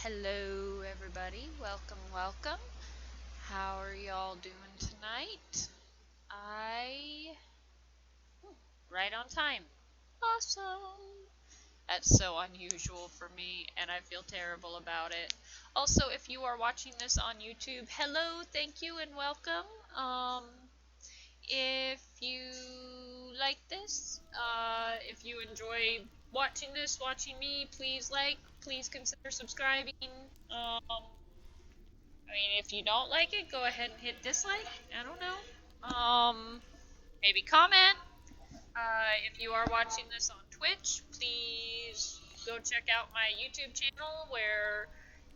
Hello, everybody. Welcome, welcome. How are y'all doing tonight? I. Right on time. Awesome. That's so unusual for me, and I feel terrible about it. Also, if you are watching this on YouTube, hello, thank you, and welcome. If you like this, if you enjoy watching me, please consider subscribing. If you don't like it, go ahead and hit dislike. I don't know. Maybe comment. If you are watching this on Twitch, please go check out my YouTube channel where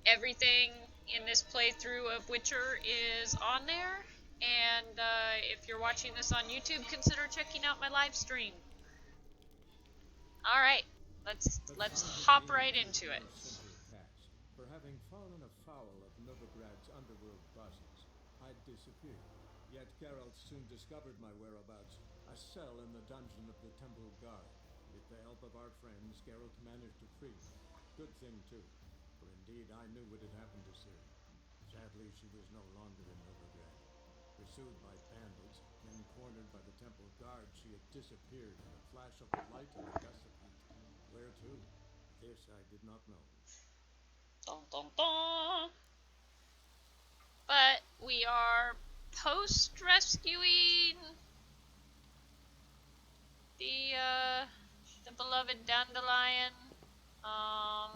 everything in this playthrough of Witcher is on there. And if you're watching this on YouTube, consider checking out my live stream. All right, let's hop right into it. For having fallen afoul of Novigrad's underworld bosses, I'd disappeared. Yet Geralt soon discovered my whereabouts, a cell in the dungeon of the Temple Guard. With the help of our friends, Geralt managed to free me. Good thing, too, for indeed I knew what had happened to Ciri. Sadly, she was no longer in Novigrad. Pursued by bandits, then cornered by the Temple Guard, she had disappeared in a flash of light in the dust of heat. Where to? This I did not know. Dun, dun, dun. But we are post-rescuing the beloved Dandelion. I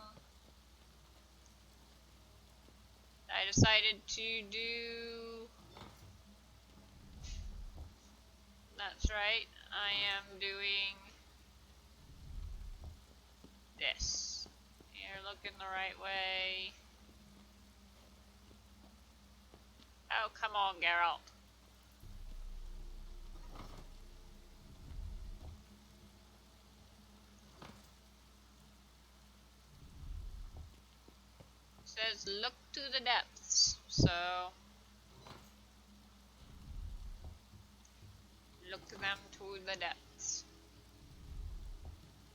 decided to do. That's right. I am doing this. You're looking the right way. Oh, come on, Geralt. It says look to the depths, so look them to the depths.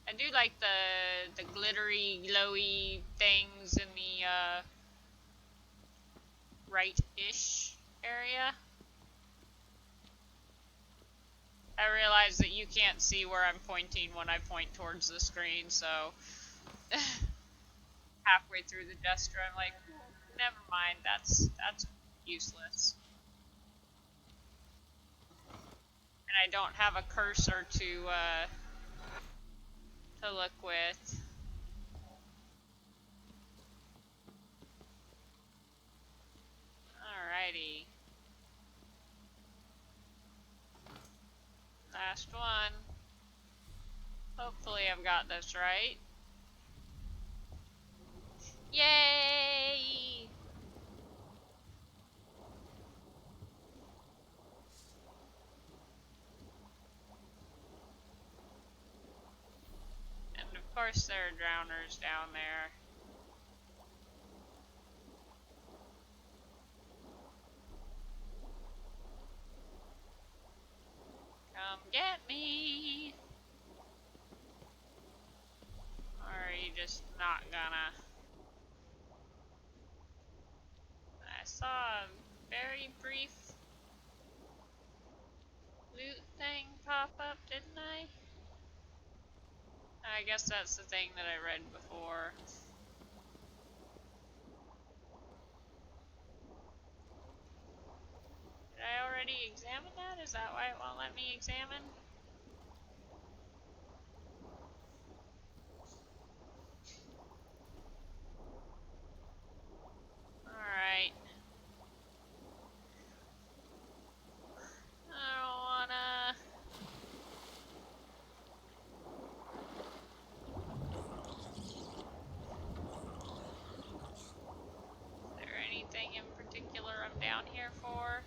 I do like the glittery, glowy things in the right-ish area. I realize that you can't see where I'm pointing when I point towards the screen, so halfway through the gesture I'm like, never mind, that's useless. And I don't have a cursor to look with. Alrighty. Last one. Hopefully I've got this right. Yay! And of course there are drowners down there. Come get me! Or are you just not gonna? I saw a very brief loot thing pop up, didn't I? I guess that's the thing that I read before. Did I already examine that? Is that why it won't let me examine? Alright. I don't wanna... Is there anything in particular I'm down here for?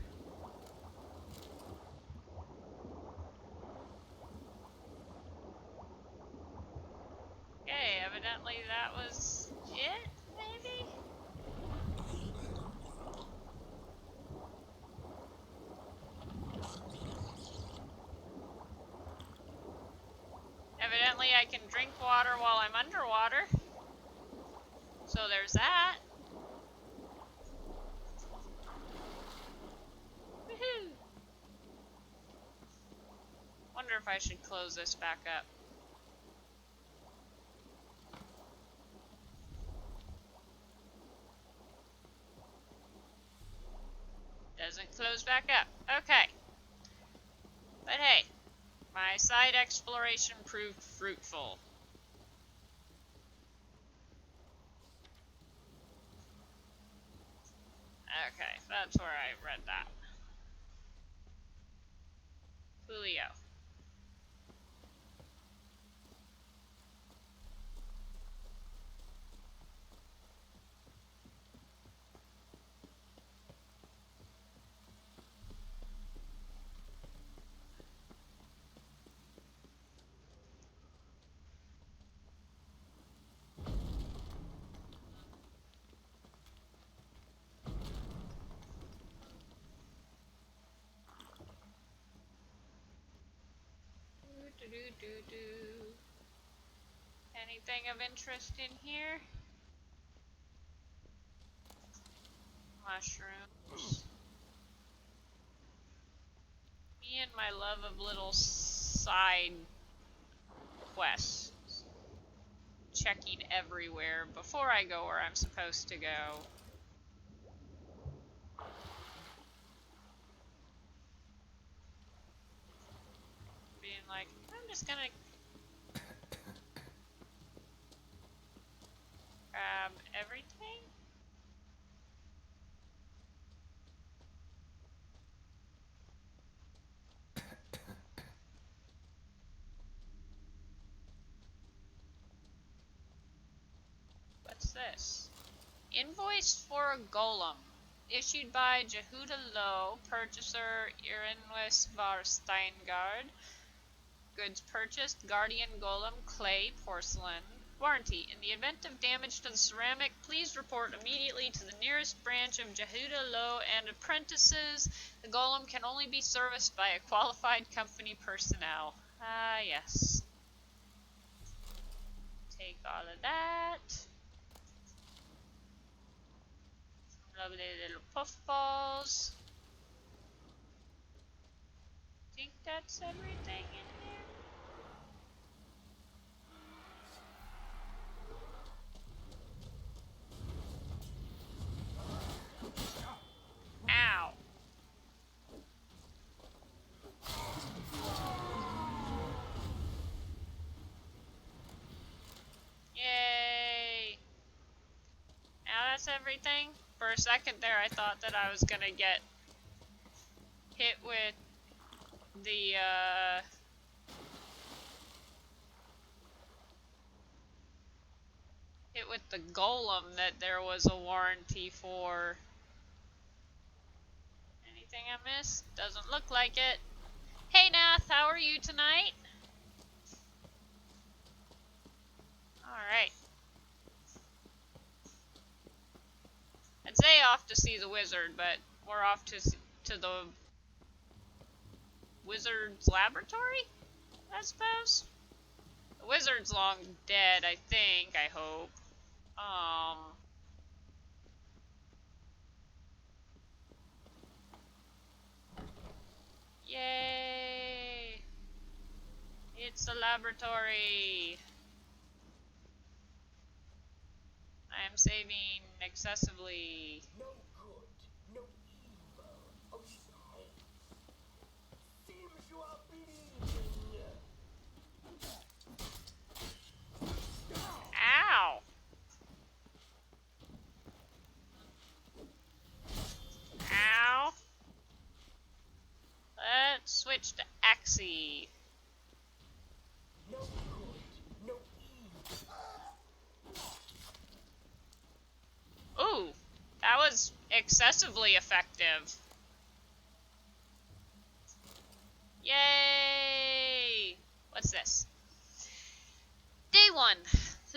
Okay, evidently that was it, maybe? Evidently I can drink water while I'm underwater. So there's that. I should close this back up. Doesn't close back up. Okay. But hey, my side exploration proved fruitful. Okay, that's where I read that. Julio. Anything of interest in here? Mushrooms. Me and my love of little side quests. Checking everywhere before I go where I'm supposed to go. Being like, I'm just gonna grab everything. What's this? Invoice for a golem. Issued by Jehuda Lowe, purchaser Irenwes var Steingard. Goods purchased, Guardian Golem, Clay, Porcelain. Warranty. In the event of damage to the ceramic, please report immediately to the nearest branch of Jehuda Lowe and apprentices. The golem can only be serviced by a qualified company personnel. Ah, yes. Take all of that. Lovely little puffballs. Think that's everything in there? Ow. Yay. Now that's everything. For a second there, I thought that I was gonna get hit with the, golem that there was a warranty for. Anything I missed? Doesn't look like it. Hey Nath, how are you tonight? Alright. I'd say off to see the wizard, but we're off to the wizard's laboratory, I suppose? The wizard's long dead, I think, I hope. Yay! It's a laboratory! I am saving excessively. No good, no evil. Oh, say. Seems you are bleeding. Ow! Ow! Let's switch to Axie. No good, no evil. Ooh, that was excessively effective. Yay! What's this? Day 1.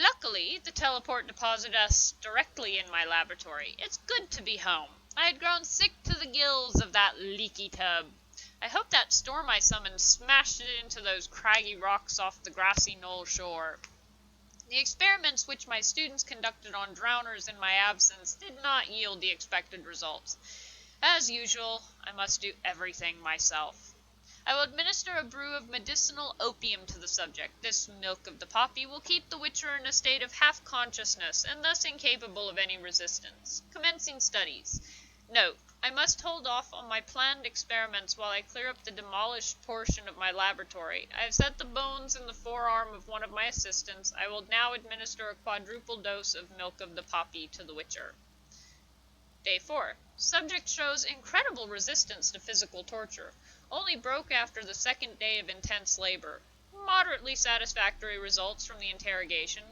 Luckily, the teleport deposited us directly in my laboratory. It's good to be home. I had grown sick to the gills of that leaky tub. I hope that storm I summoned smashed it into those craggy rocks off the grassy knoll shore. The experiments which my students conducted on drowners in my absence did not yield the expected results. As usual, I must do everything myself. I will administer a brew of medicinal opium to the subject. This milk of the poppy will keep the Witcher in a state of half-consciousness, and thus incapable of any resistance. Commencing studies. Note: I must hold off on my planned experiments while I clear up the demolished portion of my laboratory. I have set the bones in the forearm of one of my assistants. I will now administer a quadruple dose of milk of the poppy to the Witcher. Day 4. Subject shows incredible resistance to physical torture. Only broke after the second day of intense labor. Moderately satisfactory results from the interrogation.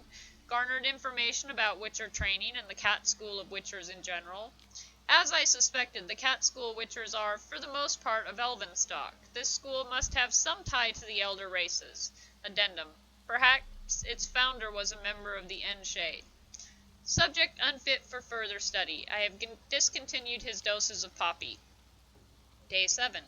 Garnered information about Witcher training and the Cat School of Witchers in general. As I suspected, the Cat School Witchers are, for the most part, of elven stock. This school must have some tie to the elder races. Addendum. Perhaps its founder was a member of the Shade. Subject unfit for further study. I have discontinued his doses of poppy. Day 7.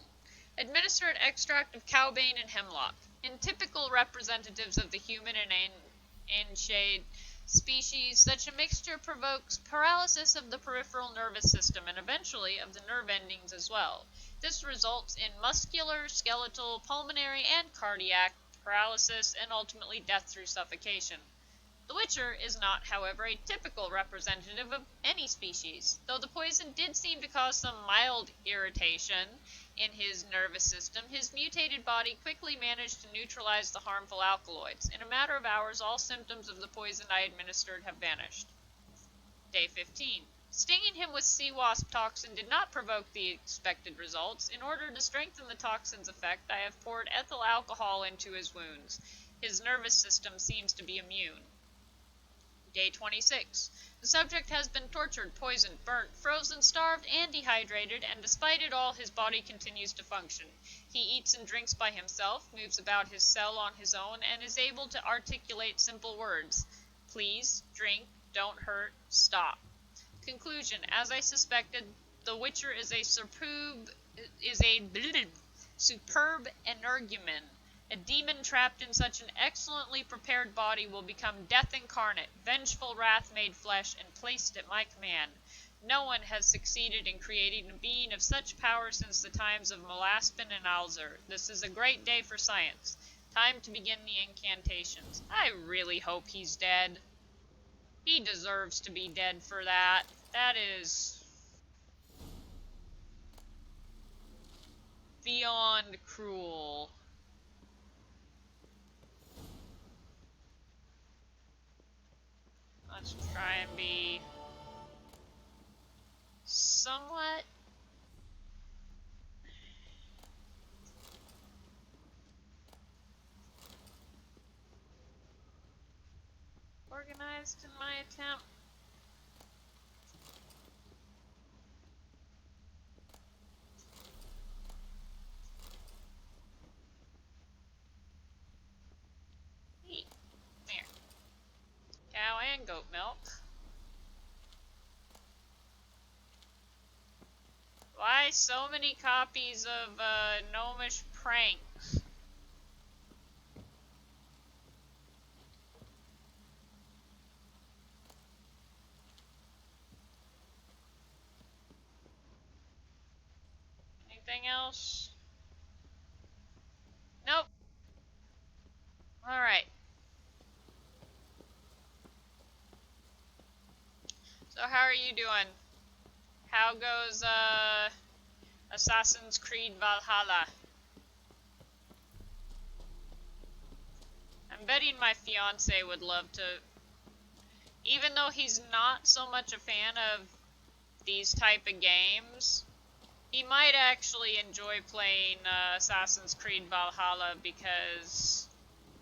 Administer an extract of cowbane and hemlock. In typical representatives of the human and shade species, such a mixture provokes paralysis of the peripheral nervous system and eventually of the nerve endings as well. This results in muscular, skeletal, pulmonary, and cardiac paralysis and ultimately death through suffocation. The Witcher is not, however, a typical representative of any species. Though the poison did seem to cause some mild irritation in his nervous system, his mutated body quickly managed to neutralize the harmful alkaloids. In a matter of hours, all symptoms of the poison I administered have vanished. Day 15. Stinging him with sea wasp toxin did not provoke the expected results. In order to strengthen the toxin's effect, I have poured ethyl alcohol into his wounds. His nervous system seems to be immune. Day 26. The subject has been tortured, poisoned, burnt, frozen, starved, and dehydrated, and despite it all, his body continues to function. He eats and drinks by himself, moves about his cell on his own, and is able to articulate simple words. Please, drink, don't hurt, stop. Conclusion. As I suspected, the Witcher is a superb energumen. A demon trapped in such an excellently prepared body will become death incarnate, vengeful wrath made flesh, and placed at my command. No one has succeeded in creating a being of such power since the times of Melaspin and Alzur. This is a great day for science. Time to begin the incantations. I really hope he's dead. He deserves to be dead for that. That is beyond cruel. Let's try and be somewhat organized in my attempt. Eat. There. Cow and goat milk. Why so many copies of Gnomish Pranks? Anything else? Nope. Alright. So how are you doing? How goes Assassin's Creed Valhalla? I'm betting my fiance would love to, even though he's not so much a fan of these type of games, he might actually enjoy playing Assassin's Creed Valhalla because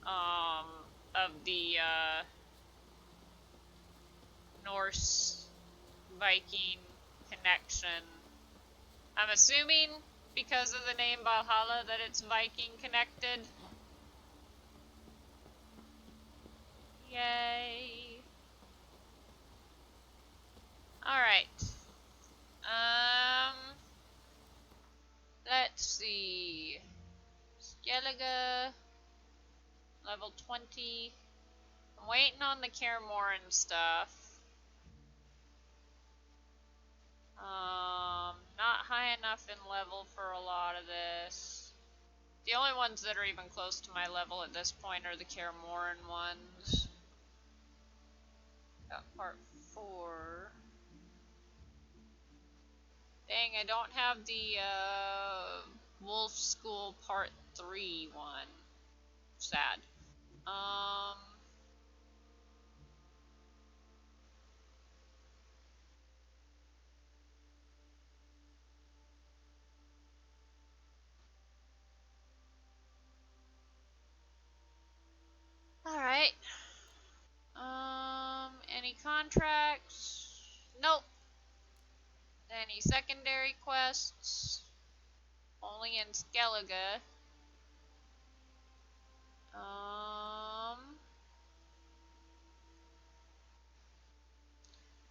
of the Norse Viking connection. I'm assuming because of the name Valhalla that it's Viking connected. Yay. Alright. Let's see. Skellige, level 20. I'm waiting on the Kaer stuff. Not high enough in level for a lot of this. The only ones that are even close to my level at this point are the Kaer ones. Got part 4. Dang, I don't have the Wolf School part 3 one. Sad. Alright. Any contracts? Nope. Any secondary quests? Only in Skellige.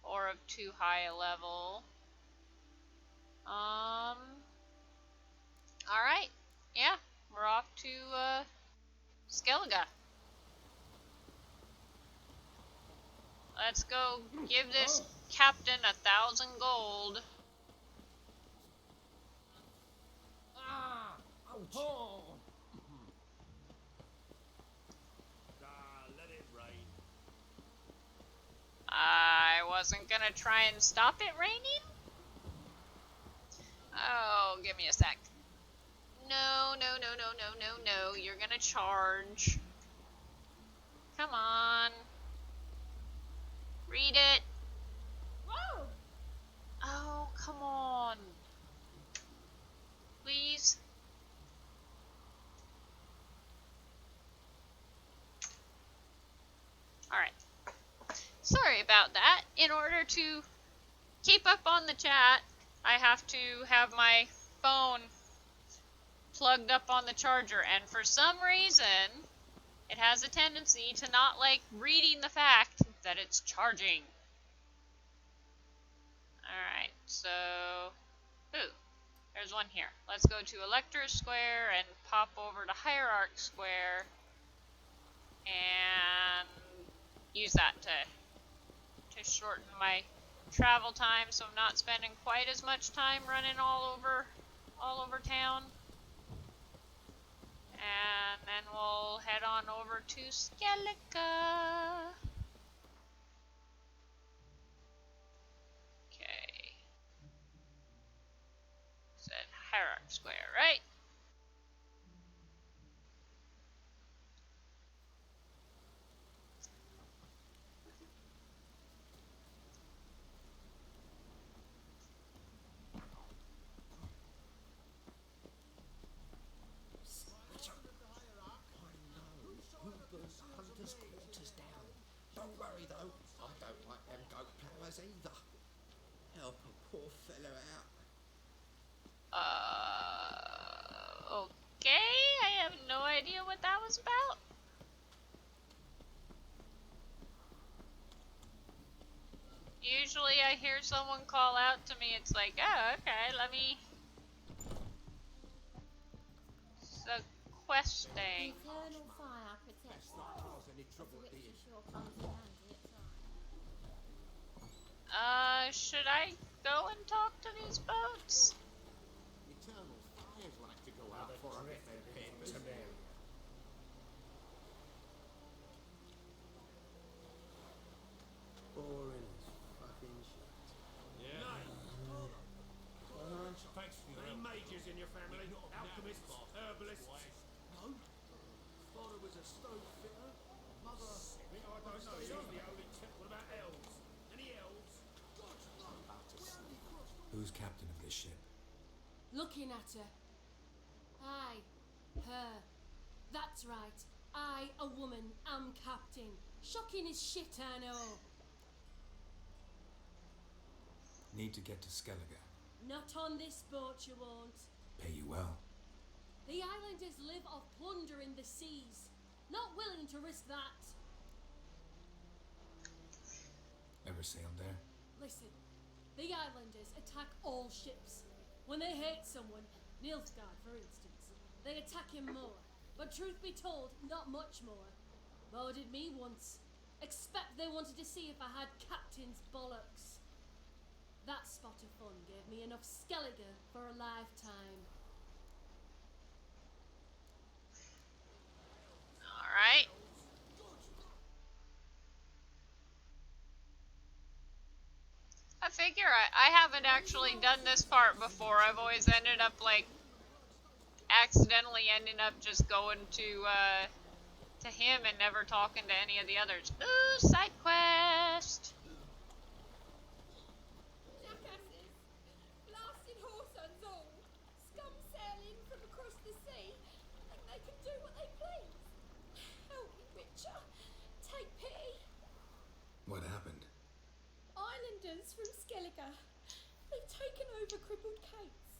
Or of too high a level. Alright. Yeah, we're off to, Skellige. Let's go give this captain 1,000 gold. Ah! Ouch! Oh. Let it rain. I wasn't gonna try and stop it raining. Oh, give me a sec. No, no, no, no, no, no, no. You're gonna charge. Come on. Read it. Whoa! Oh, come on. Please. Alright. Sorry about that. In order to keep up on the chat, I have to have my phone plugged up on the charger, and for some reason, it has a tendency to not like reading the fact that it's charging. Alright, so... Ooh, there's one here. Let's go to Elector Square and pop over to Hierarch Square and use that to shorten my travel time so I'm not spending quite as much time running all over town. And then we'll head on over to Skellige. Okay. Said Hierarch Square, right? Hunter's quarters down. Don't worry though, I don't like them goat ploughers either. Help a poor fellow out. Okay. I have no idea what that was about. Usually I hear someone call out to me, it's like, oh, okay, let me... Sequesting. Eternal fire protects you. Any trouble Which here? sure comes in handy at times. Should I go and talk to these boats? Eternal fires like to go out for a bit of pain to me. Boring as fucking shit. Yeah. Thanks for your help. Mages in your family? Alchemists? Herbalists? No. Father was a stove fitter. Mother... I don't know. You're the only tip. What about elves? Any elves? Who's captain of this ship? Looking at her. Aye, her. That's right. I, a woman, am captain. Shocking as shit, I know. Need to get to Skellige. Not on this boat, you won't. Pay you well. The islanders live off plunder in the seas. Not willing to risk that. Ever sailed there? Listen, the islanders attack all ships. When they hate someone, Nilfgaard for instance, they attack him more. But truth be told, not much more. Murdered me once. Expect they wanted to see if I had captain's bollocks. That spot of fun gave me enough Skellige for a lifetime. figure. I haven't actually done this part before. I've always ended up, like, accidentally ending up just going to him and never talking to any of the others. Ooh, side quest! Jackasses! Blasted horse and all! Scum sailing from across the sea! Think they can do what they please! Help me, Witcher! Take pity! What happened? Islanders from Skellige. They've taken over crippled Kate's.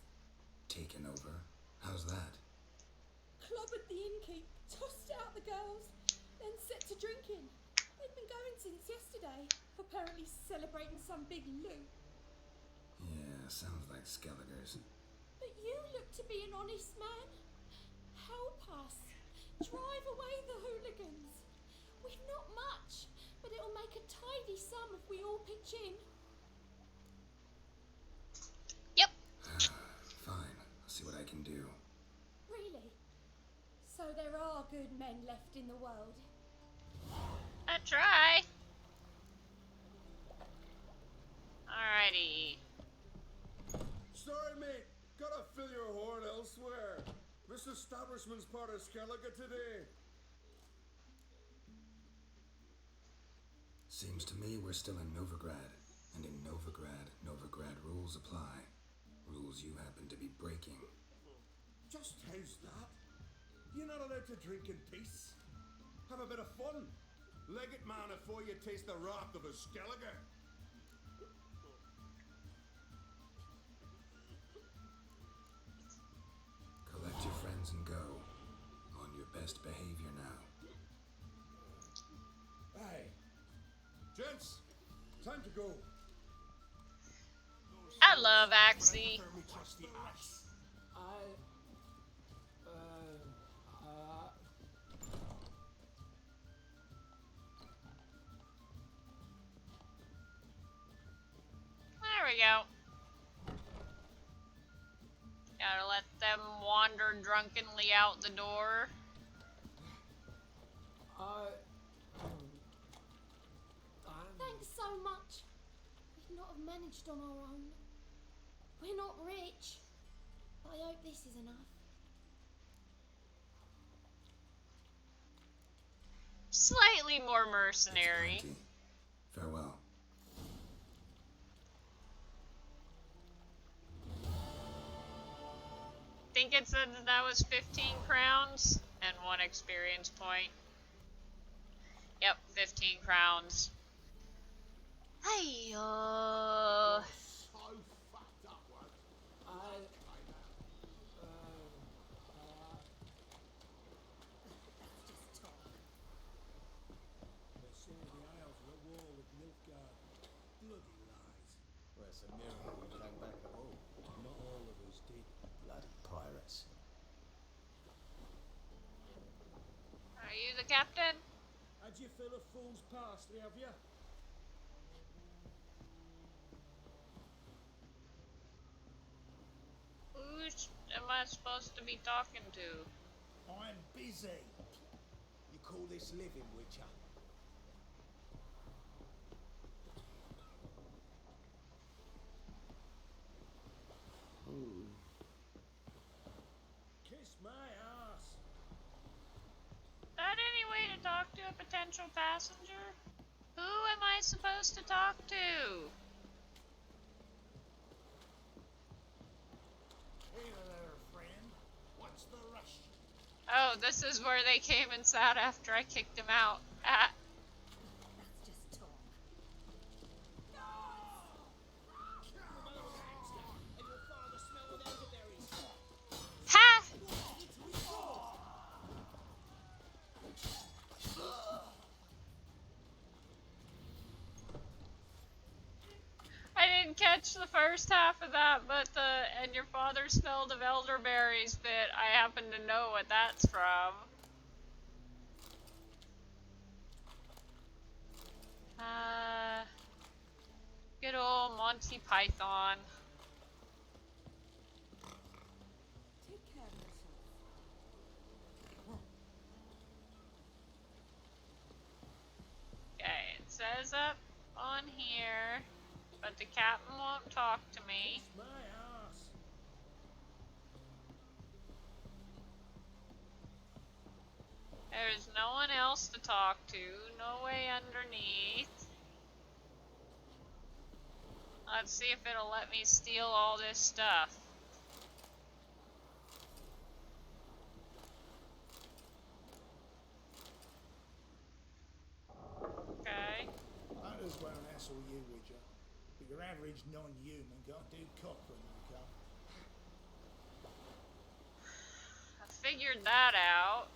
Taken over? How's that? Clobbered the innkeep, tossed out the girls, then set to drinking. They've been going since yesterday, apparently celebrating some big loot. Yeah, sounds like Skelligers. But you look to be an honest man. Help us. Drive away the hooligans. We've not much, but it'll make a tidy sum if we all pitch in. Yep. Fine, I'll see what I can do. Really? So there are good men left in the world. I try. Alrighty. Sorry, mate. Gotta fill your horn elsewhere. This establishment's part of Skellige today. Seems to me we're still in Novigrad. And in Novigrad rules apply. Rules you happen to be breaking. Just how's that? You're not allowed to drink in peace. Have a bit of fun. Leg it, man, before you taste the wrath of a Skellige. Collect your friends and go. On your best behavior now. Aye. Gents, time to go. I love Axie. Me trusty axe. There we go. Gotta let them wander drunkenly out the door. Thanks so much. We'd not have managed on our own. We're not rich. But I hope this is enough. Slightly more mercenary. Plenty. Farewell. Think it said that was 15 crowns and 1 experience point. Yep, 15 crowns. Hey, So fucked up, Just talk. They say the Isles were at war with Nilfgaard. Bloody lies. Well, it's a miracle we came back at all. Not all of us did. Bloody pirates. are you the captain? Had you fill a fool's parsley, have you? Who am I supposed to be talking to? I'm busy. You call this living, Witcher? Kiss my ass. That any way to talk to a potential passenger? Who am I supposed to talk to? Hey there, friend. What's the rush? Oh, this is where they came and sat after I kicked him out. Ah. That's just talk. Ha! I didn't catch the first half of that, but and your father smelled of elderberries bit. I happen to know what that's from. Good old Monty Python. Take care of yourself. Okay, it says up on here. But the captain won't talk to me. Kiss my ass. There's no one else to talk to. No way underneath. Let's see if it'll let me steal all this stuff. Okay. Hunters won't hassle you, Widger. But your average non-human can't do cock when you come. I figured that out.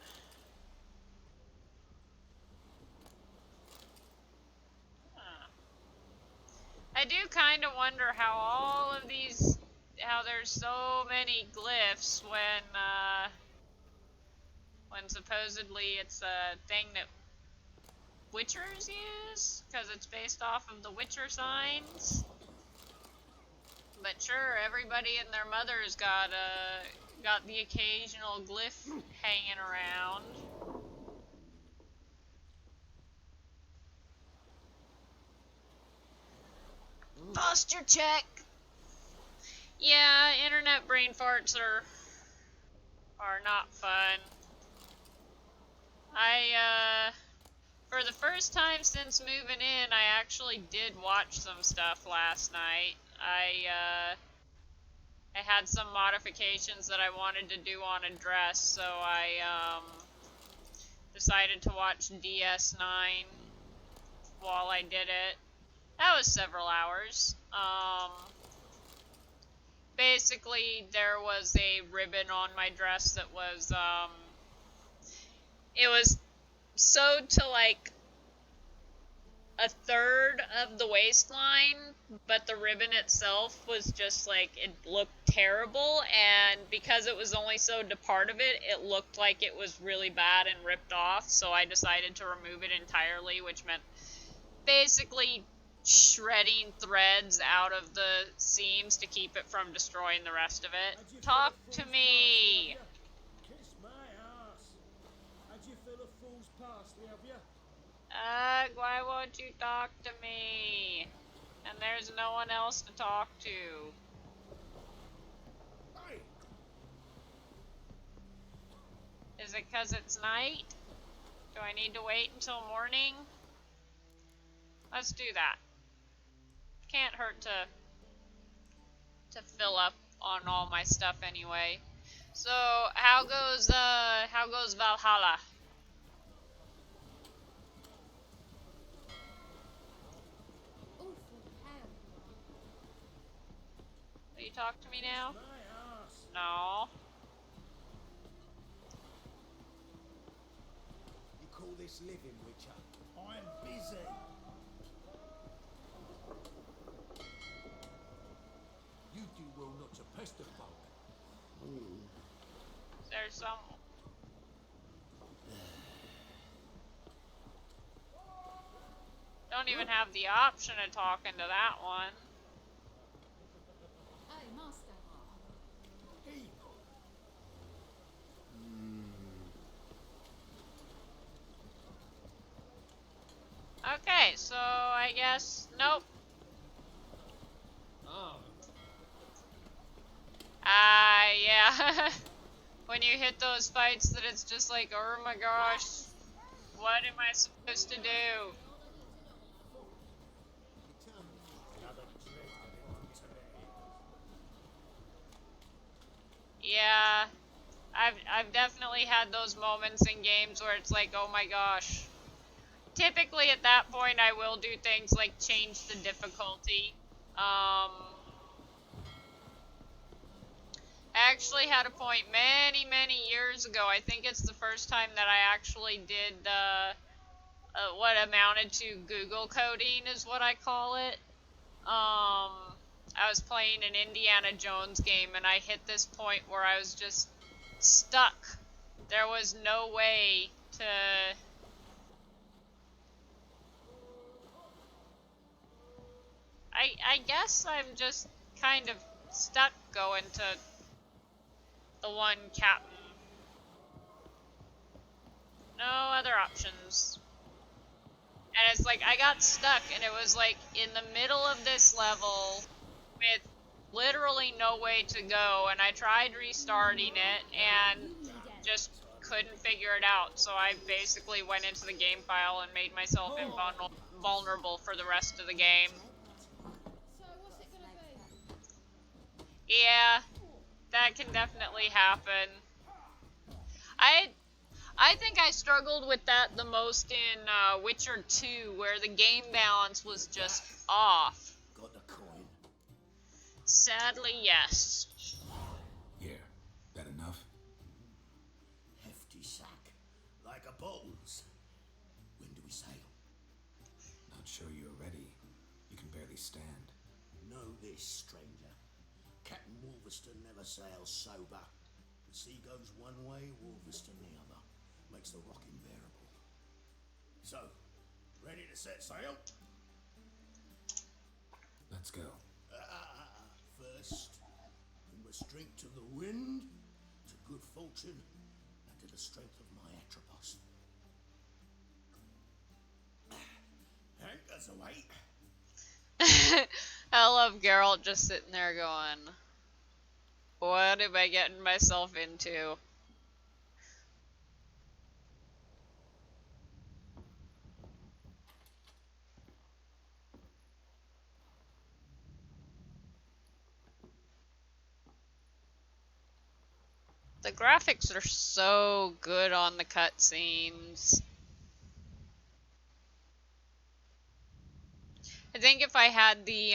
Huh. I do kind of wonder how all of these, how there's so many glyphs when supposedly it's a thing that Witchers use, because it's based off of the Witcher signs. But sure, everybody and their mother's got the occasional glyph hanging around. Posture check. Yeah, internet brain farts are not fun. For the first time since moving in, I actually did watch some stuff last night. I had some modifications that I wanted to do on a dress, so I decided to watch DS9 while I did it. That was several hours. Basically, there was a ribbon on my dress that was, it was sewed to like a third of the waistline, but the ribbon itself was just like, it looked terrible, and because it was only sewed to part of it, it looked like it was really bad and ripped off, so I decided to remove it entirely, which meant basically shredding threads out of the seams to keep it from destroying the rest of it. How'd you feel Talk a to fool's me! parsley, have ya? Kiss my ass. How'd you feel a fool's parsley, have ya? Ugh, why won't you talk to me? And there's no one else to talk to. Hey! Is it 'cause it's night? Do I need to wait until morning? Let's do that. Can't hurt to fill up on all my stuff anyway. So, how goes Valhalla? Awful hell you are. Will you talk to me now? My ass. No. You call this living, Witcher? I'm busy. You do well not to pester folk. Is there some... Don't even have the option of talking to that one. Hey, master. People. Okay, so I guess... Nope. Oh. Yeah. When you hit those fights that it's just like, oh my gosh, what am I supposed to do? Another trick today. Yeah, I've definitely had those moments in games where it's like, oh my gosh. Typically at that point I will do things like change the difficulty. I actually had a point many, many years ago. I think it's the first time that I actually did what amounted to Google coding is what I call it. I was playing an Indiana Jones game and I hit this point where I was just stuck. There was no way to... I guess I'm just kind of stuck going to the one captain. No other options. And it's like I got stuck, and it was like in the middle of this level with literally no way to go, and I tried restarting it and just couldn't figure it out. So I basically went into the game file and made myself invulnerable for the rest of the game. So what's it gonna be? Yeah, that can definitely happen. I I think I struggled with that the most in Witcher 2, where the game balance was just off. Got the coin? Sadly, yes. Here. That enough? Hefty sack. Like a bowls. When do we sail? Not sure you're ready. You can barely stand. Know this, stranger. Captain Wolverston never sails sober. The sea goes one way, Wolverston the other. Makes the rock unbearable. So, ready to set sail? Let's go. First, we must drink to the wind, to good fortune, and to the strength of my Atropos. Anchors away. I love Geralt just sitting there going, what am I getting myself into? The graphics are so good on the cutscenes. I think if I had the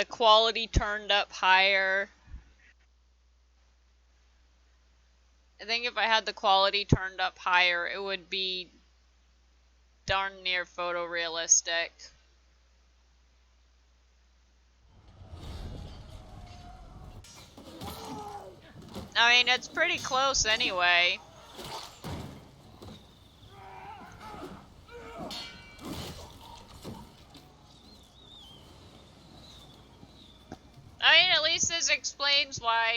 quality turned up higher, I think if I had the quality turned up higher, it would be darn near photorealistic. I mean, it's pretty close anyway. I mean, at least this explains why,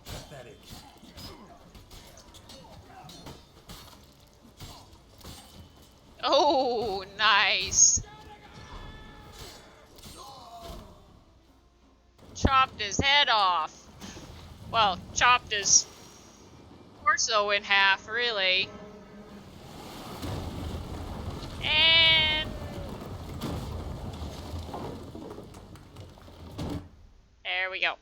Pathetic. oh, nice. Chopped his head off. Well, chopped his torso in half, really. And there we go.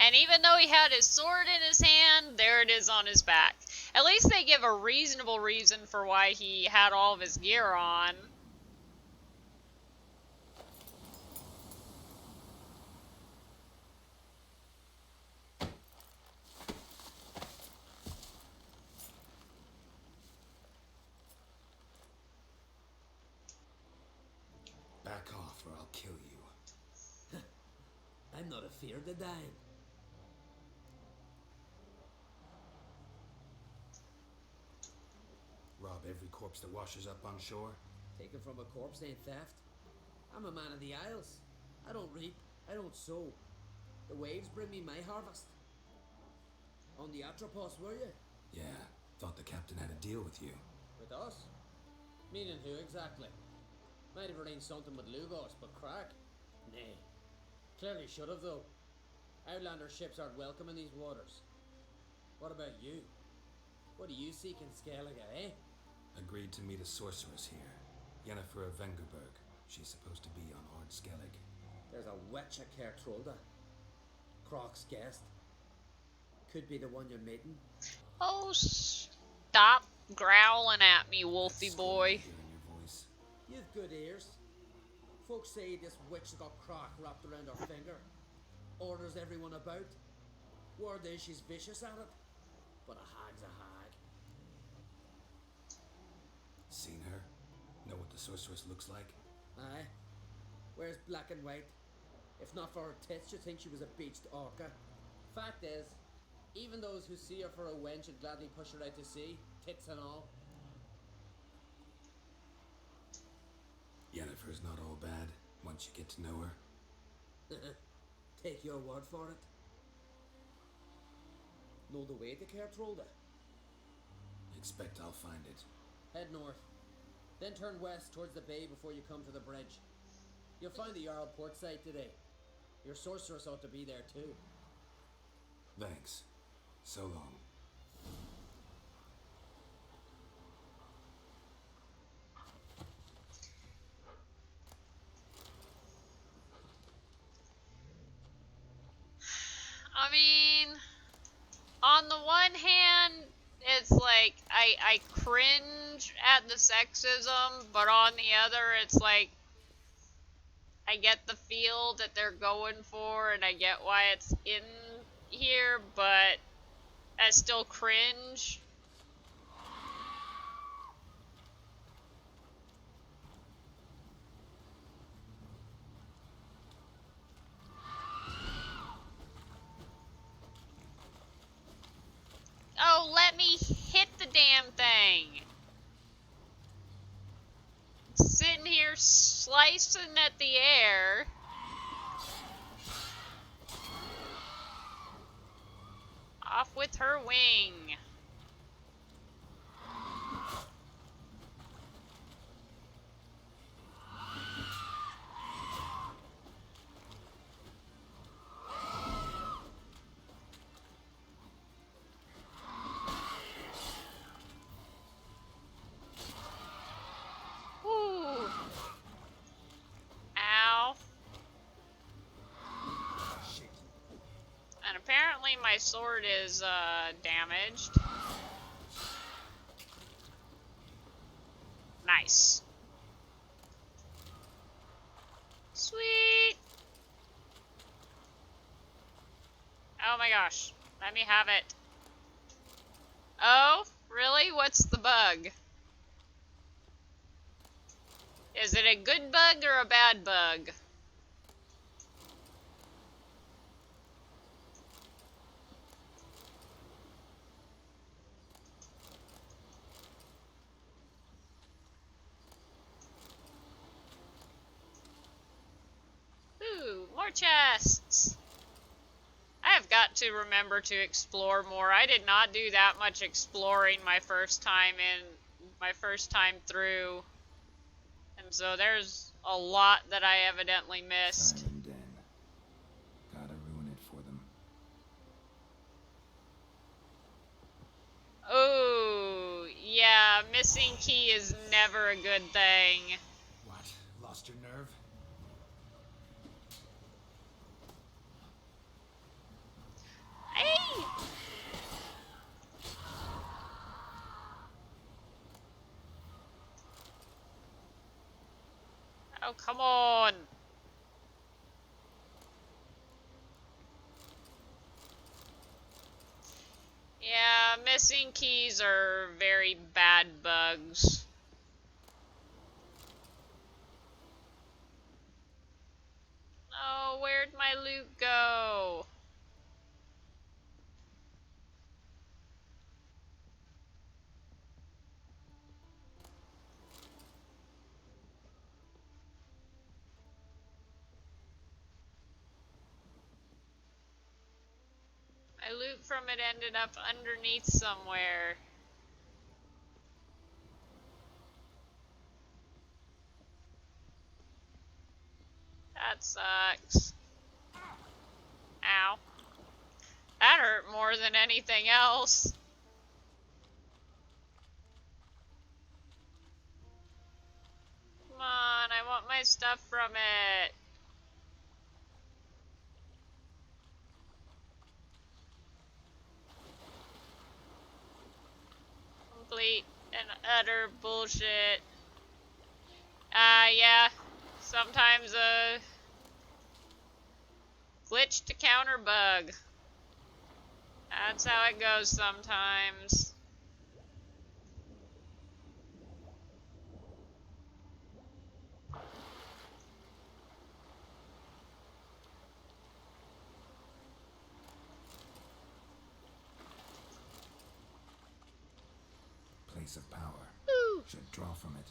And even though he had his sword in his hand, there it is on his back. At least they give a reasonable reason for why he had all of his gear on. Back off or I'll kill you. I'm not afeard of dying. Rob every corpse that washes up on shore? Taken from a corpse ain't theft. I'm a man of the Isles. I don't reap, I don't sow. The waves bring me my harvest. On the Atropos, were you? Yeah, thought the captain had a deal with you. With us? Meaning who exactly? Might have arranged something with Lugos, but crack? Nay. Clearly should have, though. Outlander ships aren't welcome in these waters. What about you? What do you seek in Skellige, eh? Agreed to meet a sorceress here. Yennefer of Vengerberg. She's supposed to be on Ard Skellig. There's a witch at Kertrolda. Croc's guest. Could be the one you're meeting. Oh, stop growling at me, Wolfie That boy. scorn in your voice. You've good ears. Folks say this witch has got Croc wrapped around her finger. Orders everyone about. Word is she's vicious at it. But a hag's a hag. Seen her? Know what the sorceress looks like? Aye. Wears black and white. If not for her tits, you'd think she was a beached orca. Fact is, even those who see her for a wench would gladly push her out to sea, tits and all. Yennefer's not all bad once you get to know her. Take your word for it. Know the way to Kertrolda? Expect I'll find it. Head north. Then turn west towards the bay before you come to the bridge. You'll find the Jarl port site today. Your sorceress ought to be there too. Thanks. So long. I mean, on the one hand, it's like I cringe at the sexism, but on the other, it's like I get the feel that they're going for, and I get why it's in here, but I still cringe. Oh, let me hit the damn thing. Sitting here slicing at the air. Off with her wing. Ooh. Ow. And apparently my sword is damaged. Nice. Sweet. Oh my gosh. Let me have it. Oh, really? What's the bug? Is it a good bug or a bad bug? Ooh, more chests. I have got to remember to explore more. I did not do that much exploring my first time through. And so there's a lot that I evidently missed. Siren Den. Gotta ruin it for them. Oh, yeah, missing key is never a good thing. What? Lost your nerve? Hey! Oh, come on. Yeah, missing keys are very bad bugs. Oh, where'd my loot go? My loot from it ended up underneath somewhere. That sucks. Ow. That hurt more than anything else. Come on, I want my stuff from it. Complete and utter bullshit. Yeah. Sometimes a glitch to counter bug. That's how it goes sometimes. place of power. Ooh. Should draw from it.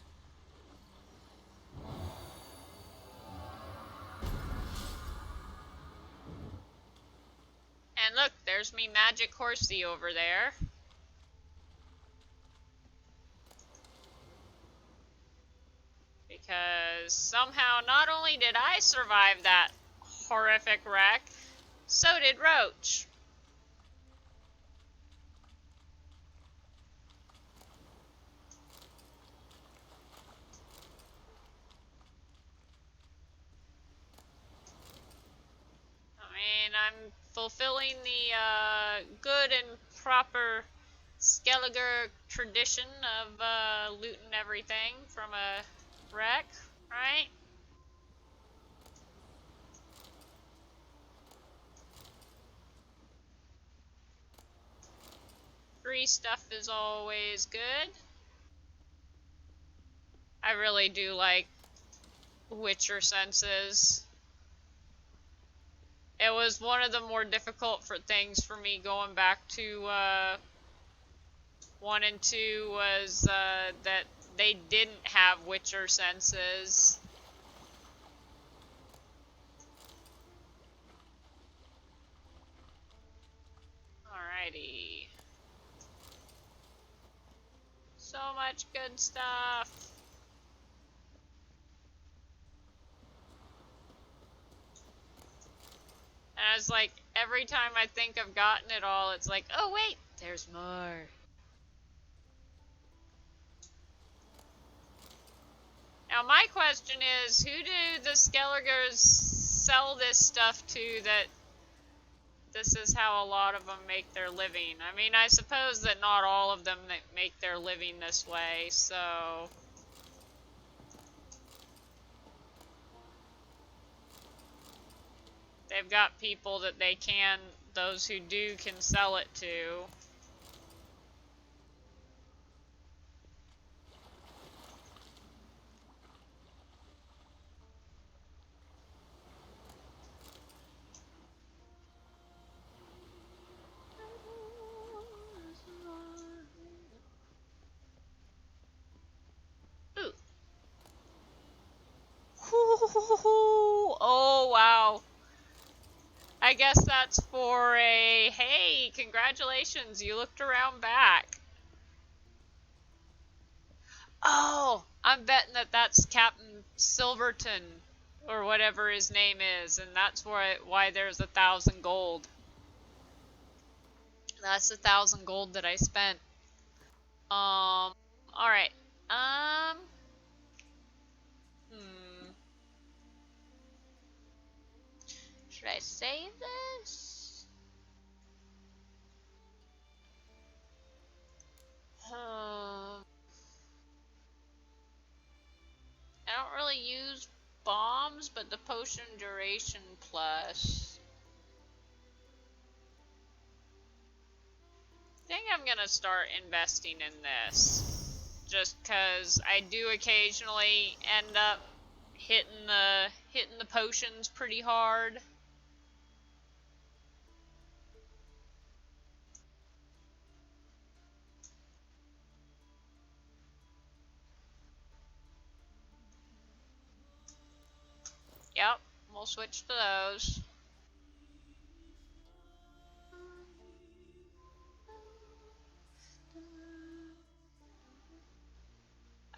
And look, there's me magic horsey over there. Because somehow not only did I survive that horrific wreck, so did Roach. I mean, I'm fulfilling the good and proper Skelliger tradition of looting everything from a wreck, right? Free stuff is always good. I really do like Witcher senses. It was one of the more difficult for things for me going back to 1 and 2 was that they didn't have Witcher senses. Alrighty. So much good stuff. And it's like every time I think I've gotten it all, it's like, oh wait, there's more. Now my question is, who do the Skelligers sell this stuff to that this is how a lot of them make their living? I mean, I suppose that not all of them make their living this way, so... They've got people that they can, those who do can sell it to. Ooh. Oh, wow. I guess that's for a, hey, congratulations, you looked around back. Oh, I'm betting that that's Captain Silverton, or whatever his name is, and that's why there's 1,000 gold. That's 1,000 gold that I spent. Alright. Hmm. Should I save this? I don't really use bombs, but the potion duration plus. I think I'm gonna start investing in this. Just cause I do occasionally end up hitting the potions pretty hard. Yep, we'll switch to those.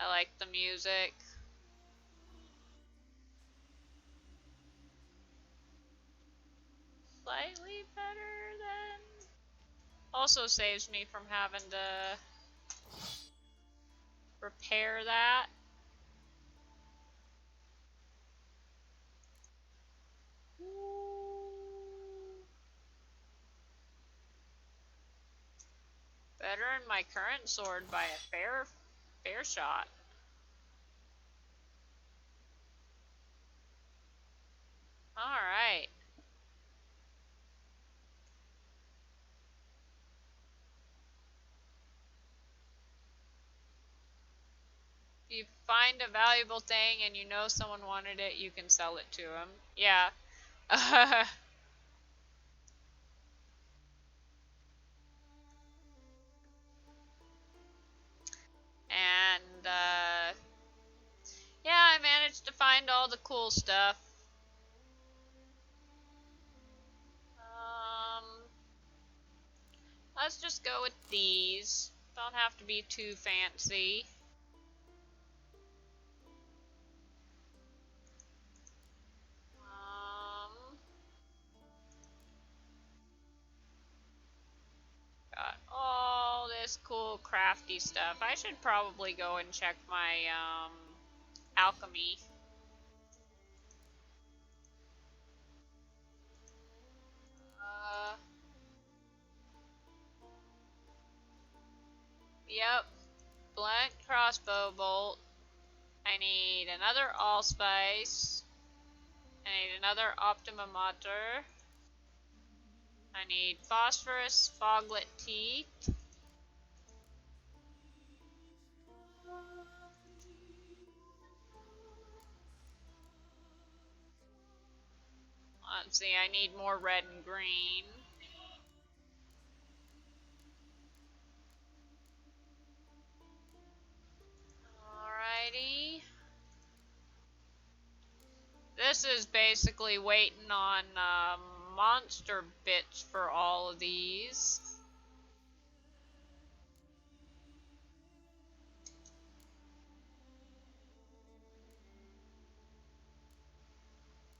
I like the music. Slightly better than... Also saves me from having to repair that. Better in my current sword by a fair shot. Alright. If you find a valuable thing and you know someone wanted it, you can sell it to them. Yeah. cool stuff. Um, let's just go with these. Don't have to be too fancy. Got all this cool crafty stuff. I should probably go and check my alchemy. Uh, yep. Blunt crossbow bolt. I need another allspice. I need another optima mater. I need phosphorus foglet teeth. Let's see, I need more red and green. Alrighty. This is basically waiting on monster bits for all of these.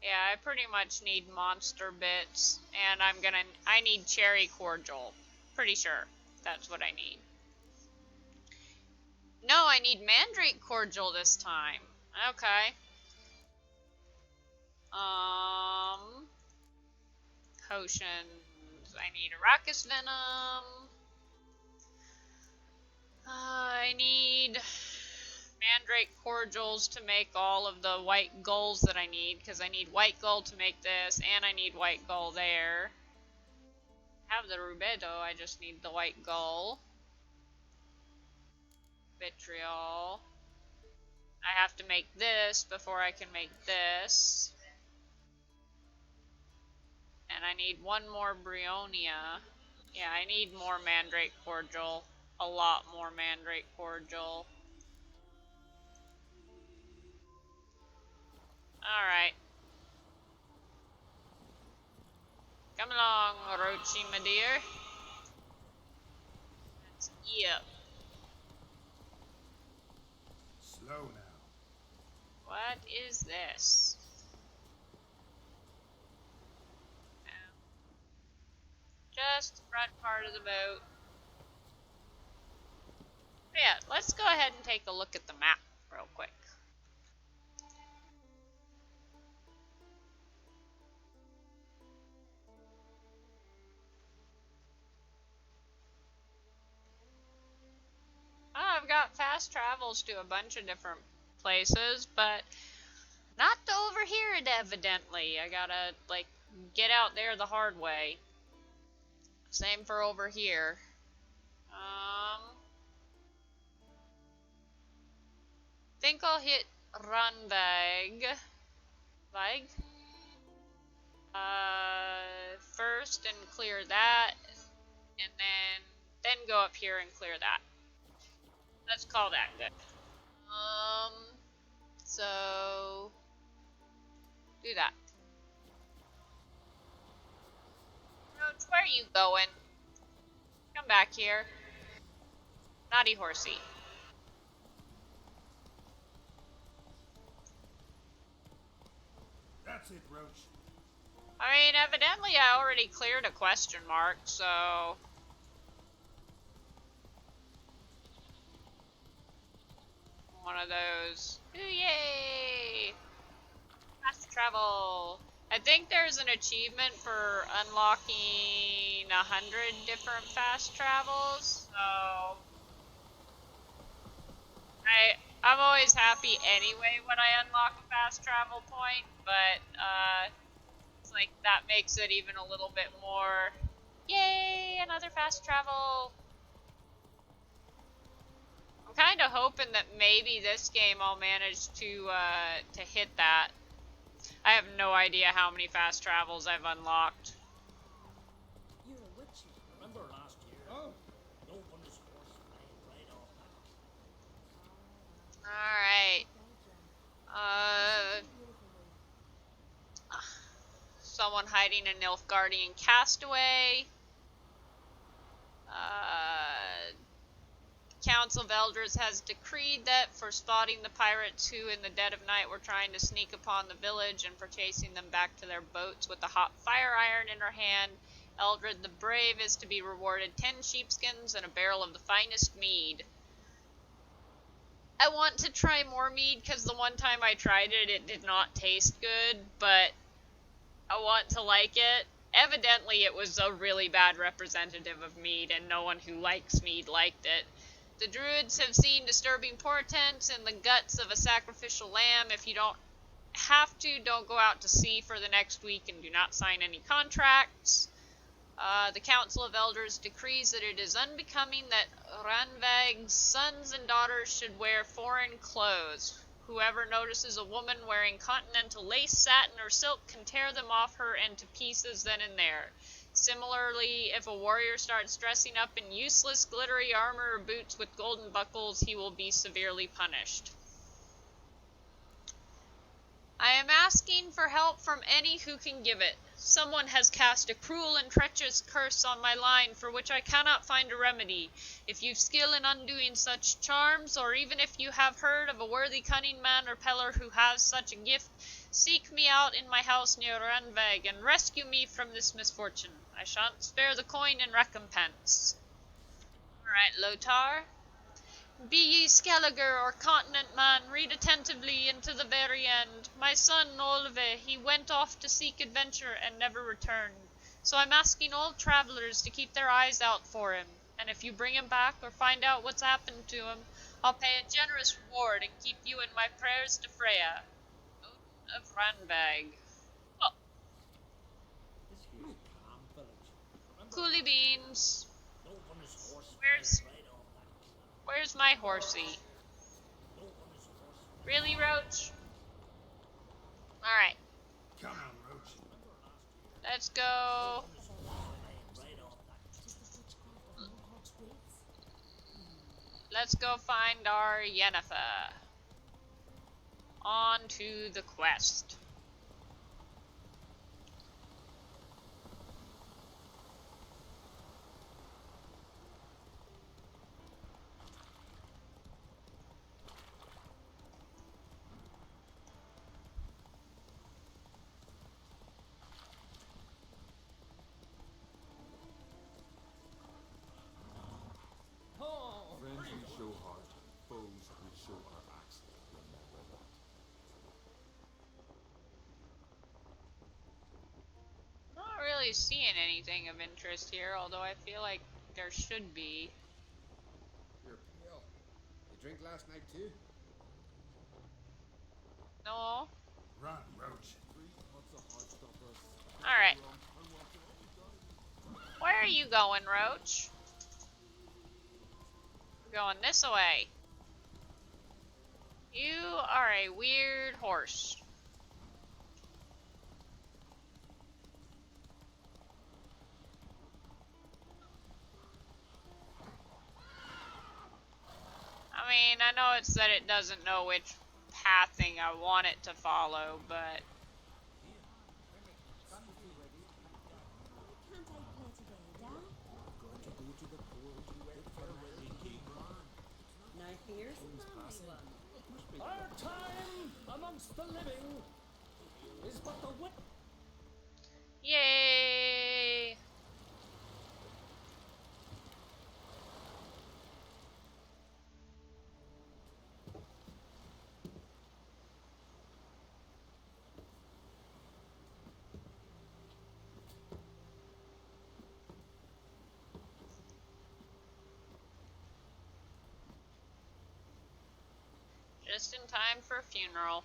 Yeah, I pretty much need monster bits, and I need cherry cordial. Pretty sure that's what I need. No, I need mandrake cordial this time. Okay. Potions. I need Arrakis venom. I need mandrake cordials to make all of the white gulls that I need, because I need white gull to make this, and I need white gull there. I have the rubedo, I just need the white gull. Vitriol. I have to make this before I can make this. And I need one more brionia. Yeah, I need more mandrake cordial. A lot more mandrake cordial. Alright. Come along, Orochi, my dear. Let's eat. Slow now. What is this? Just the front part of the boat. But yeah, let's go ahead and take a look at the map real quick. Oh, I've got fast travels to a bunch of different places, but not over here, evidently. I gotta, like, get out there the hard way. Same for over here. Think I'll hit Ranvag. Vag? First and clear that, and then go up here and clear that. Let's call that good. So do that. Roach, where are you going? Come back here. Naughty horsey. That's it, Roach. I mean, evidently I already cleared a question mark, so... One of those. Ooh, yay! Fast travel! I think there's an achievement for unlocking 100 different fast travels, so... I'm always happy anyway when I unlock a fast travel point, but, it's like, that makes it even a little bit more, yay, another fast travel. I'm kind of hoping that maybe this game I'll manage to hit that. I have no idea how many fast travels I've unlocked. You're a witcher. Remember last year? Oh, No wonders horse flying right off that. Alright. Someone hiding a Nilfgaardian castaway. Uh, Council of Elders has decreed that for spotting the pirates who in the dead of night were trying to sneak upon the village and for chasing them back to their boats with a hot fire iron in her hand, Eldred the Brave is to be rewarded 10 sheepskins and a barrel of the finest mead. I want to try more mead because the one time I tried it, it did not taste good, but I want to like it. Evidently, it was a really bad representative of mead, and no one who likes mead liked it. The druids have seen disturbing portents in the guts of a sacrificial lamb. If you don't have to, don't go out to sea for the next week and do not sign any contracts. The Council of Elders decrees that it is unbecoming that Ranvag's sons and daughters should wear foreign clothes. Whoever notices a woman wearing continental lace, satin, or silk can tear them off her and to pieces then and there. Similarly, if a warrior starts dressing up in useless glittery armor or boots with golden buckles, he will be severely punished. I am asking for help from any who can give it. Someone has cast a cruel and treacherous curse on my line for which I cannot find a remedy. If you've skill in undoing such charms, or even if you have heard of a worthy cunning man or peller who has such a gift, seek me out in my house near Ranvag and rescue me from this misfortune. I shan't spare the coin in recompense. Alright, Lotar. Be ye Skelliger or continent man, read attentively into the very end. My son, Olve, he went off to seek adventure and never returned. So I'm asking all travelers to keep their eyes out for him. And if you bring him back or find out what's happened to him, I'll pay a generous reward and keep you in my prayers to Freya. Odin of Ranvag. Oh, This here's a calm village. Remember, coolie beans. no one is horse Where's right off that cliff. where's my horsey? No one is horse Really, Roach? Alright, Come on, Roach. let's go. right off that cliff. Let's go find our Yennefer. On to the quest. Friends we show heart, foes we show our axe. Remember that. Not really seeing anything of interest here, although I feel like there should be. You're pale. You drink last night too? No? Run, Roach. Alright. Where are you going, Roach? We're going this way. You are a weird horse. I mean, I know it said it doesn't know which pathing I want it to follow, but Now here's Our time amongst the living is but the wit. yay! Just in time for a funeral.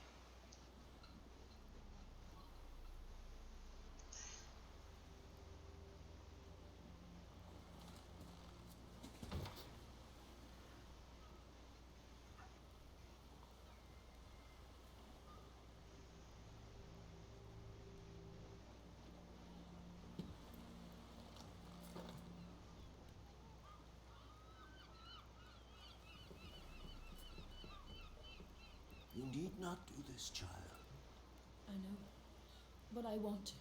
You need not do this, child. I know. but I want to.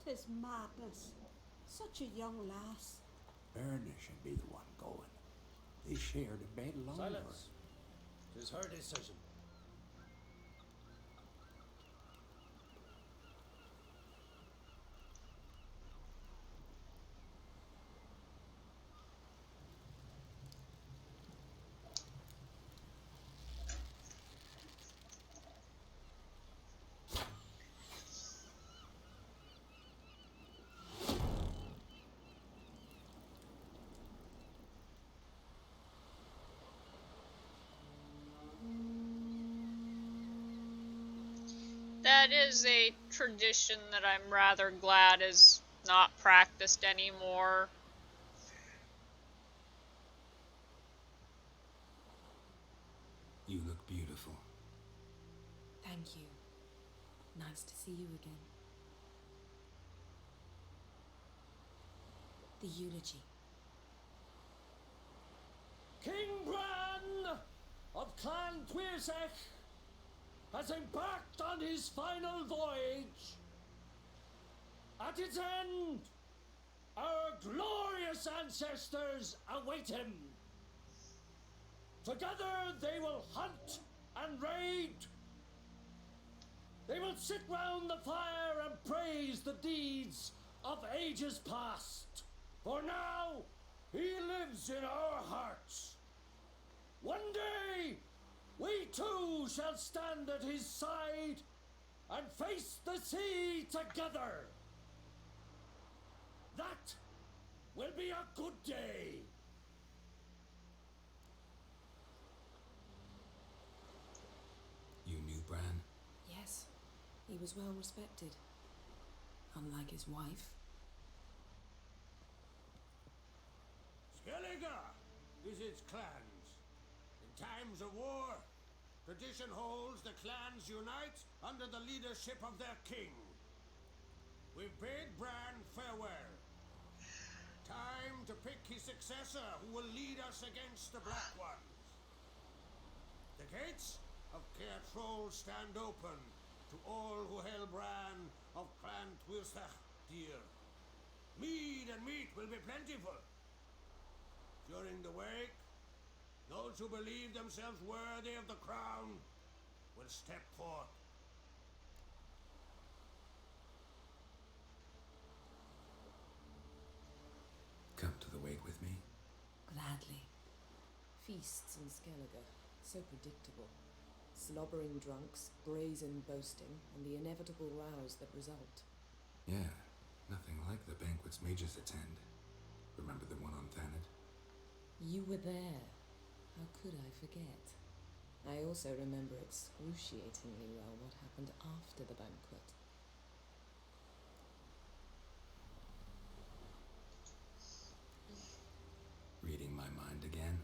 Tis madness. Such a young lass. Erna should be the one going. They shared a bed longer. Silence. Tis her decision. That is a tradition that I'm rather glad is not practiced anymore. You look beautiful. Thank you. Nice to see you again. The eulogy. King Bran of Clan Twirsech has embarked on his final voyage. At its end, our glorious ancestors await him. Together they will hunt and raid. They will sit round the fire and praise the deeds of ages past. For now, he lives in our hearts. One day, we too shall stand at his side and face the sea together. That will be a good day. You knew Bran? Yes, he was well respected. Unlike his wife. Skellige visits clans. In times of war, tradition holds the clans unite under the leadership of their king. We bid Bran farewell. Time to pick his successor who will lead us against the Black Ones. The gates of Caer Troll stand open to all who hail Bran of Clan Twirsech dear. Mead and meat will be plentiful. During the wake, those who believe themselves worthy of the crown will step forth. Come to the wake with me? Gladly. Feasts in Skellige, so predictable. Slobbering drunks, brazen boasting, and the inevitable rows that result. Yeah, nothing like the banquets mages attend. Remember the one on Thanet? You were there. How could I forget? I also remember excruciatingly well what happened after the banquet. Reading my mind again?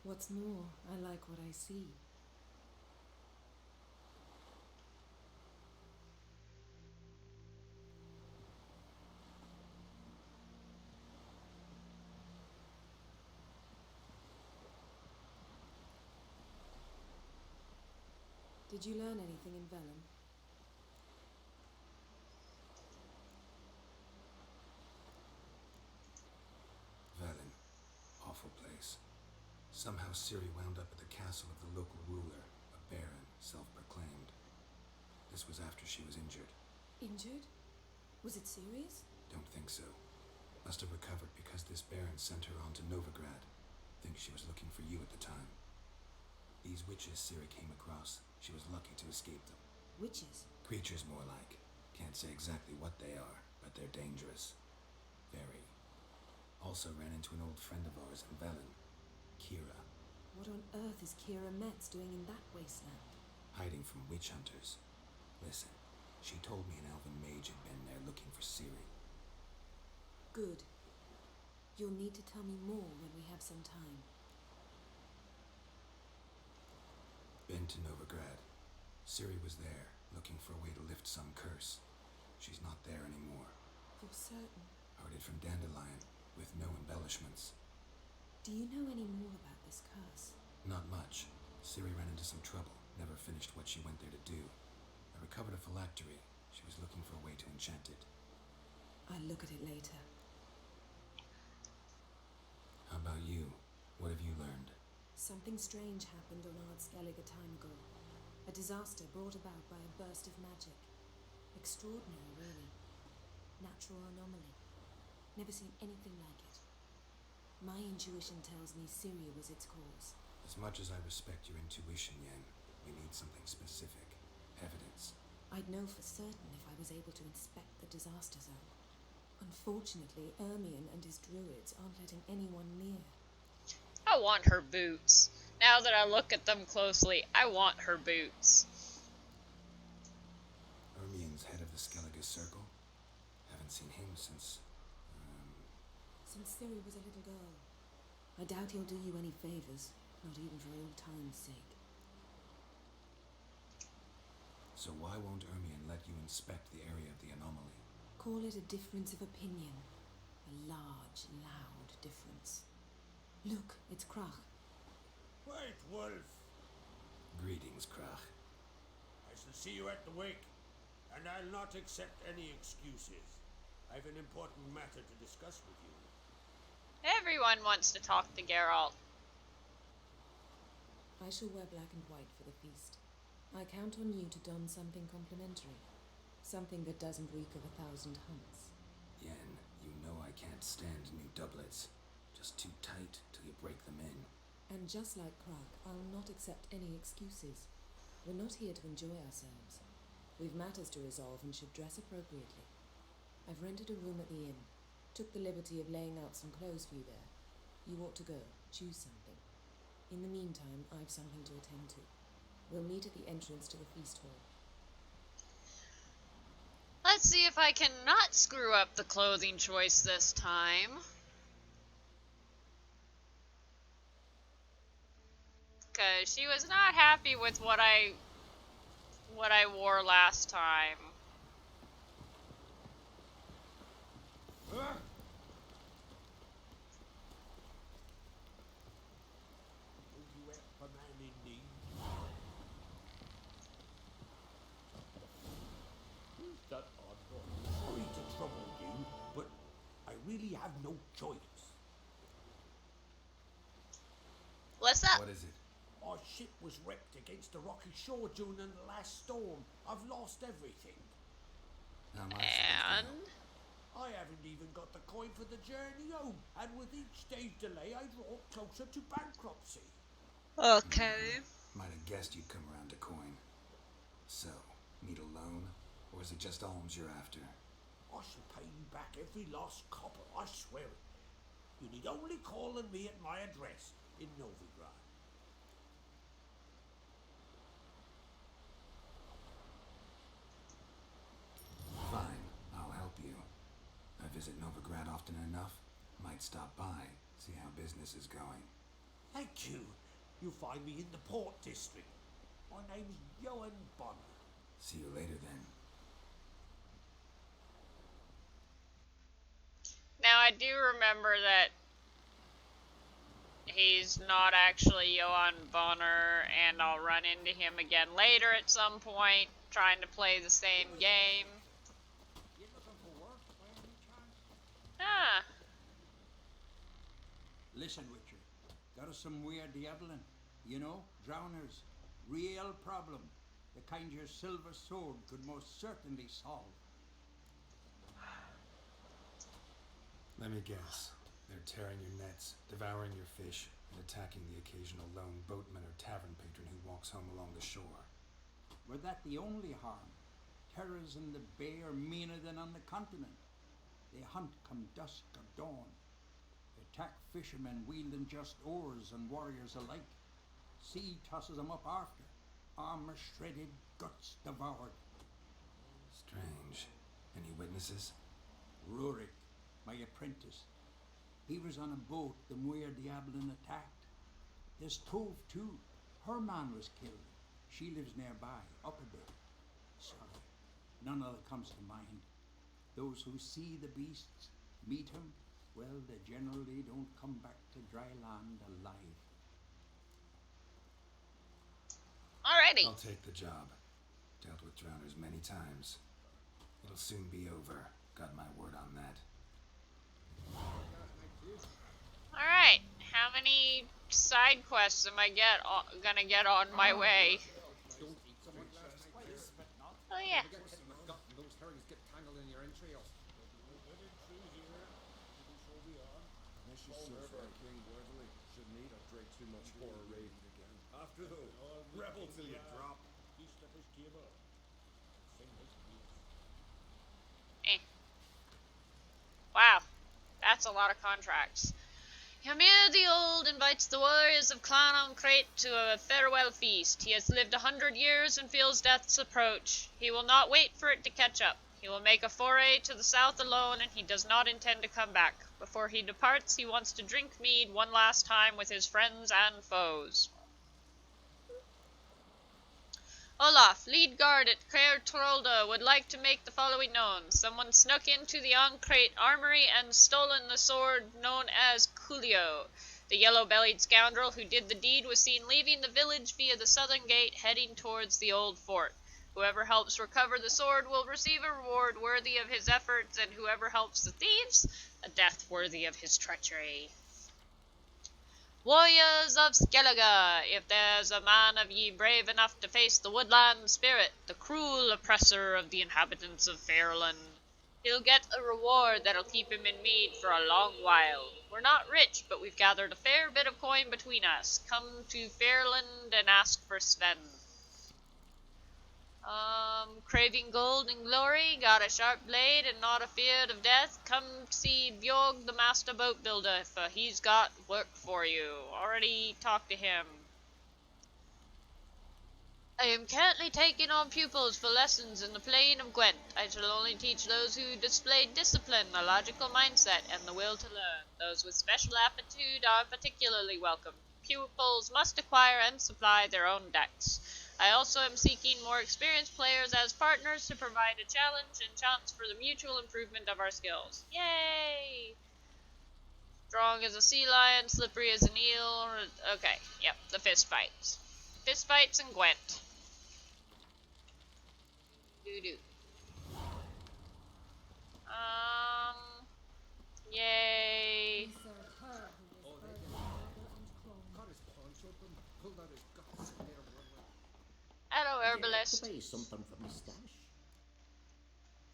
What's more, I like what I see. Did you learn anything in Velen? Velen. Awful place. Somehow Ciri wound up at the castle of the local ruler, a baron, self-proclaimed. This was after she was injured. Injured? Was it serious? Don't think so. Must have recovered because this baron sent her on to Novigrad. Think she was looking for you at the time. These witches Ciri came across, she was lucky to escape them. Witches? Creatures more like. Can't say exactly what they are, but they're dangerous. Very. Also ran into an old friend of ours in Velen, Kira. What on earth is Kira Metz doing in that wasteland? Hiding from witch hunters. Listen, She told me an elven mage had been there looking for Ciri. Good. You'll need to tell me more when we have some time. Been to Novigrad. Ciri was there, looking for a way to lift some curse. She's not there anymore. You're certain? Heard it from Dandelion, with no embellishments. Do you know any more about this curse? Not much. Ciri ran into some trouble, never finished what she went there to do. I recovered a phylactery. She was looking for a way to enchant it. I'll look at it later. How about you? What have you learned? Something strange happened on Ardskellig a time ago. A disaster brought about by a burst of magic. Extraordinary, really. Natural anomaly. Never seen anything like it. My intuition tells me Ciri was its cause. As much as I respect your intuition, Yen, we need something specific. Evidence. I'd know for certain if I was able to inspect the disaster zone. Unfortunately, Ermion and his druids aren't letting anyone near. I want her boots. Now that I look at them closely, I want her boots. Ermion's head of the Skellige Circle? Haven't seen him since... Since Ciri was a little girl. I doubt he'll do you any favors, not even for old time's sake. So why won't Ermion let you inspect the area of the anomaly? Call it a difference of opinion. A large, loud difference. Look, it's Krach. White Wolf. Greetings, Krach. I shall see you at the wake, and I'll not accept any excuses. I've an important matter to discuss with you. Everyone wants to talk to Geralt. I shall wear black and white for the feast. I count on you to don something complimentary. Something that doesn't reek of 1,000 hunts. Yen, you know I can't stand new doublets. Just too tight till you break them in. And just like Krach, I'll not accept any excuses. We're not here to enjoy ourselves. We've matters to resolve and should dress appropriately. I've rented a room at the inn. Took the liberty of laying out some clothes for you there. You ought to go. Choose something. In the meantime, I've something to attend to. We'll meet at the entrance to the feast hall. Let's see if I can not screw up the clothing choice this time. Because she was not happy with what I wore last time. You at for man in need? Who's that odd boy? Sorry to trouble you, but I really have no choice. What's that? What is it? Our ship was wrecked against a rocky shore during the last storm. I've lost everything. How am I supposed to know? I haven't even got the coin for the journey home, and with each day's delay, I draw closer to bankruptcy. Okay. Might have guessed you'd come around to coin. So, need a loan? Or is it just alms you're after? I shall pay you back every last copper, I swear it. You need only call on me at my address in Novigrad. Fine, I'll help you. I visit Novigrad often enough. Might stop by, see how business is going. Thank you. You'll find me in the Port District. My name's Johan Bonner. See you later then. Now I do remember that he's not actually Johan Bonner, and I'll run into him again later at some point, trying to play the same game. You looking for work by any chance? Ah, Listen, Richard, got us some weird diabling. You know, drowners. Real problem. The kind your silver sword could most certainly solve. Let me guess. They're tearing your nets, devouring your fish, and attacking the occasional lone boatman or tavern patron who walks home along the shore. Were that the only harm? Terrors in the bay are meaner than on the continent. They hunt come dusk or dawn. They attack fishermen wielding just oars and warriors alike. Sea tosses them up after, armor shredded, guts devoured. Strange. Any witnesses? Rurik, my apprentice. He was on a boat the where the Ablin attacked. There's Tove too. Her man was killed. She lives nearby, up a bit. Sorry, none other comes to mind. Those who see the beasts, meet him, well, they generally don't come back to dry land alive. Alrighty. I'll take the job. Dealt with drowners many times. It'll soon be over. Got my word on that. Alright. How many side quests am I gonna get on my way? Oh yeah. Those herrings get tangled in your entrails. Shouldn't eat or drink too much for a raid again. After though, rebel till you drop. Eh. Wow. That's a lot of contracts. Ymir the Old invites the warriors of Clan Crate to a farewell feast. He has lived 100 years and feels death's approach. He will not wait for it to catch up. He will make a foray to the south alone, and he does not intend to come back. Before he departs, he wants to drink mead one last time with his friends and foes. Olaf, lead guard at Caer Trolda, would like to make the following known. Someone snuck into the Ancrate armory and stolen the sword known as Coolio. The yellow-bellied scoundrel who did the deed was seen leaving the village via the southern gate, heading towards the old fort. Whoever helps recover the sword will receive a reward worthy of his efforts, and whoever helps the thieves, a death worthy of his treachery. Warriors of Skellige, if there's a man of ye brave enough to face the woodland spirit, the cruel oppressor of the inhabitants of Fairland, he'll get a reward that'll keep him in mead for a long while. We're not rich, but we've gathered a fair bit of coin between us. Come to Fairland and ask for Sven. Craving gold and glory, got a sharp blade and not afeard of death, come see Bjorg the master boat builder, for he's got work for you. Already talked to him. I am currently taking on pupils for lessons in the plane of Gwent. I shall only teach those who display discipline, a logical mindset, and the will to learn. Those with special aptitude are particularly welcome. Pupils must acquire and supply their own decks. I also am seeking more experienced players as partners to provide a challenge and chance for the mutual improvement of our skills. Yay! Strong as a sea lion, slippery as an eel. Okay, yep, the fist fights. Fist fights and Gwent. Doo-doo. Yay. He served her who was burdened mother and crone. Cut his paunch open, pulled out his guts, and made a run with it. Hello, herbalist. To buy something from the stash.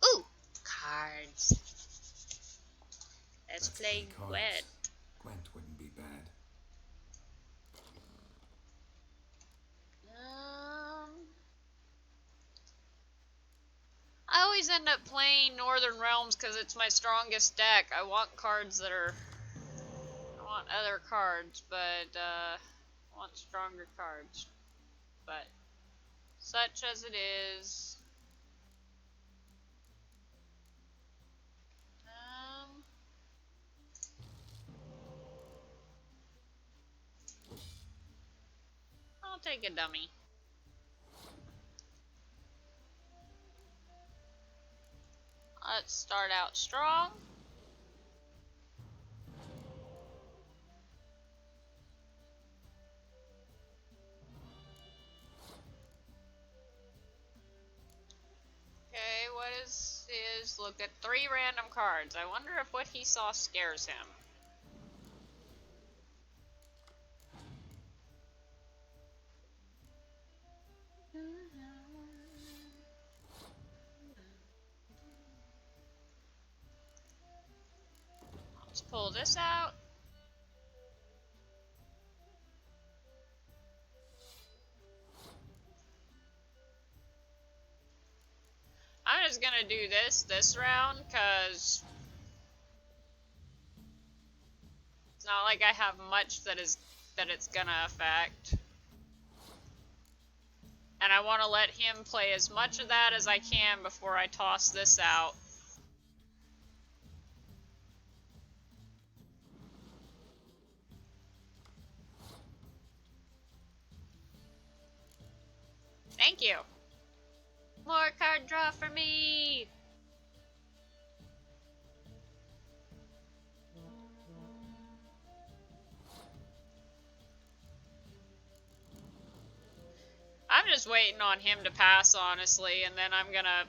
Ooh, cards. Let's play cards. Gwent. Gwent wouldn't be bad. I always end up playing Northern Realms because it's my strongest deck. I want cards that are... I want other cards, but, I want stronger cards. But, such as it is... I'll take a dummy. Let's start out strong. Okay, what is his... Look at 3 random cards. I wonder if what he saw scares him. Let's pull this out. I'm just gonna do this round, cause it's not like I have much that it's gonna affect. And I want to let him play as much of that as I can before I toss this out. Thank you. More card draw for me. I'm just waiting on him to pass, honestly, and then I'm gonna...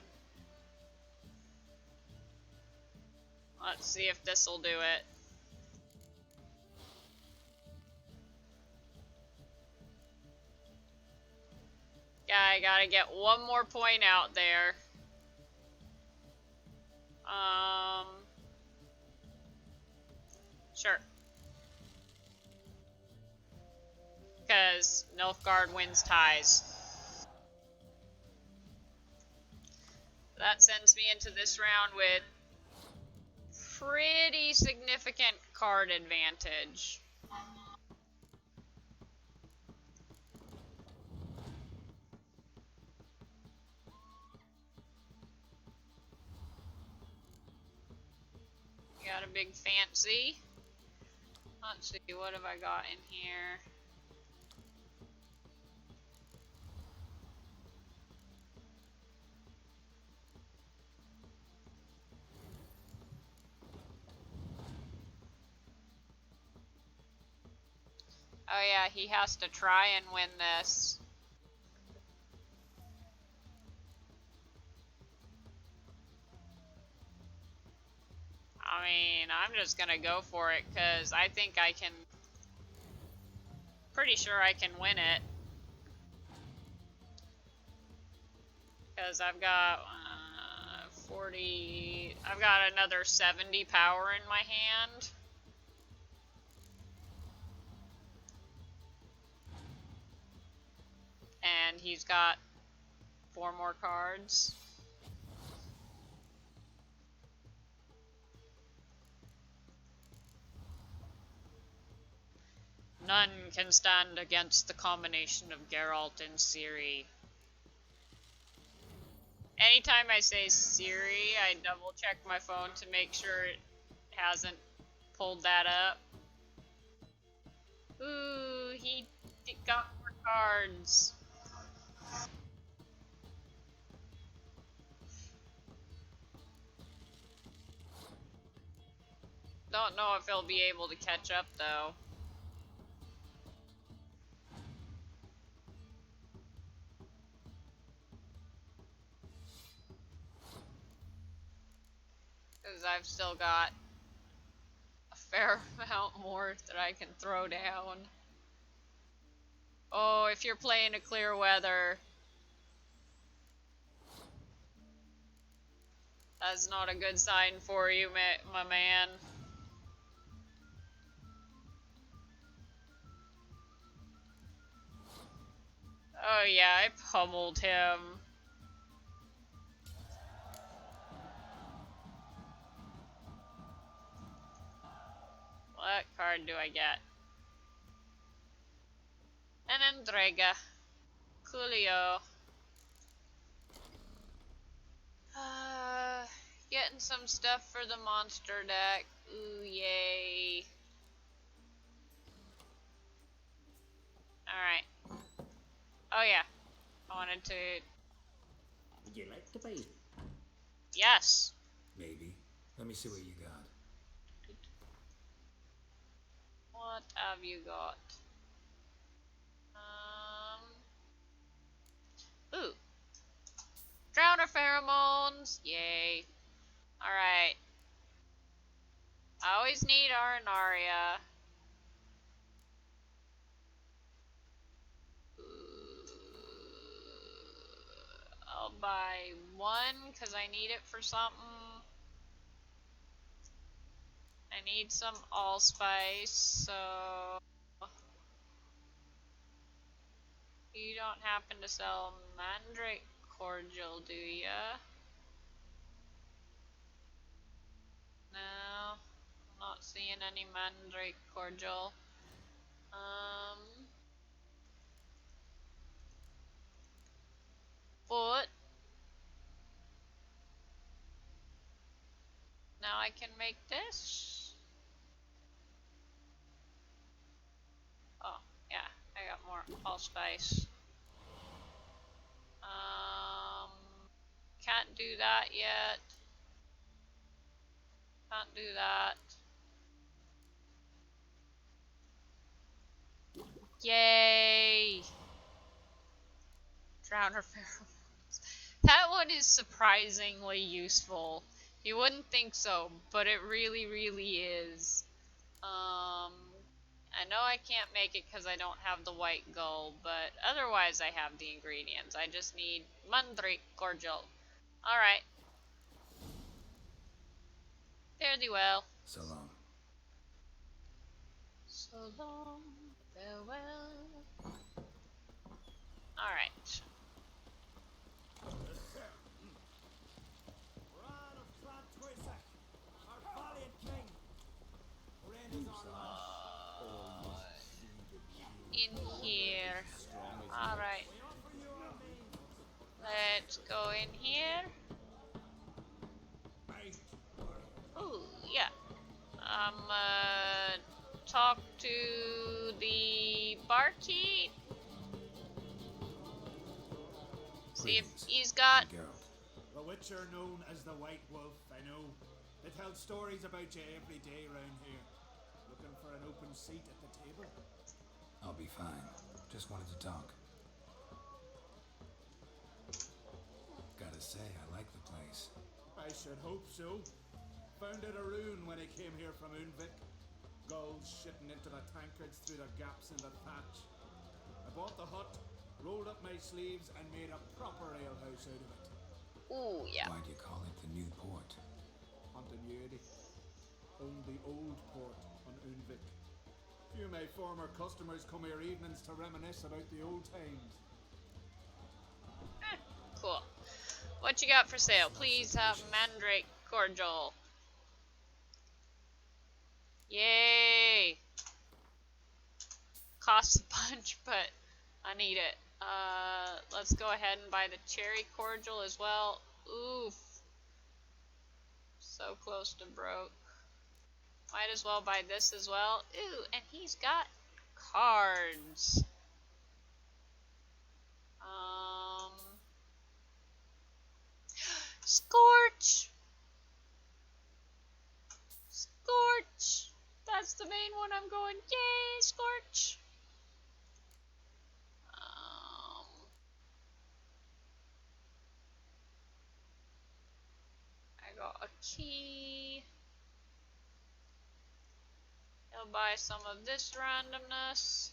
Let's see if this'll do it. Yeah, I gotta get one more point out there. Sure. Because Nilfgaard wins ties. That sends me into this round with pretty significant card advantage. Got a big fancy. Let's see, what have I got in here? Oh yeah, he has to try and win this. I mean, I'm just gonna go for it because I think I can... Pretty sure I can win it. Because I've got 40... I've got another 70 power in my hand. And he's got 4 more cards. None can stand against the combination of Geralt and Ciri. Anytime I say Ciri, I double check my phone to make sure it hasn't pulled that up. Ooh, he got more cards. Don't know if he'll be able to catch up though. Because I've still got a fair amount more that I can throw down. Oh, if you're playing a clear weather, that's not a good sign for you, my man. Oh yeah, I pummeled him. What card do I get? An Entrega. Coolio. Getting some stuff for the monster deck. Ooh, yay. Alright. Oh yeah. I wanted to... Would you like to play? Yes. Maybe. Let me see what you got. What have you got? Ooh. Drowner pheromones. Yay. Alright. I always need Arenaria. I'll buy one because I need it for something. I need some allspice, so... You don't happen to sell Mandrake Cordial, do ya? No, I'm not seeing any Mandrake Cordial. But now I can make this. Oh, yeah, I got more allspice. Can't do that yet. Can't do that. Yay! Drowner pheromones. That one is surprisingly useful. You wouldn't think so, but it really, really is. I know I can't make it because I don't have the white gull, but otherwise I have the ingredients. I just need mandrake cordial. Alright. Fare thee well. So long. So long, farewell. Alright. Ran of Clan Twisak, our valiant king. Ren is our last. In here. Alright. We offer you our main. Let's go in here. Ooh, yeah. Talk to the barkeep. See if he's got. Geralt. The Witcher known as the White Wolf, I know. They tell stories about you every day round here. Looking for an open seat at the table? I'll be fine. Just wanted to talk. Gotta say, I like the place. I should hope so. Found it a ruin when I came here from Unvik. Gulls shitting into the tankards through the gaps in the thatch. I bought the hut, rolled up my sleeves, and made a proper alehouse out of it. Ooh, yeah. Why do you call it the New Port? Continuity. Owned the old port on Unvik. Few of my former customers come here evenings to reminisce about the old times. Cool. What you got for sale? Please have mandrake cordial. Yay! Costs a bunch, but I need it. Let's go ahead and buy the cherry cordial as well. Oof. So close to broke. Might as well buy this as well. Ooh, and he's got cards. Scorch! Scorch! That's the main one I'm going. Yay, Scorch! I got a key. I'll buy some of this randomness.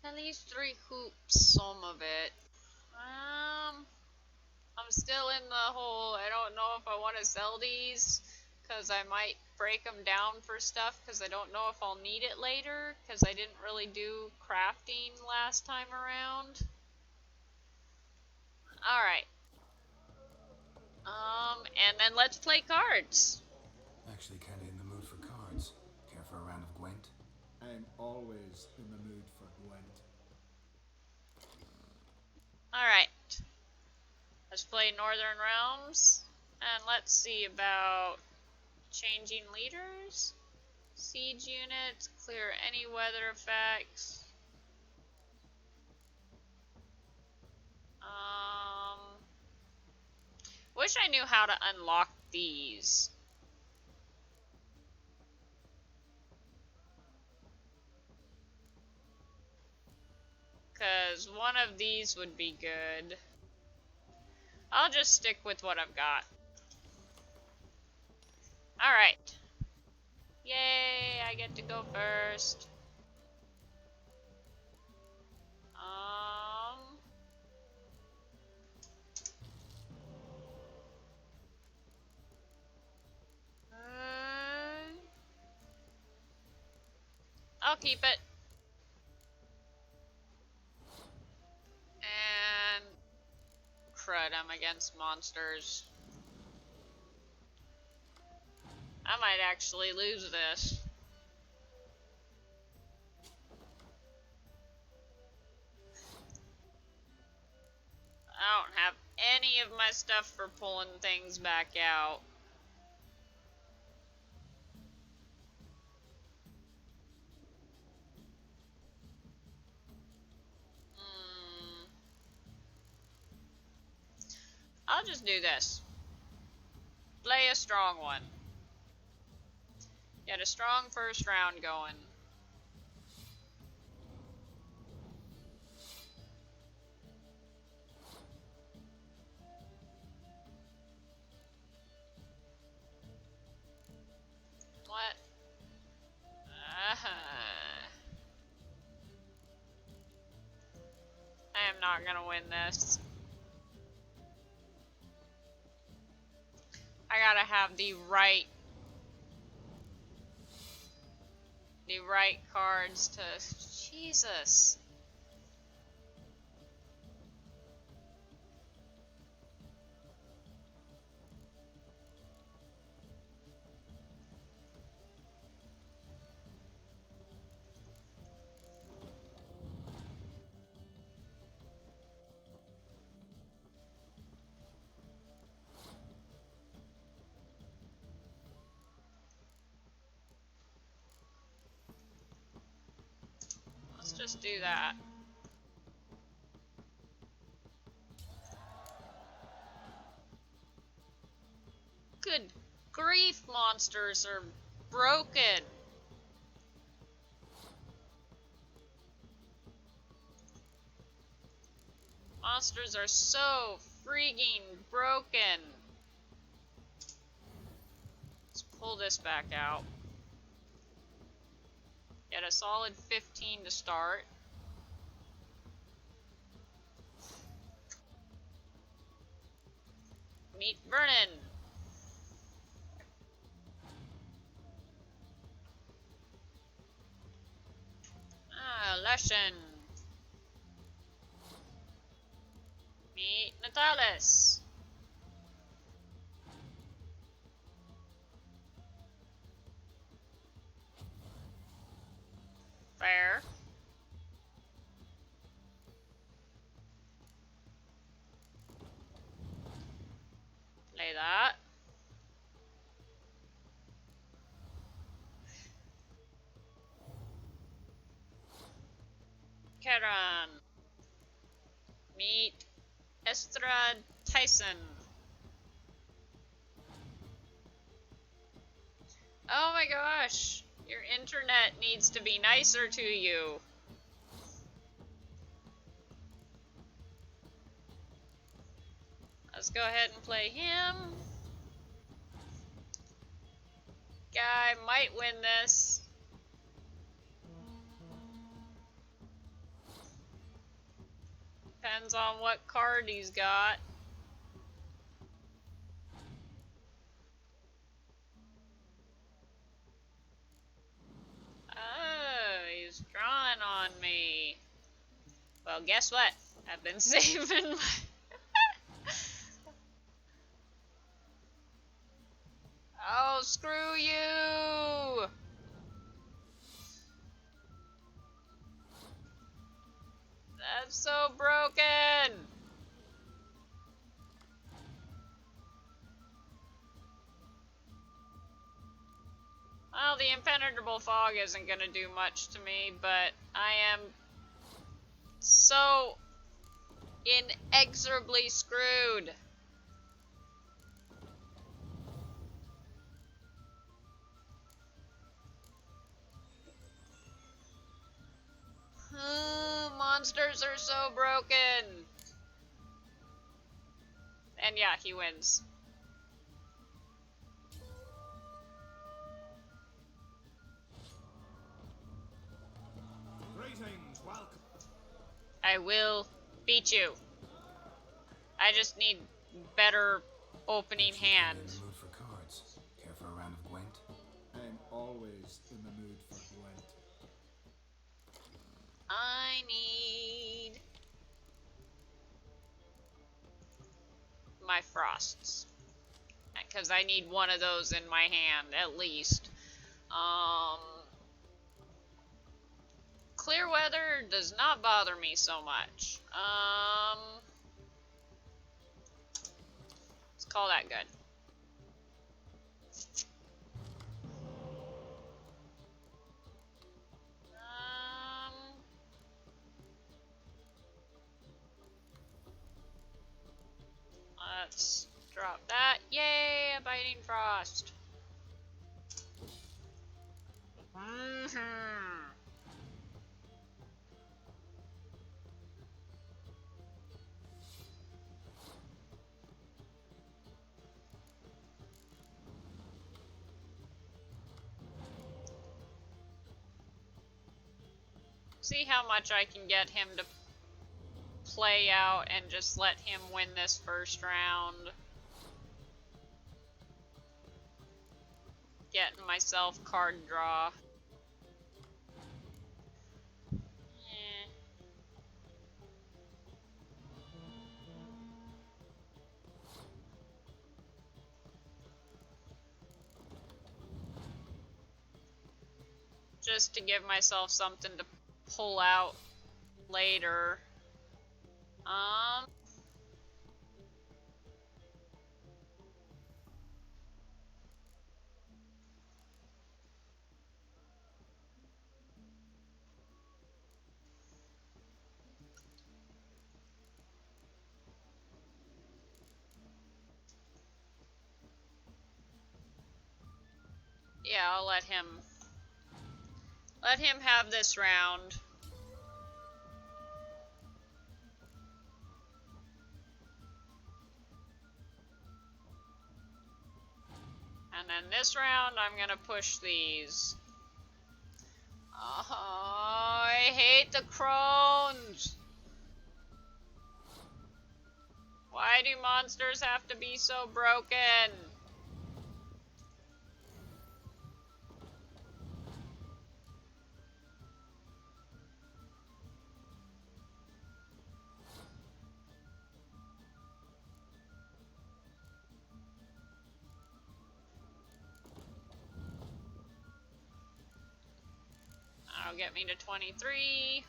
At least 3 hoops, some of it. I'm still in the whole, I don't know if I want to sell these, because I might break them down for stuff, because I don't know if I'll need it later, because I didn't really do crafting last time around. Alright. And then let's play cards. Actually kinda in the mood for cards. Care for a round of Gwent? I'm always in the mood for Gwent. Alright. Let's play Northern Realms. And let's see about changing leaders. Siege units, clear any weather effects. Wish I knew how to unlock these. Because one of these would be good. I'll just stick with what I've got. Alright. Yay, I get to go first. I'll keep it. against monsters. I might actually lose this. I don't have any of my stuff for pulling things back out. I'll just do this. Play a strong one. Get a strong first round going. What? I am not gonna win this. I gotta have the right cards to... Jesus. Let's just do that. Good grief, monsters are broken. Monsters are so freaking broken. Let's pull this back out. Get a solid 15 to start. Meet Vernon. Leshen. Meet Natalis. Fair. Play that. Karan. Meet Estrad Tyson. Oh my gosh, your internet needs to be nicer to you. Let's go ahead and play him. Guy might win this. Depends on what card he's got. Oh, he's drawing on me. Well, guess what? I've been saving my... Oh, screw you! That's so broken! Well, the impenetrable fog isn't gonna do much to me, but I am so inexorably screwed. Monsters are so broken. And yeah, he wins. Greetings, welcome. I will beat you. I just need better opening hand. In the mood for cards. Care for a round of Gwent? I'm always in the mood for Gwent. I need my frosts. Because I need one of those in my hand, at least. Clear weather does not bother me so much. Let's call that good. Let's drop that. Yay, a biting frost. See how much I can get him to play out and just let him win this first round. Getting myself card draw. Just to give myself something to pull out later. Yeah, I'll let him have this round. And then this round, I'm gonna push these. Oh, I hate the crones. Why do monsters have to be so broken? That'll get me to 23.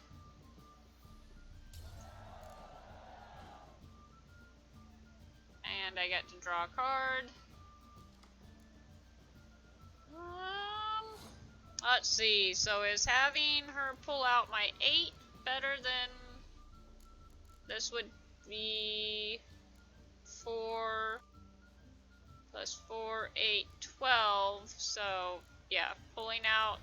And I get to draw a card. Let's see. So is having her pull out my 8 better than... This would be 4 plus 4, 8, 12. So, yeah, pulling out.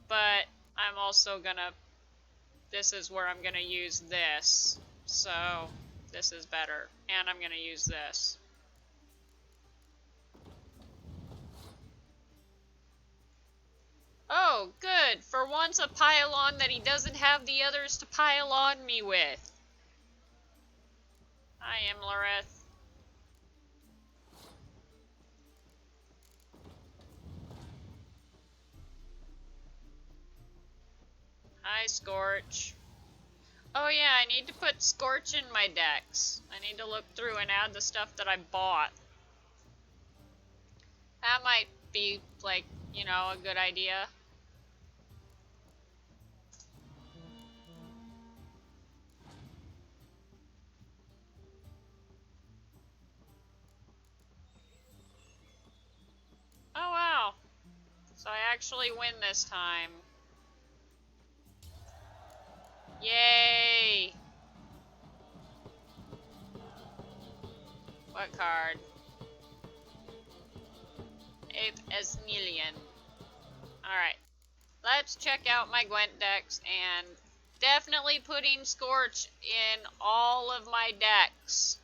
But I'm also gonna... This is where I'm gonna use this. So, this is better. And I'm gonna use this. Oh, good. For once a pile-on that he doesn't have the others to pile on me with. I am Loreth. Hi, Scorch. Oh yeah, I need to put Scorch in my decks. I need to look through and add the stuff that I bought. That might be, like, you know, a good idea. Oh wow. So I actually win this time. Yay! What card? Ape Esnelian. Alright. Let's check out my Gwent decks, and definitely putting Scorch in all of my decks.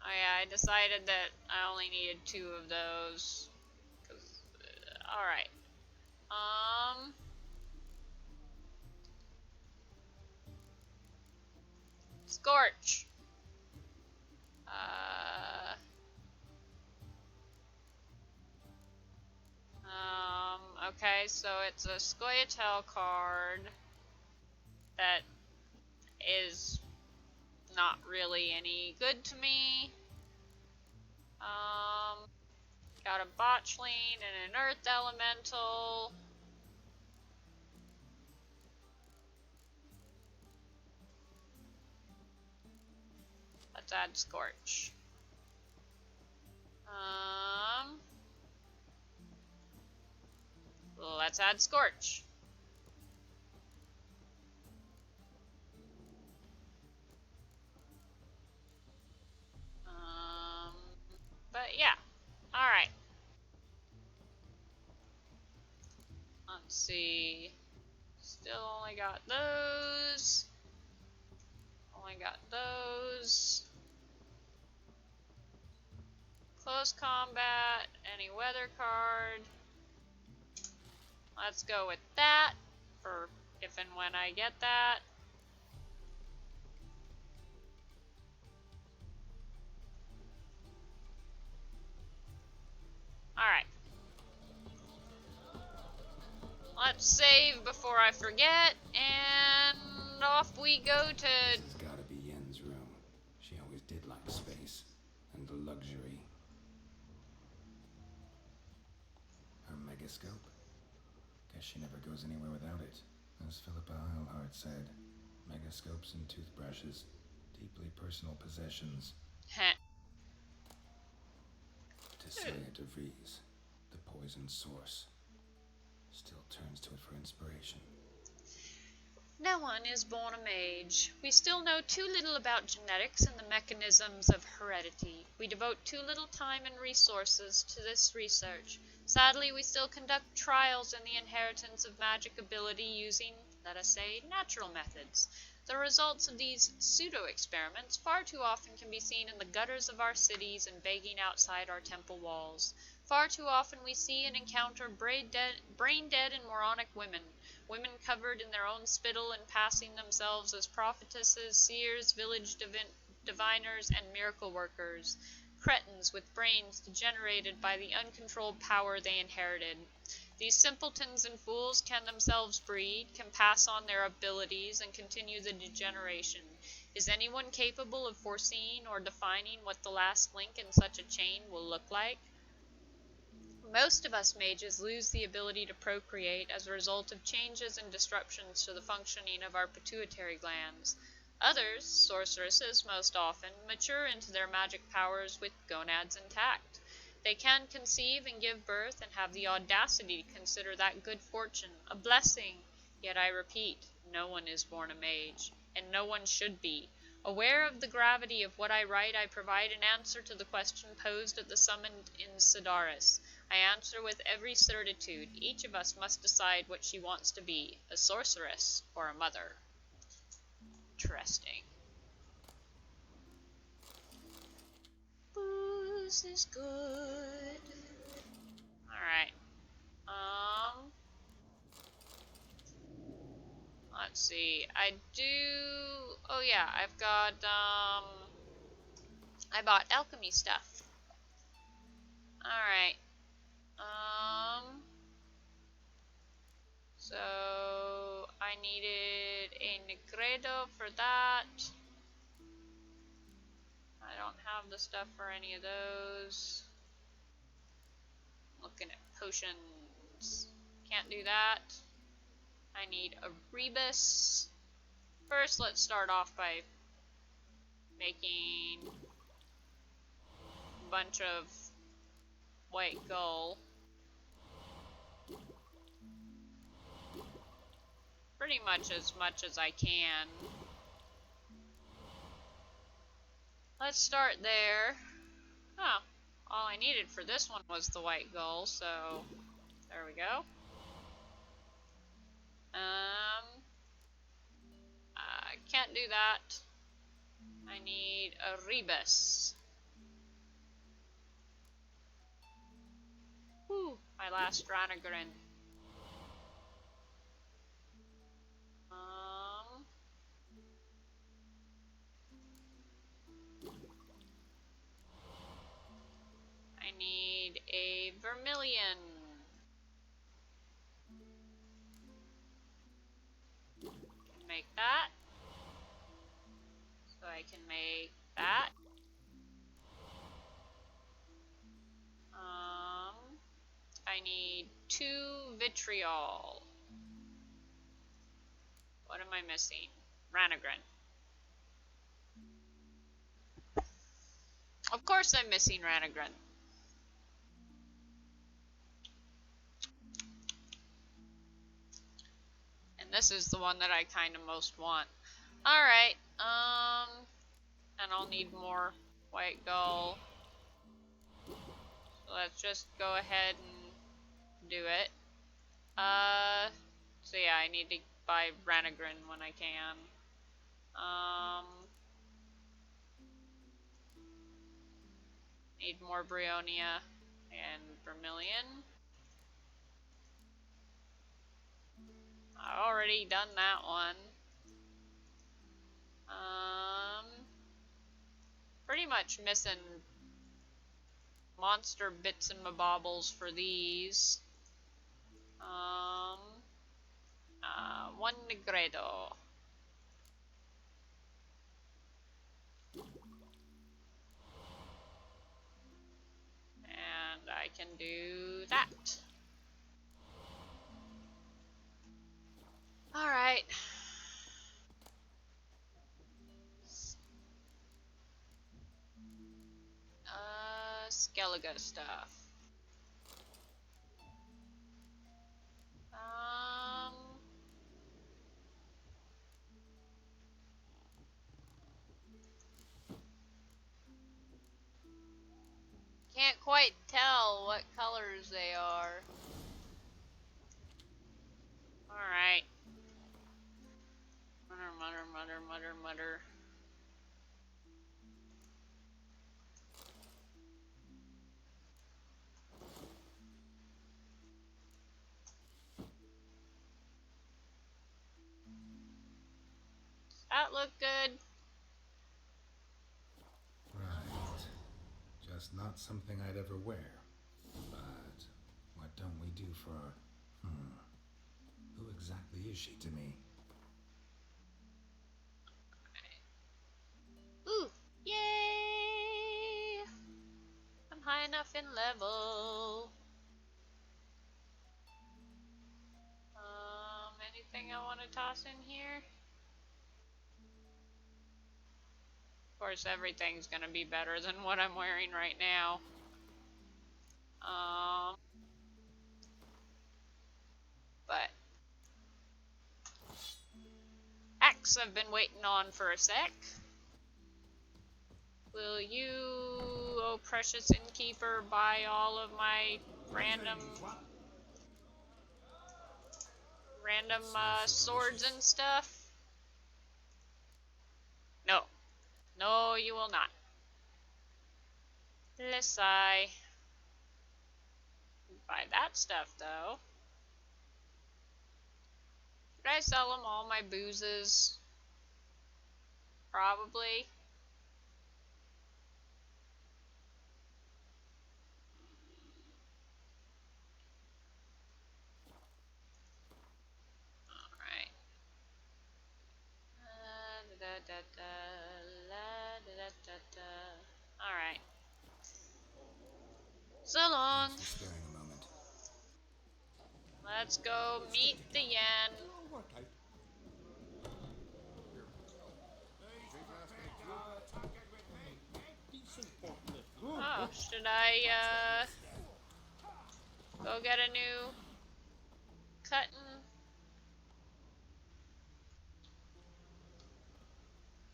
Oh yeah, I decided that I only needed 2 of those. Alright. Scorch. Okay, so it's a Scoia'tael card that is not really any good to me. Got a Botchling and an Earth Elemental. Let's add Scorch. Let's add Scorch. But yeah. Alright. Let's see. Still only got those. Only got those. Close combat. Any weather card. Let's go with that. For if and when I get that. Alright. Let's save before I forget, and off we go to... This has gotta be Yen's room. She always did like space and the luxury. Her megascope? Guess she never goes anywhere without it. As Philippa Eilhart said, megascopes and toothbrushes, deeply personal possessions. Tissaia de Vries, the poison source, still turns to it for inspiration. No one is born a mage. We still know too little about genetics and the mechanisms of heredity. We devote too little time and resources to this research. Sadly, we still conduct trials in the inheritance of magic ability using, let us say, natural methods. The results of these pseudo-experiments far too often can be seen in the gutters of our cities and begging outside our temple walls. Far too often we see and encounter brain-dead and moronic women, women covered in their own spittle and passing themselves as prophetesses, seers, village diviners, and miracle workers, cretins with brains degenerated by the uncontrolled power they inherited. These simpletons and fools can themselves breed, can pass on their abilities, and continue the degeneration. Is anyone capable of foreseeing or defining what the last link in such a chain will look like? Most of us mages lose the ability to procreate as a result of changes and disruptions to the functioning of our pituitary glands. Others, sorceresses most often, mature into their magic powers with gonads intact. They can conceive and give birth and have the audacity to consider that good fortune, a blessing. Yet I repeat, no one is born a mage, and no one should be. Aware of the gravity of what I write, I provide an answer to the question posed at the summon in Sidaris. I answer with every certitude. Each of us must decide what she wants to be, a sorceress or a mother. Interesting. Booze is good. Alright. Let's see. I do... Oh yeah, I've got, I bought alchemy stuff. Alright. So I needed a Negredo for that. I don't have the stuff for any of those. Looking at potions. Can't do that. I need a rebus. First, let's start off by making a bunch of white gull. Pretty much as I can. Let's start there. Oh, all I needed for this one was the white gull, so there we go. I can't do that. I need a rebus. Whew, my last Ranagrin. I need a vermilion. make that. So I can make that. I need 2 vitriol. What am I missing? Ranagrin. Of course I'm missing Ranagrin. And this is the one that I kind of most want. Alright, and I'll need more white gull. So let's just go ahead and do it. So yeah, I need to buy Ranagrin when I can. Need more Brionia and Vermilion. I've already done that one. Pretty much missing monster bits and bobbles for these. 1 Negredo. And I can do that. Alright. Skellige stuff. Can't quite tell what colors they are. Alright. Mutter. That looked good. Right. Just not something I'd ever wear. But what don't we do for... Who exactly is she to me? Ooh! Yay! I'm high enough in level. Anything I want to toss in here? Of course, everything's gonna be better than what I'm wearing right now. But axe I've been waiting on for a sec. Will you, oh precious innkeeper, buy all of my random swords and stuff? No. No, you will not. Less I buy that stuff though. Should I sell them all my boozes? Probably. Alright. Alright. So long. Thanks for sparing a moment. Let's go meet the yen. Oh, should I go get a new cutting?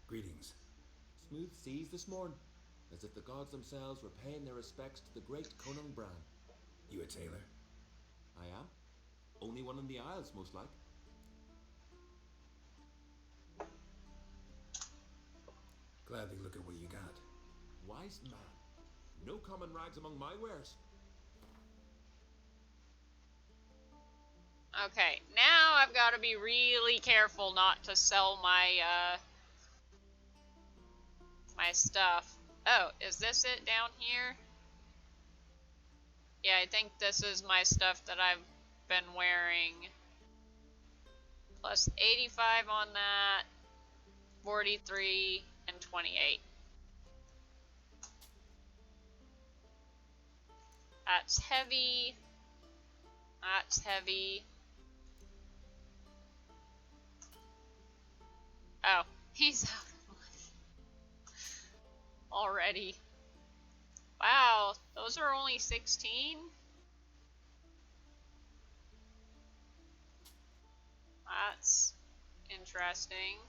Greetings. Smooth seas this morn, as if the gods themselves were paying their respects to the great Conan Bran. You a tailor? I am. Only one in the Isles, most like. Gladly look at what you got. Wise man. No common rags among my wares. Okay, now I've got to be really careful not to sell my my stuff. Oh, is this it down here? Yeah, I think this is my stuff that I've been wearing. Plus 85 on that. 43 and 28. That's heavy. That's heavy. Oh, he's out of money already. Wow, those are only 16? That's interesting.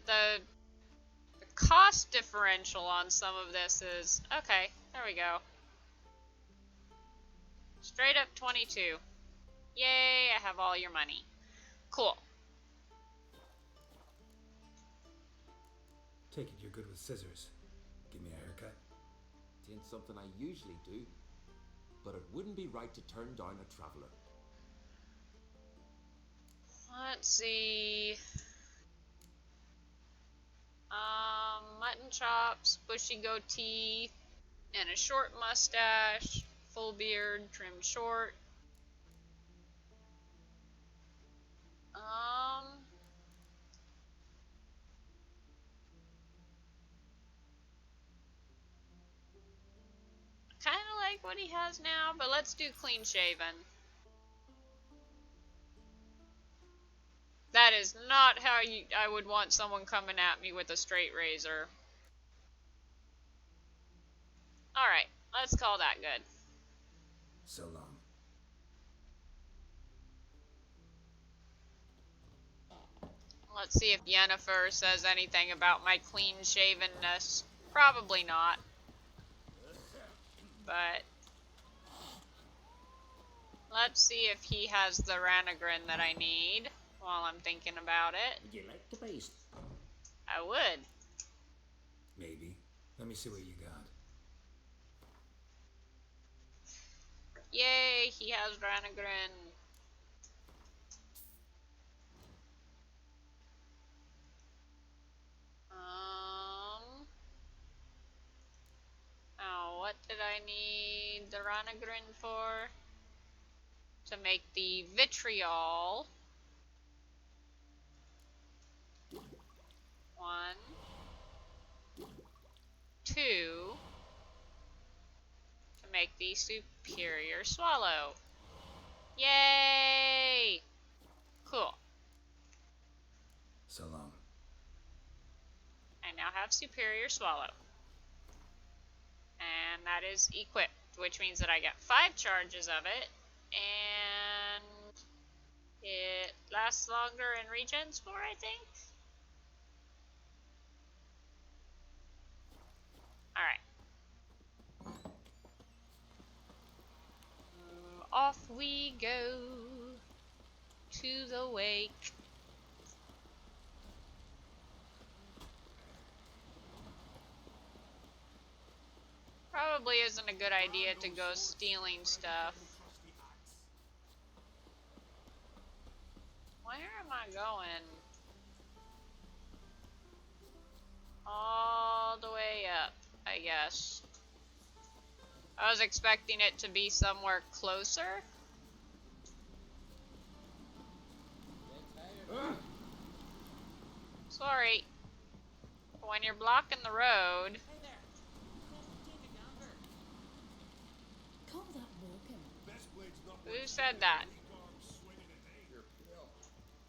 The cost differential on some of this is okay. There we go. Straight up 22. Yay! I have all your money. Cool. Take it you're good with scissors. Give me a haircut. It ain't something I usually do, but it wouldn't be right to turn down a traveler. Let's see. Mutton chops, bushy goatee, and a short mustache, full beard, trimmed short. Kind of like what he has now, but let's do clean shaven. That is not how I would want someone coming at me with a straight razor. Alright, let's call that good. So long. Let's see if Yennefer says anything about my clean shavenness. Probably not. But let's see if he has the Ranagrin that I need while I'm thinking about it. Would you like the beast? I would. Maybe. Let me see what you got. Yay, he has Ranagrin. Oh, what did I need the Ranagrin for? To make the vitriol. 1, 2, to make the superior swallow. Yay! Cool. So long. I now have superior swallow. And that is equipped, which means that I get 5 charges of it, and it lasts longer and regens 4, I think. Alright. Off we go to the wake. Probably isn't a good idea to go stealing stuff. Where am I going? All the way up, I guess. I was expecting it to be somewhere closer. Sorry. When you're blocking the road. Hey there. Take a gander. Call that walking. Who said that? You're pale.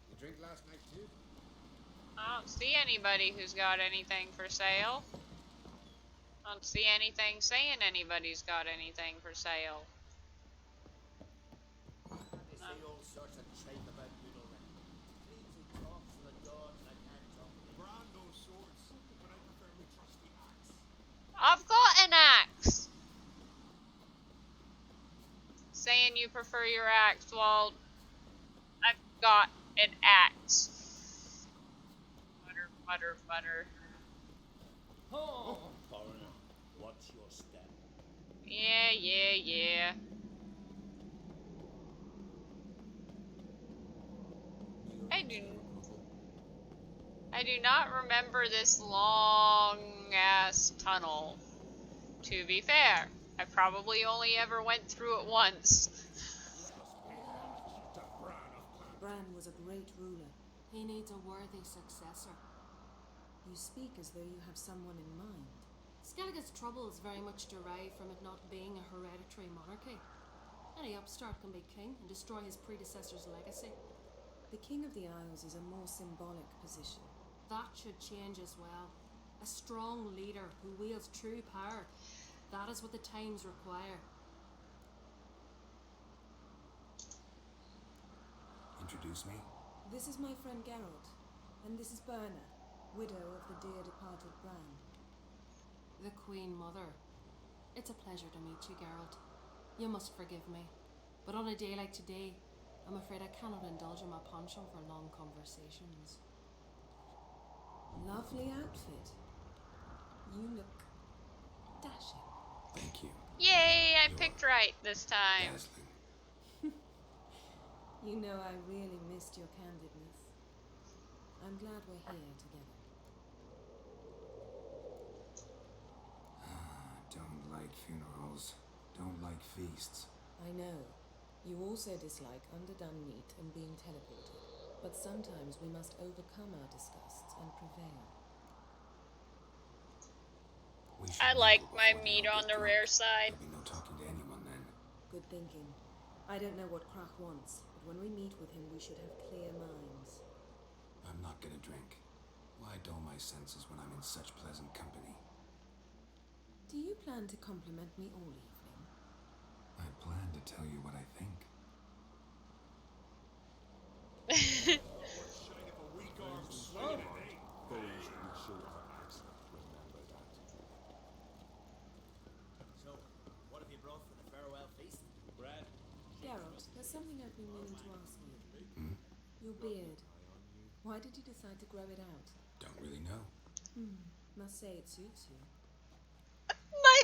You drink last night too? I don't see anybody who's got anything for sale. I don't see anything saying anybody's got anything for sale. They say all sorts of tripe about you, know that. Please who talks to the gods and I can't talk to them. Brand those swords, but I prefer my trusty axe. I've got an axe. Saying you prefer your axe, well, I've got an axe. Mutter, mutter, mutter. Oh, foreigner, what's your step? Yeah. I do not remember this long ass tunnel. To be fair, I probably only ever went through it once. Let us pay homage to Bran of Clan. Bran was a great ruler. He needs a worthy successor. You speak as though you have someone in mind. Skellige's troubles very much derive from it not being a hereditary monarchy. Any upstart can be king and destroy his predecessor's legacy. The King of the Isles is a more symbolic position. That should change as well. A strong leader who wields true power. That is what the times require. Introduce me? This is my friend Geralt, and this is Berna, widow of the dear departed Bran. The Queen Mother. It's a pleasure to meet you, Geralt. You must forgive me, but on a day like today, I'm afraid I cannot indulge in my penchant for long conversations. Lovely outfit. You look dashing. Thank you. Yay, I picked right this time. Dazzling. You know I really missed your candidness. I'm glad we're here together. Don't like funerals. Don't like feasts. I know. You also dislike underdone meat and being teleported. But sometimes we must overcome our disgusts and prevail. I like my meat on the rare side. There'll be no talking to anyone then. Good thinking. I don't know what Krach wants, but when we meet with him, we should have clear minds. I'm not gonna drink. Why dull my senses when I'm in such pleasant company? Do you plan to compliment me all evening? I plan to tell you what I think. So, what have you brought for the farewell feast? Bread. Geralt, there's something I've been meaning to ask you. Hmm? Your beard. Why did you decide to grow it out? Don't really know. Must say it suits you. My...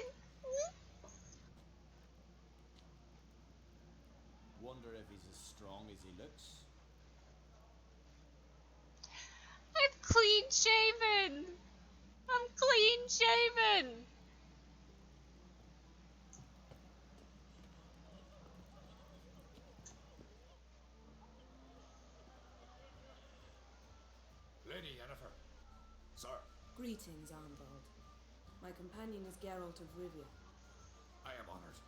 Wonder if he's as strong as he looks. I'm clean shaven. I'm clean shaven. Lady Yennefer. Sir, Greetings, Armbold. My companion is Geralt of Rivia. I am honored.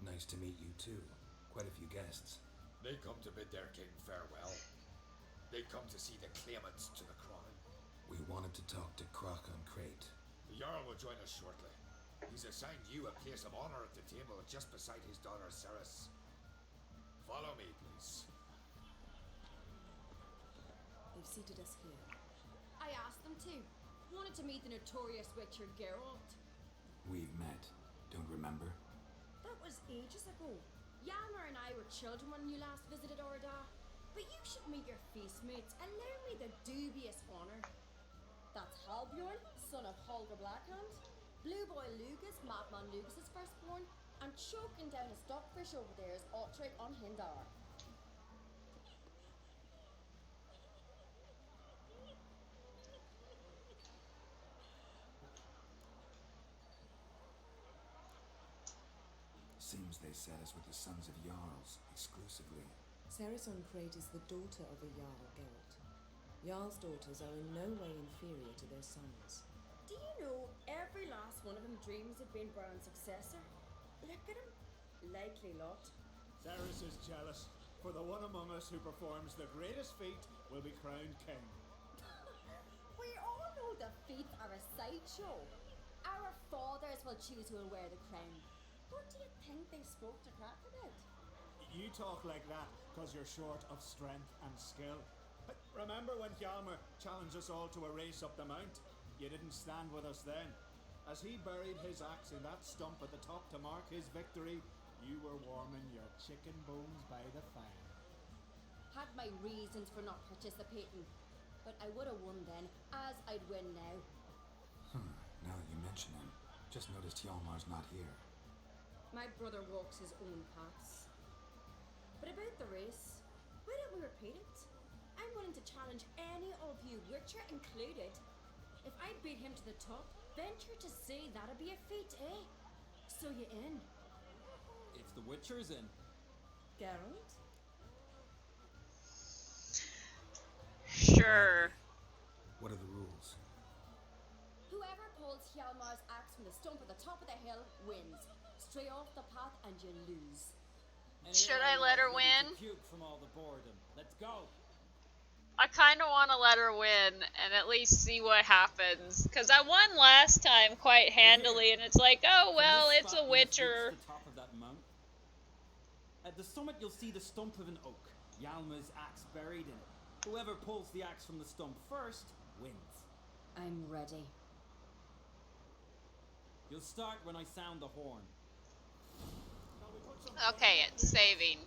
Nice to meet you too. Quite a few guests. They come to bid their king farewell. They come to see the claimants to the crown. We wanted to talk to Krach on Crate. The Jarl will join us shortly. He's assigned you a place of honor at the table just beside his daughter Ceres. Follow me, please. They've seated us here. I asked them to. Wanted to meet the notorious Witcher Geralt. We've met. Don't remember? That was ages ago. Yammer and I were children when you last visited Orda. But you should meet your feast mates. Allow me the dubious honor. That's Halbjorn, son of Holger Blackhand. Blue Boy Lugas, Madman Lugas' firstborn. And choking down a stockfish over there is Otric on Hindar. Seems they set us with the sons of Jarls, exclusively. Ceres on Crate is the daughter of a Jarl, Geralt. Jarl's daughters are in no way inferior to their sons. Do you know every last one of them dreams of being Bran's successor? Look at him. Likely lot. Ceres is jealous, for the one among us who performs the greatest feat will be crowned king. We all know the feats are a sideshow. Our fathers will choose who will wear the crown. What do you think they spoke to Krach about? You talk like that because you're short of strength and skill. But remember when Hjalmar challenged us all to a race up the mount? You didn't stand with us then. As he buried his axe in that stump at the top to mark his victory, you were warming your chicken bones by the fire. Had my reasons for not participating, but I would have won then, as I'd win now. Now that you mention him, just noticed Hjalmar's not here. My brother walks his own paths. But about the race, why don't we repeat it? I'm willing to challenge any of you, Witcher included. If I beat him to the top, venture to say that'd be a feat, eh? So you in? If the Witcher's in. Geralt? Sure. What are the rules? Whoever pulls Hjalmar's axe from the stump at the top of the hill wins. Stray off the path and you lose. And Should here I let was her ready win? to puke from all the boredom. Let's go. I kind of want to let her win and at least see what happens. Because I won last time quite handily, and it's like, oh, well, From this it's spot, a you must reach Witcher. the top of that mount. At the summit, you'll see the stump of an oak. Yalma's axe buried in it. Whoever pulls the axe from the stump first wins. I'm ready. You'll start when I sound the horn. Okay, it's saving.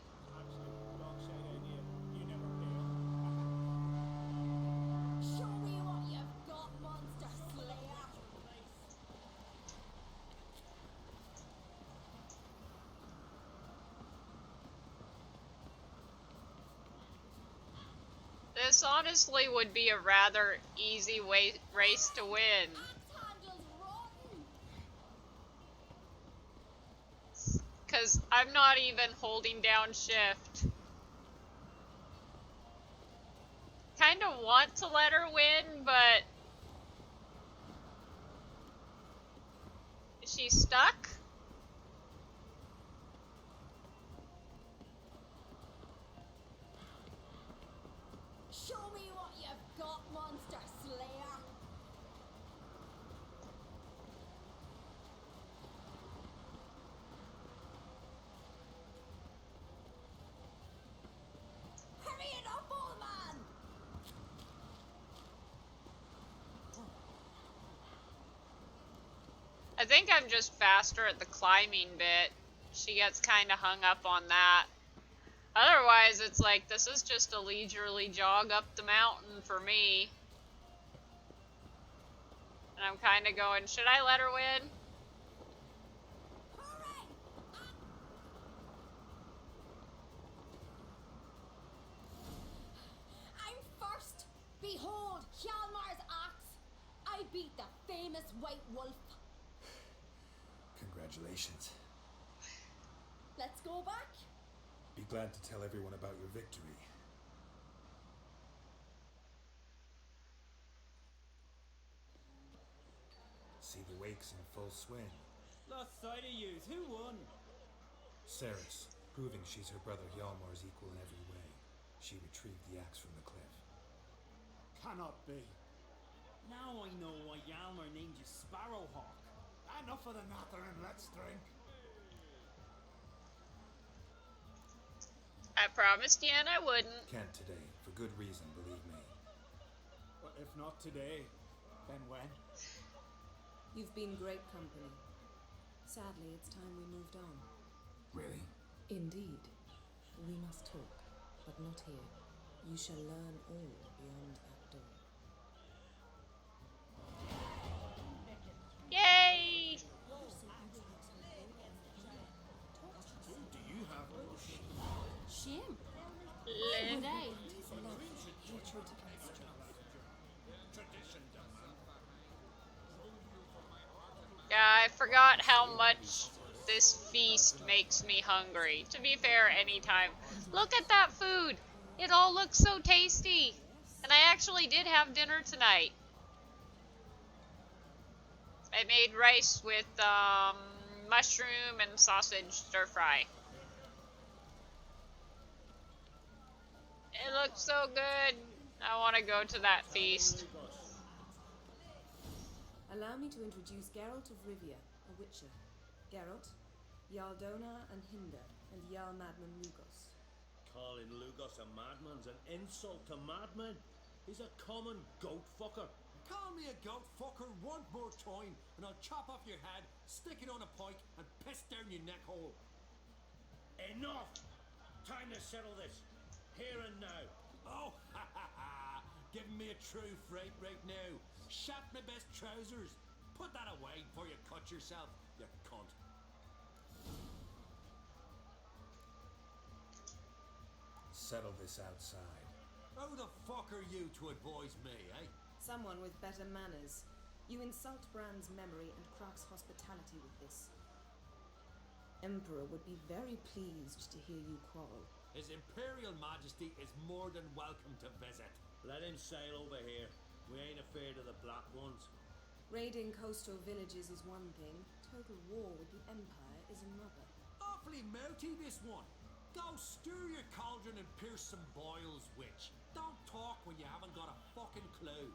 Show me what you've got, monster slayer! This honestly would be a rather easy race to win. Because I'm not even holding down shift. Kind of want to let her win, but... Is she stuck? Show me what you've got, monster slayer! Hurry it up, old man! I think I'm just faster at the climbing bit. She gets kind of hung up on that. Otherwise, it's like, this is just a leisurely jog up the mountain for me. And I'm kind of going, should I let her win? I'm first! Behold, Hjalmar's axe! I beat the famous White Wolf. Congratulations. Let's go back. Be glad to tell everyone about your victory. See the wakes in full swing. Lost sight of yous. Who won? Ceres, proving she's her brother Hjalmar's equal in every way. She retrieved the axe from the cliff. Cannot be. Now I know why Hjalmar named you Sparrowhawk. Enough of the nattering, let's drink. I promised Yen I wouldn't. Can't today, for good reason, believe me. Well, if not today, then when? You've been great company. Sadly, it's time we moved on. Really? Indeed. We must talk, but not here. You shall learn all beyond that door. Yay! Do you have no Shame. Live. Would I? Hatred against Yeah, I forgot how much this feast makes me hungry. To be fair, anytime. Look at that food! It all looks so tasty! And I actually did have dinner tonight. I made rice with mushroom and sausage stir fry. It looks so good. I want to go to that feast. Allow me to introduce Geralt of Rivia, a witcher. Geralt, Jarl Dona and Hinder, and Jarl Madman Lugos. Calling Lugos a madman's an insult to madmen. He's a common goat fucker. Call me a goat fucker one more time, and I'll chop off your head, stick it on a pike, and piss down your neck hole. Enough! Time to settle this. Here and now. Oh, ha ha ha! Giving me a true fright right now. Shat my best trousers. Put that away before you cut yourself, you cunt. Settle this outside. Who the fuck are you to advise me, eh? Someone with better manners. You insult Bran's memory and Krog's hospitality with this. Emperor would be very pleased to hear you quarrel. His Imperial Majesty is more than welcome to visit. Let him sail over here. We ain't afraid of the black ones. Raiding coastal villages is one thing. Total war with the Empire is another. Awfully mouthy, this one. Go stir your cauldron and pierce some boils, witch. Don't talk when you haven't got a fucking clue.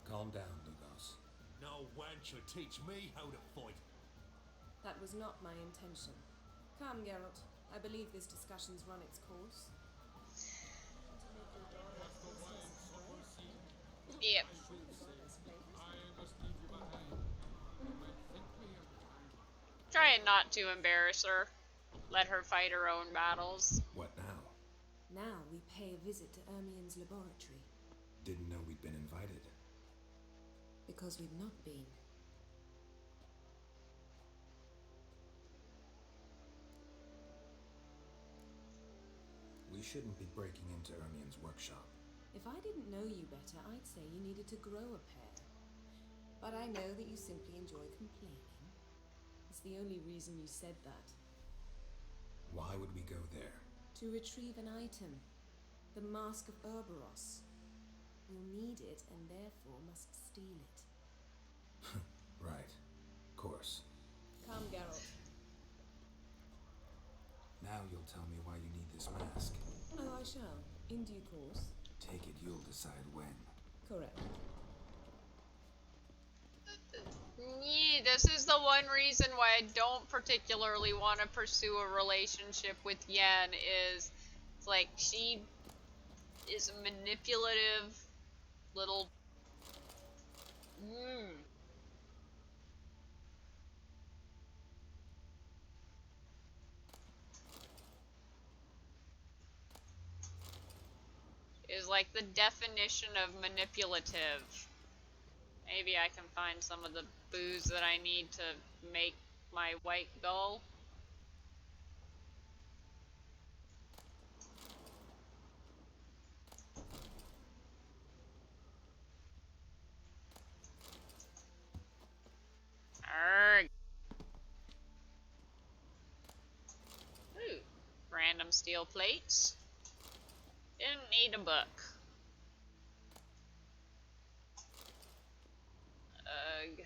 Calm down, Lugos. No wench will teach me how to fight. That was not my intention. Come, Geralt. I believe this discussion's run its course. Yep. Trying not to embarrass her. Let her fight her own battles. What now? Now we pay a visit to Ermien's laboratory. Didn't know we'd been invited. Because we've not been. We shouldn't be breaking into Ermien's workshop. If I didn't know you better, I'd say you needed to grow a pair. But I know that you simply enjoy complaining. It's the only reason you said that. Why would we go there? To retrieve an item. The Mask of Urboros. We'll need it and therefore must steal it. Right. Course. Come, Geralt. Now you'll tell me why you need this mask. Oh, I shall. In due course. Take it you'll decide when. Correct. Yeah, this is the one reason why I don't particularly want to pursue a relationship with Yen is it's like she is a manipulative little is like the definition of manipulative. Maybe I can find some of the booze that I need to make my white gull. Arrgh. Ooh, random steel plates. Didn't need a book. Ugh.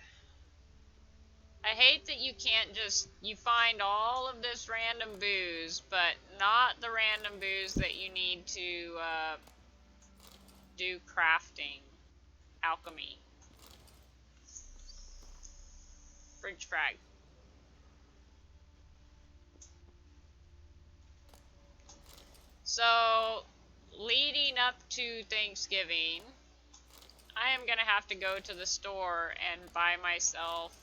I hate that you can't just, you find all of this random booze, but not the random booze that you need to do crafting, alchemy. Fridge frag. So, leading up to Thanksgiving, I am going to have to go to the store and buy myself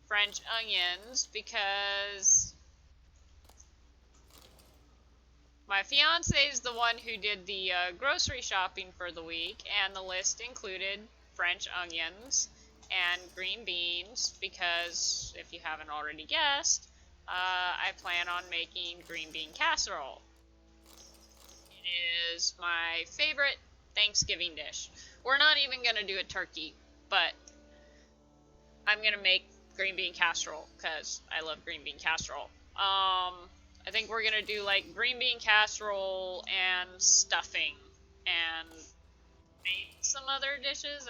French onions because my fiance is the one who did the grocery shopping for the week, and the list included French onions and green beans because, if you haven't already guessed, I plan on making green bean casserole. It is my favorite Thanksgiving dish. We're not even going to do a turkey, but I'm going to make green bean casserole because I love green bean casserole. I think we're going to do like green bean casserole and stuffing and maybe some other dishes.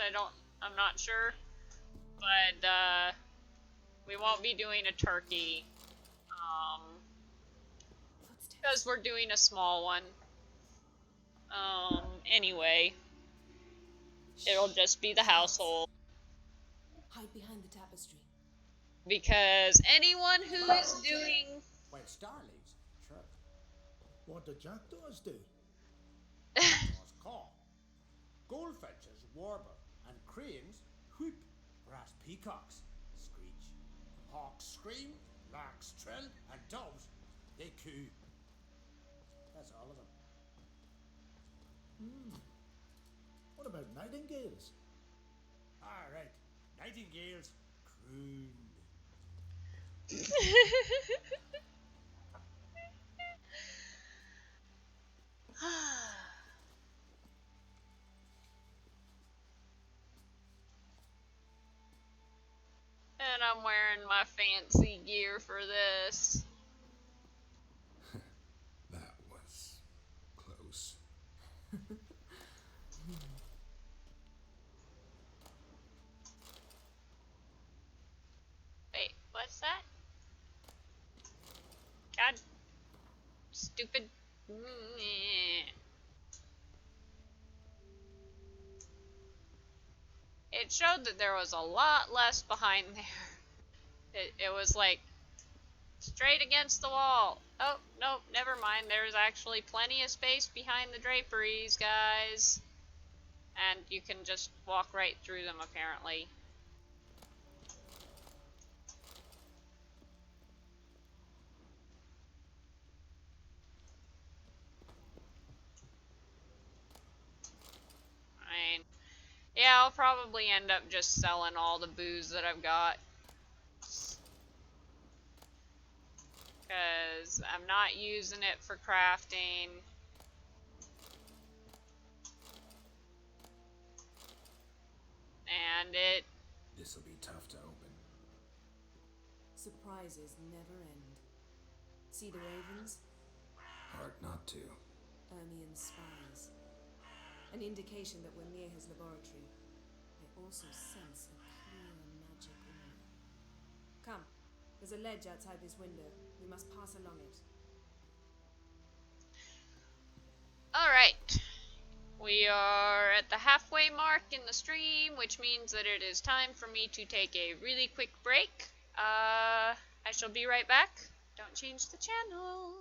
I'm not sure. But we won't be doing a turkey because we're doing a small one. Anyway, it'll just be the household. Hide behind the tapestry. Because anyone who is doing... Well, starlings, sure. What do jackdaws do? Jackdaws caw. Goldfinches warble. And cranes whoop. Brass peacocks screech. Hawks scream. Larks trill. And doves, they coo. That's all of them. What about nightingales? All right. Nightingales croon. And I'm wearing my fancy gear for this. That was close. Wait, what's that? God. Stupid. It showed that there was a lot less behind there. It was like straight against the wall. Oh, nope, never mind. There's actually plenty of space behind the draperies, guys. And you can just walk right through them, apparently. I mean, yeah, I'll probably end up just selling all the booze that I've got. Because I'm not using it for crafting. And This'll be tough to open. Surprises never end. See the ravens? Hard not to. Ermian's spies. An indication that we're near his laboratory. I also sense a clear magic aura. Come, there's a ledge outside this window. We must pass along it. alright. We are at the halfway mark in the stream, which means that it is time for me to take a really quick break. I shall be right back. Don't change the channel.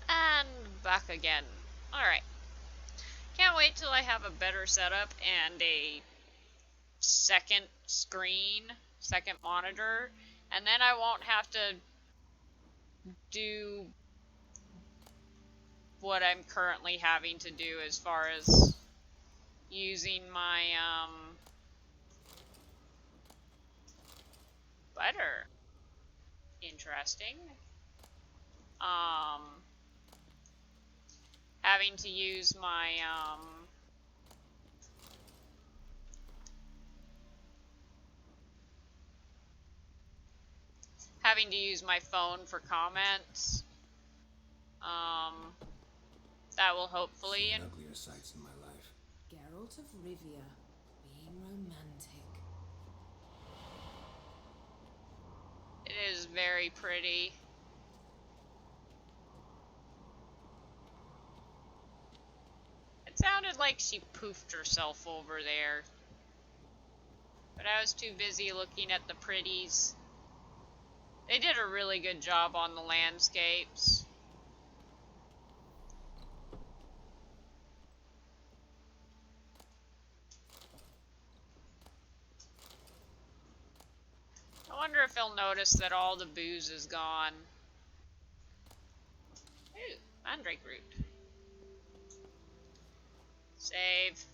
And back again. Alright. Can't wait till I have a better setup and a second screen, second monitor, and then I won't have to do what I'm currently having to do as far as using my butter. Interesting. Having to use my having to use my phone for comments. That will hopefully. Seen uglier sights in my life. Geralt of Rivia, being romantic. It is very pretty. It sounded like she poofed herself over there. But I was too busy looking at the pretties. They did a really good job on the landscapes. I wonder if he'll notice that all the booze is gone. Ooh, mandrake root. Save.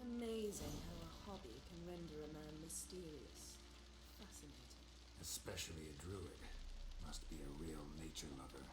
Amazing how a hobby can render a man mysterious. Fascinating. Especially a druid. Must be a real nature lover.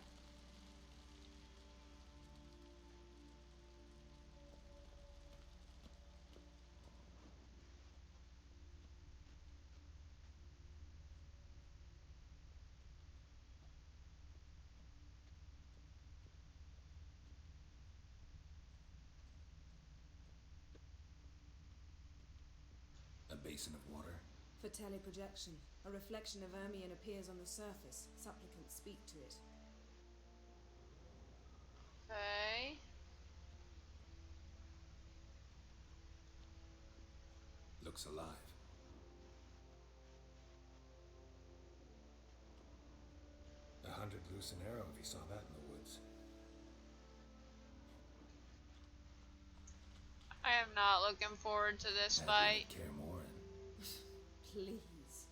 basin of water? For teleprojection, a reflection of Ermion appears on the surface. Supplicants speak to it. Okay. Looks alive. A hunted loose an arrow if he saw that in the woods. I am not looking forward to this Had fight. Care more and Please.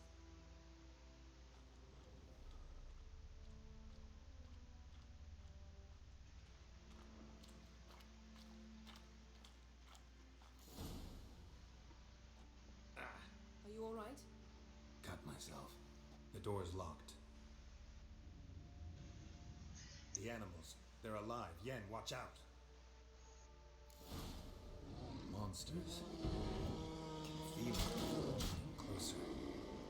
Are you alright? cut myself. The door's locked. The animals, they're alive. Yen, watch out. Monsters. Feel them closer.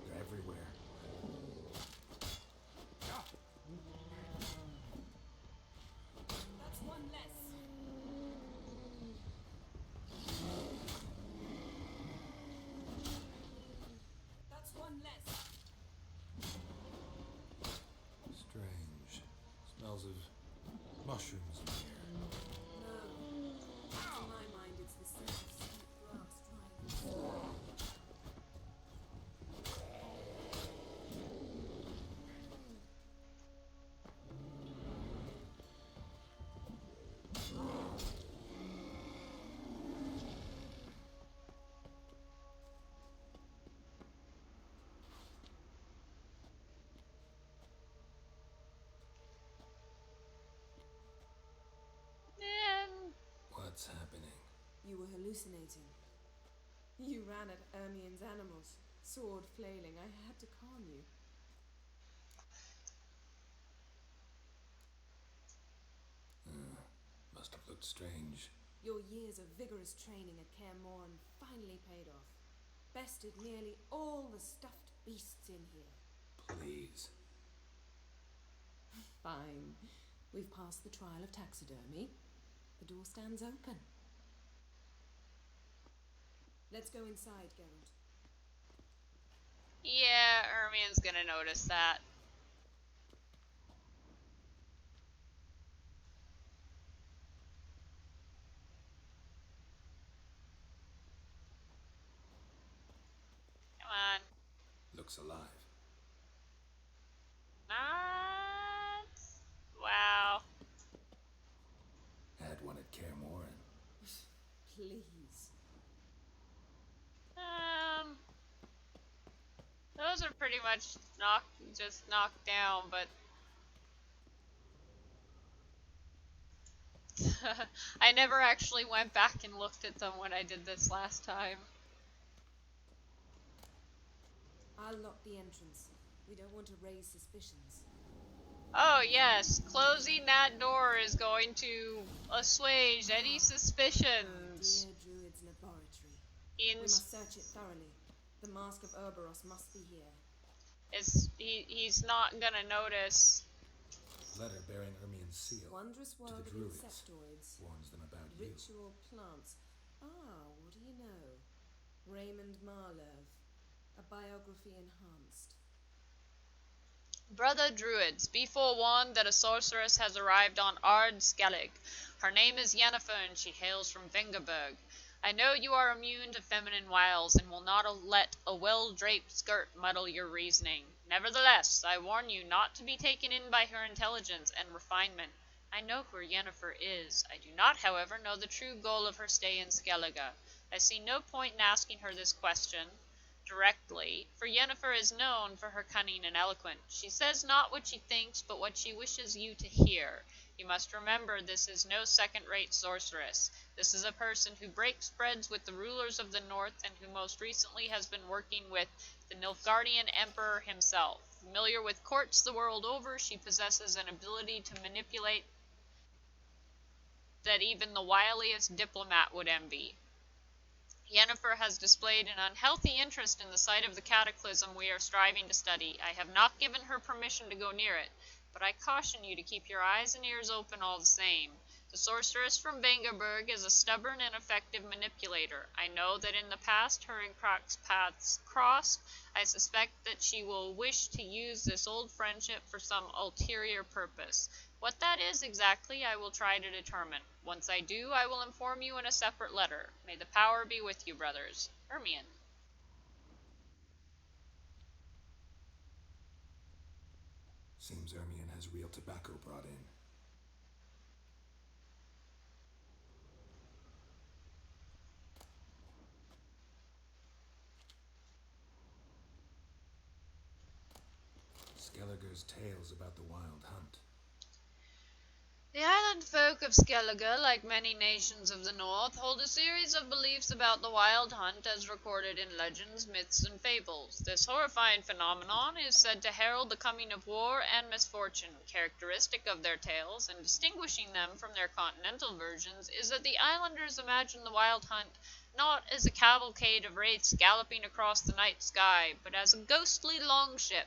They're everywhere. That's one less. That's one less. Strange. Smells of mushrooms in here. No. To my mind, it's the scent of sweet grass drying in the sun. What's happening? You were hallucinating. You ran at Ermion's animals, sword flailing. I had to calm you. Must have looked strange. Your years of vigorous training at Kaer Morhen finally paid off. Bested nearly all the stuffed beasts in here. Please. Fine. We've passed the trial of taxidermy. The door stands open. Let's go inside, Geralt. Yeah, Ermion's gonna notice that. Come on. Looks alive. Not. Wow. Had one at Kaer Morhen. Please. Those are pretty much knocked down, but I never actually went back and looked at them when I did this last time. I'll lock the entrance. We don't want to raise suspicions. Oh yes, closing that door is going to assuage any suspicions. Dear Druid's laboratory. We must search it thoroughly. The mask of Ouroboros must be here. He's not gonna notice. Letter bearing Ermion's seal. Wondrous to world the of druids. insectoids. Warns them about Ritual plants. What do you know? Raymond Marlev. A biography enhanced. Brother Druids, be forewarned that a sorceress has arrived on Ard Skellig. Her name is Yennefer and she hails from Vengerberg. I know you are immune to feminine wiles and will not let a well-draped skirt muddle your reasoning. Nevertheless, I warn you not to be taken in by her intelligence and refinement. I know who Yennefer is. I do not, however, know the true goal of her stay in Skellige. I see no point in asking her this question directly, for Yennefer is known for her cunning and eloquence. She says not what she thinks, but what she wishes you to hear. You must remember this is no second-rate sorceress. This is a person who breaks breads with the rulers of the north and who most recently has been working with the Nilfgaardian Emperor himself. Familiar with courts the world over, she possesses an ability to manipulate that even the wiliest diplomat would envy. Yennefer has displayed an unhealthy interest in the site of the cataclysm we are striving to study. I have not given her permission to go near it, but I caution you to keep your eyes and ears open all the same. The sorceress from Vengerberg is a stubborn and effective manipulator. I know that in the past her and Croc's paths crossed. I suspect that she will wish to use this old friendship for some ulterior purpose. What that is exactly, I will try to determine. Once I do, I will inform you in a separate letter. May the power be with you, brothers. Hermione. Seems Ermion has real tobacco brought in. Skelliger's tales about the wild hunt. The island folk of Skellige, like many nations of the north, hold a series of beliefs about the wild hunt as recorded in legends, myths, and fables. This horrifying phenomenon is said to herald the coming of war and misfortune. Characteristic of their tales, and distinguishing them from their continental versions, is that the islanders imagine the wild hunt not as a cavalcade of wraiths galloping across the night sky, but as a ghostly longship.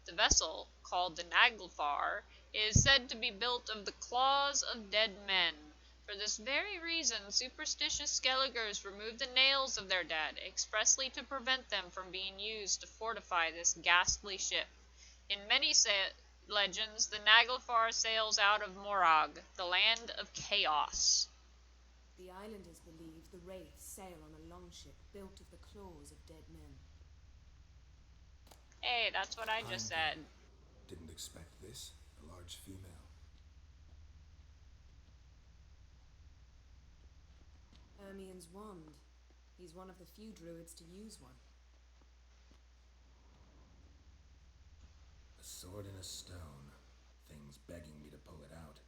The vessel, called the Naglfar, is said to be built of the claws of dead men. For this very reason, superstitious Skelligers remove the nails of their dead, expressly to prevent them from being used to fortify this ghastly ship. In many legends, the Naglfar sails out of Morag, the land of chaos. The islanders believe the wraiths sail on a longship built of the claws of dead men. Hey, that's what I just said. Didn't expect this. A large female. Ermion's wand. He's one of the few druids to use one. A sword and a stone. Thing's begging me to pull it out.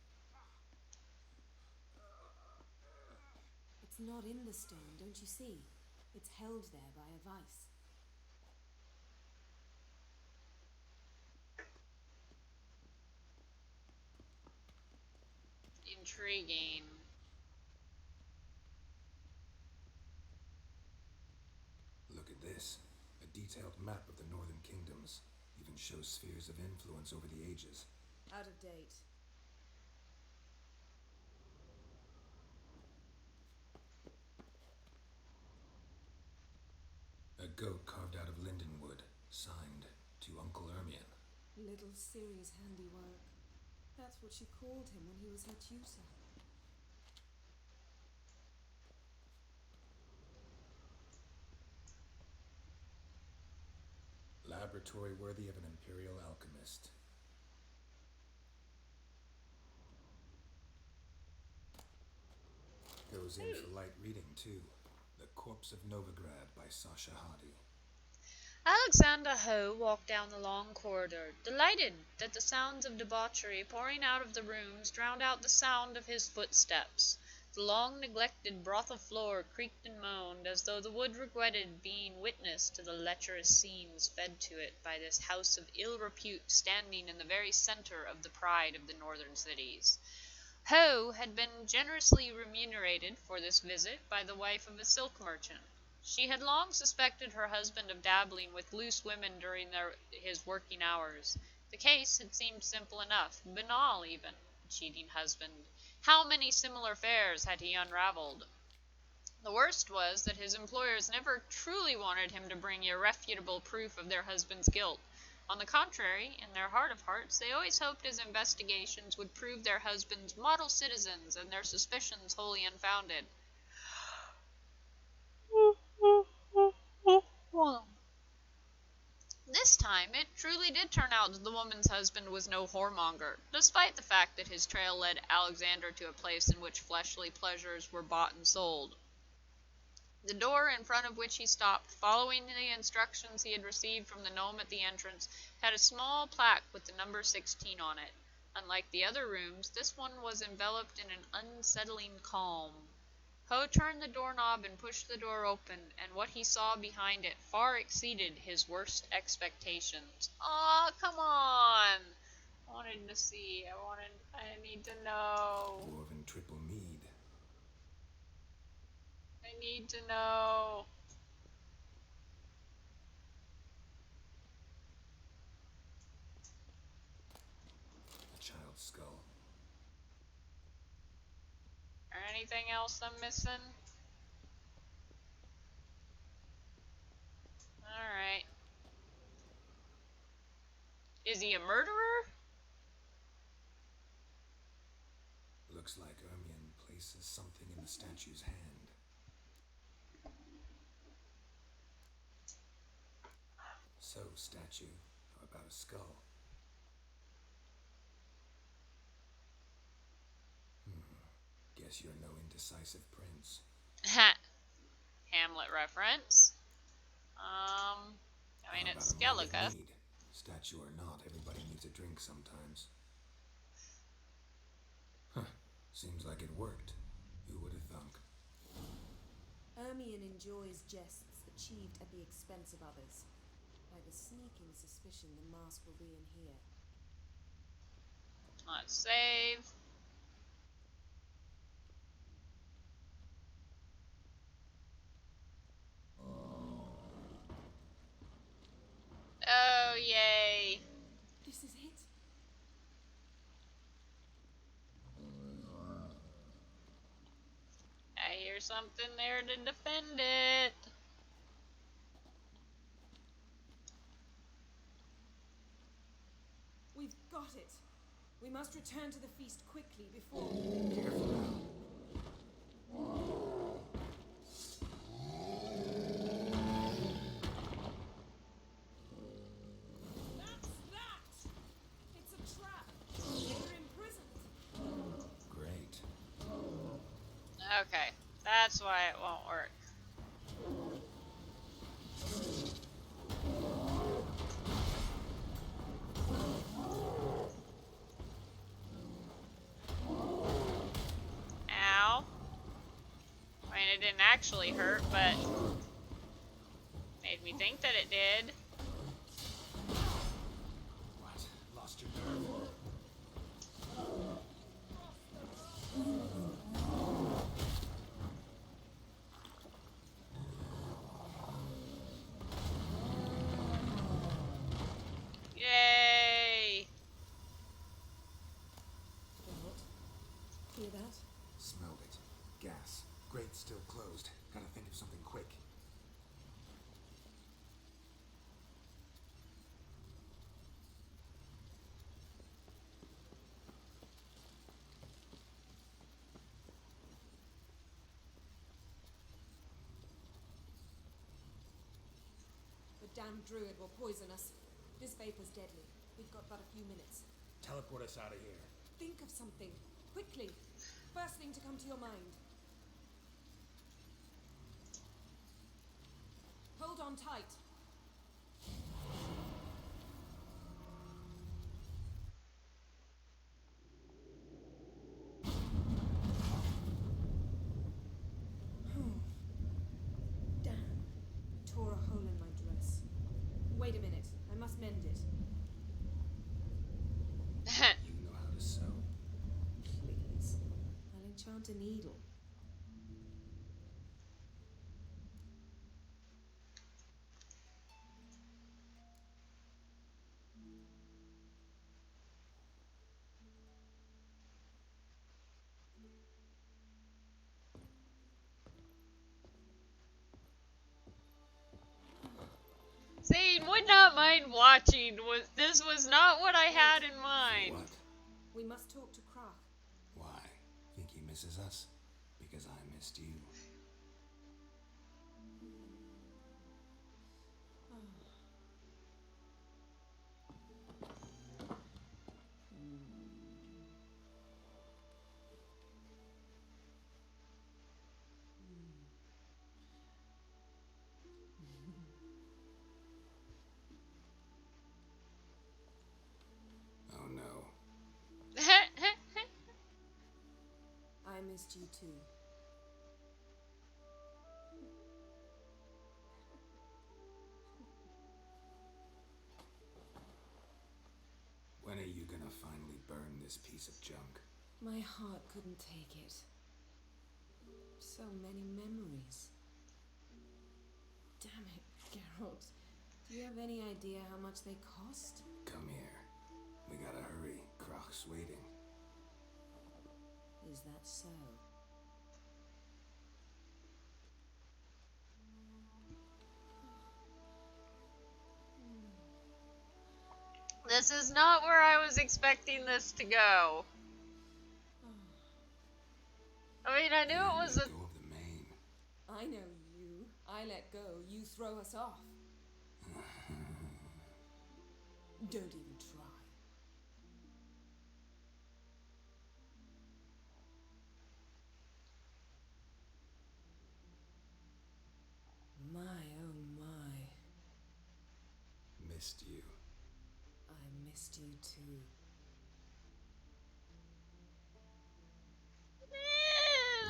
It's not in the stone, don't you see? It's held there by a vice. Intriguing. Look at this. A detailed map of the northern kingdoms. Even shows spheres of influence over the ages. Out of date. A goat carved out of linden wood. Signed, to Uncle Ermion. Little Ciri's handiwork. That's what she called him when he was her tutor. Laboratory worthy of an imperial alchemist. Goes in for light reading, too. The Corpse of Novigrad by Sasha Hadi. Alexander Ho walked down the long corridor, delighted that the sounds of debauchery pouring out of the rooms drowned out the sound of his footsteps. The long-neglected brothel floor creaked and moaned, as though the wood regretted being witness to the lecherous scenes fed to it by this house of ill repute standing in the very centre of the pride of the northern cities. Ho had been generously remunerated for this visit by the wife of a silk merchant. She had long suspected her husband of dabbling with loose women during his working hours. The case had seemed simple enough, banal even. A cheating husband. How many similar affairs had he unravelled? The worst was that his employers never truly wanted him to bring irrefutable proof of their husband's guilt. On the contrary, in their heart of hearts, they always hoped his investigations would prove their husbands model citizens and their suspicions wholly unfounded. This time, it truly did turn out that the woman's husband was no whoremonger, despite the fact that his trail led Alexander to a place in which fleshly pleasures were bought and sold. The door in front of which he stopped, following the instructions he had received from the gnome at the entrance, had a small plaque with the number 16 on it. Unlike the other rooms, this one was enveloped in an unsettling calm. Ho turned the doorknob and pushed the door open, and what he saw behind it far exceeded his worst expectations. Aw, come on! I wanted to see. I need to know. Dwarven triple mead. I need to know. A child's skull. anything else I'm missing? Alright. Is he a murderer? Looks like Ermion places something in the statue's hand. So, statue, how about a skull? Guess you're no indecisive prince. Hamlet reference. I mean, How it's about a mug of Skellige. mead? Statue or not, everybody needs a drink sometimes. Huh. Seems like it worked. Who would have thunk? Ermion enjoys jests achieved at the expense of others. I have a sneaking suspicion the mask will be in here. Let's save. Oh, yay. This is it. I hear something there to defend it. We've got it. We must return to the feast quickly before... That's that! It's a trap. We're imprisoned. Great. Okay, that's why it won't work. Ow. I mean, it didn't actually hurt, but made me think that it did. What? Lost your nerve? Yay! What? Hear that? Smelled it. Gas. Grate's still closed. Gotta think of something quick. The damn druid will poison us. This vapor's deadly. We've got but a few minutes. Teleport us out of here. Think of something. Quickly. First thing to come to your mind. Hold on tight. Damn. Tore a hole in my dress. Wait a minute. I must mend it. You know how to sew. Please. I'll enchant a needle. See, would not mind watching. This was not what I had in mind. What? We must talk to Krak. Why? Think he misses us? Because I missed you. Oh no. I missed you too. When are you gonna finally burn this piece of junk? My heart couldn't take it. So many memories. Damn it, Geralt. Do you have any idea how much they cost? Come here. We gotta hurry. Krach's waiting. Is that so? This is not where I was expecting this to go. I mean, I knew it was a... Let go of the mane. I know you. I let go, you throw us off. Don't even try. My oh my. Missed you. I missed you too.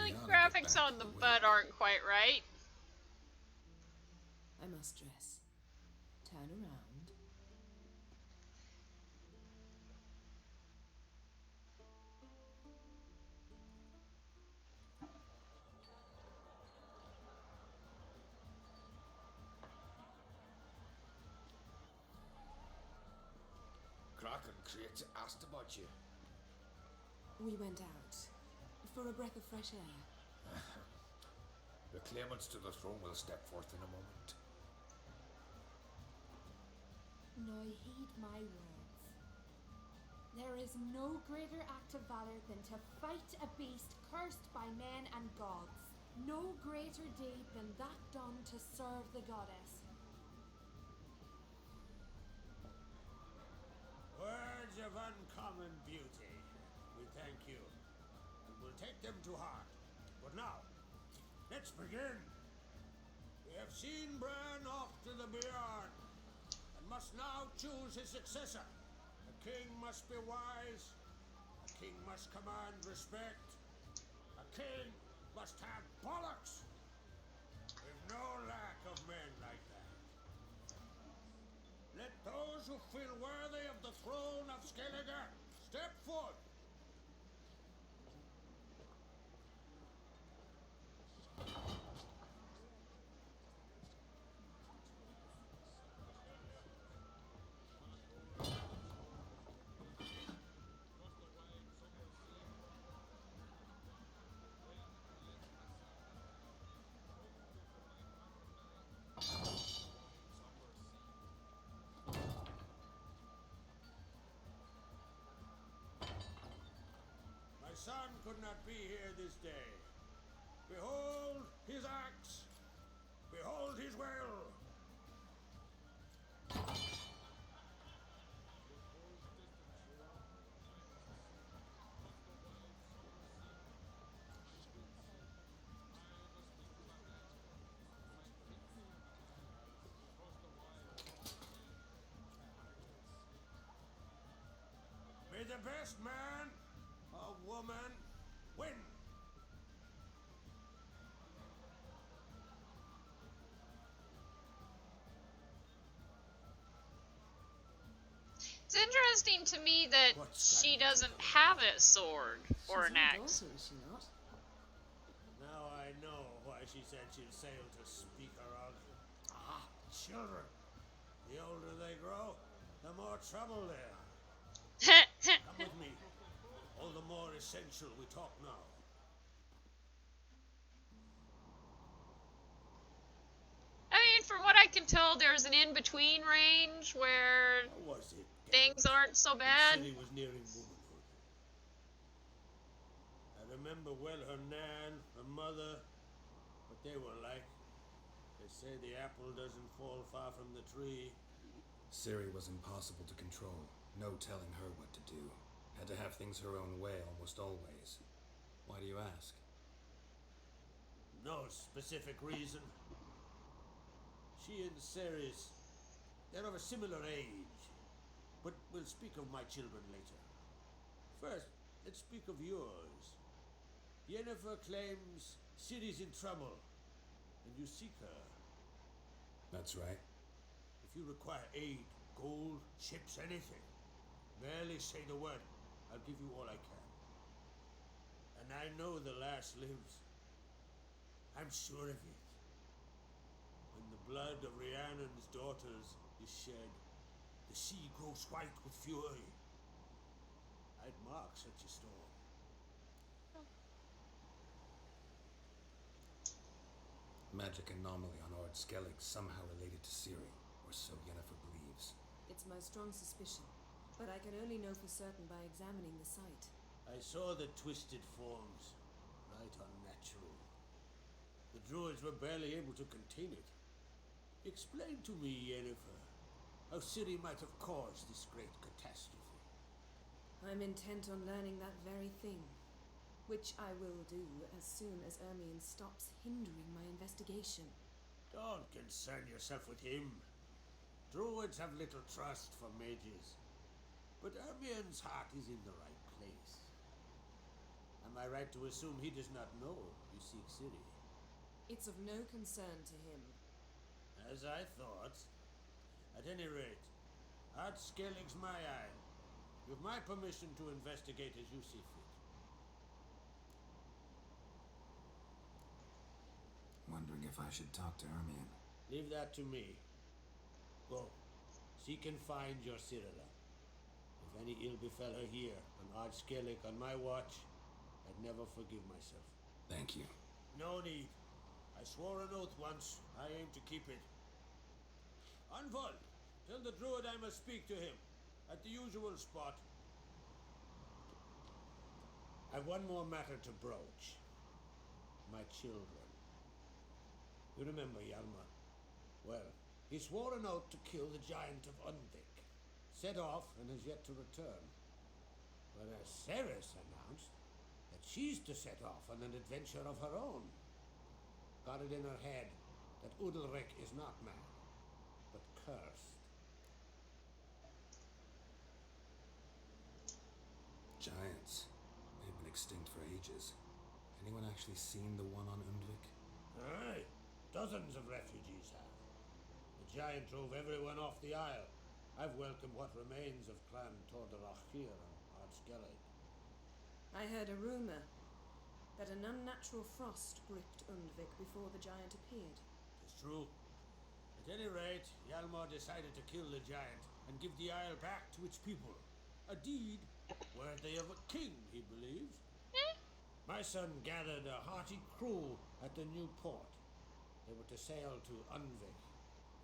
The graphics on the butt aren't quite right. I must dress. Turn around. Kraken Crate asked about you. We went out for a breath of fresh air. The claimants to the throne will step forth in a moment. Now heed my words. There is no greater act of valor than to fight a beast cursed by men and gods. No greater deed than that done to serve the goddess. Words of uncommon beauty. We thank you, and we'll take them to heart. But now, let's begin. We have seen Bran off to the Beyond, and must now choose his successor. A king must be wise. A king must command respect. A king must have bollocks. We've no lack of men like that. Let those who feel worthy of the throne of Skellige step forth. My son could not be here this day. Behold his axe. Behold his will. May the best man or woman win. It's interesting to me that she doesn't have a sword or an axe. Daughter, is she not? Now I know why she said she'd sail to speak her of. Ah, children. The older they grow, the more trouble they are. Come with me. All the more essential we talk now. I mean, from what I can tell, there's an in-between range where How was it? things aren't so bad. The city was nearing womanhood. I remember well her nan, her mother, what they were like. They say the apple doesn't fall far from the tree. Ciri was impossible to control. No telling her what to do. Had to have things her own way almost always. Why do you ask? No specific reason. She and Ceres, they're of a similar age. But we'll speak of my children later. First, let's speak of yours. Yennefer claims Ciri's in trouble, and you seek her. That's right. If you require aid, gold, ships, anything, merely say the word. I'll give you all I can. And I know the lass lives. I'm sure of it. When the blood of Rhiannon's daughters is shed, the sea grows white with fury. I'd mark such a storm. Magic anomaly on Ord Skellig somehow related to Ciri, or so Yennefer believes. It's my strong suspicion. but I can only know for certain by examining the site. I saw the twisted forms. Right unnatural. The druids were barely able to contain it. Explain to me, Yennefer, how Ciri might have caused this great catastrophe. I'm intent on learning that very thing, which I will do as soon as Ermion stops hindering my investigation. Don't concern yourself with him. Druids have little trust for mages, but Ermion's heart is in the right place. Am I right to assume he does not know you seek Ciri? It's of no concern to him. As I thought. At any rate, Art Skellig's my isle. You've my permission to investigate as you see fit. Wondering if I should talk to Ermion. Leave that to me. Go. Seek and find your Cyrilla. If any ill befell her here, and Art Skellig on my watch, I'd never forgive myself. Thank you. No need. I swore an oath once. I aim to keep it. Anvol, tell the druid I must speak to him. At the usual spot. I've one more matter to broach. My children. You remember Hjalmar? Well, he swore an oath to kill the giant of Undvik. Set off and has yet to return. Whereas Ceres announced that she's to set off on an adventure of her own. Got it in her head that Udalric is not mad, but cursed. Giants. They've been extinct for ages. Anyone actually seen the one on Undvik? Aye, dozens of refugees have. The giant drove everyone off the isle. I've welcomed what remains of Clan Tordarach here on Ardskellig. I heard a rumour that an unnatural frost gripped Undvik before the giant appeared. It's true. At any rate, Hjalmar decided to kill the giant and give the isle back to its people. A deed worthy of a king, he believes. My son gathered a hearty crew at the new port. They were to sail to Undvik,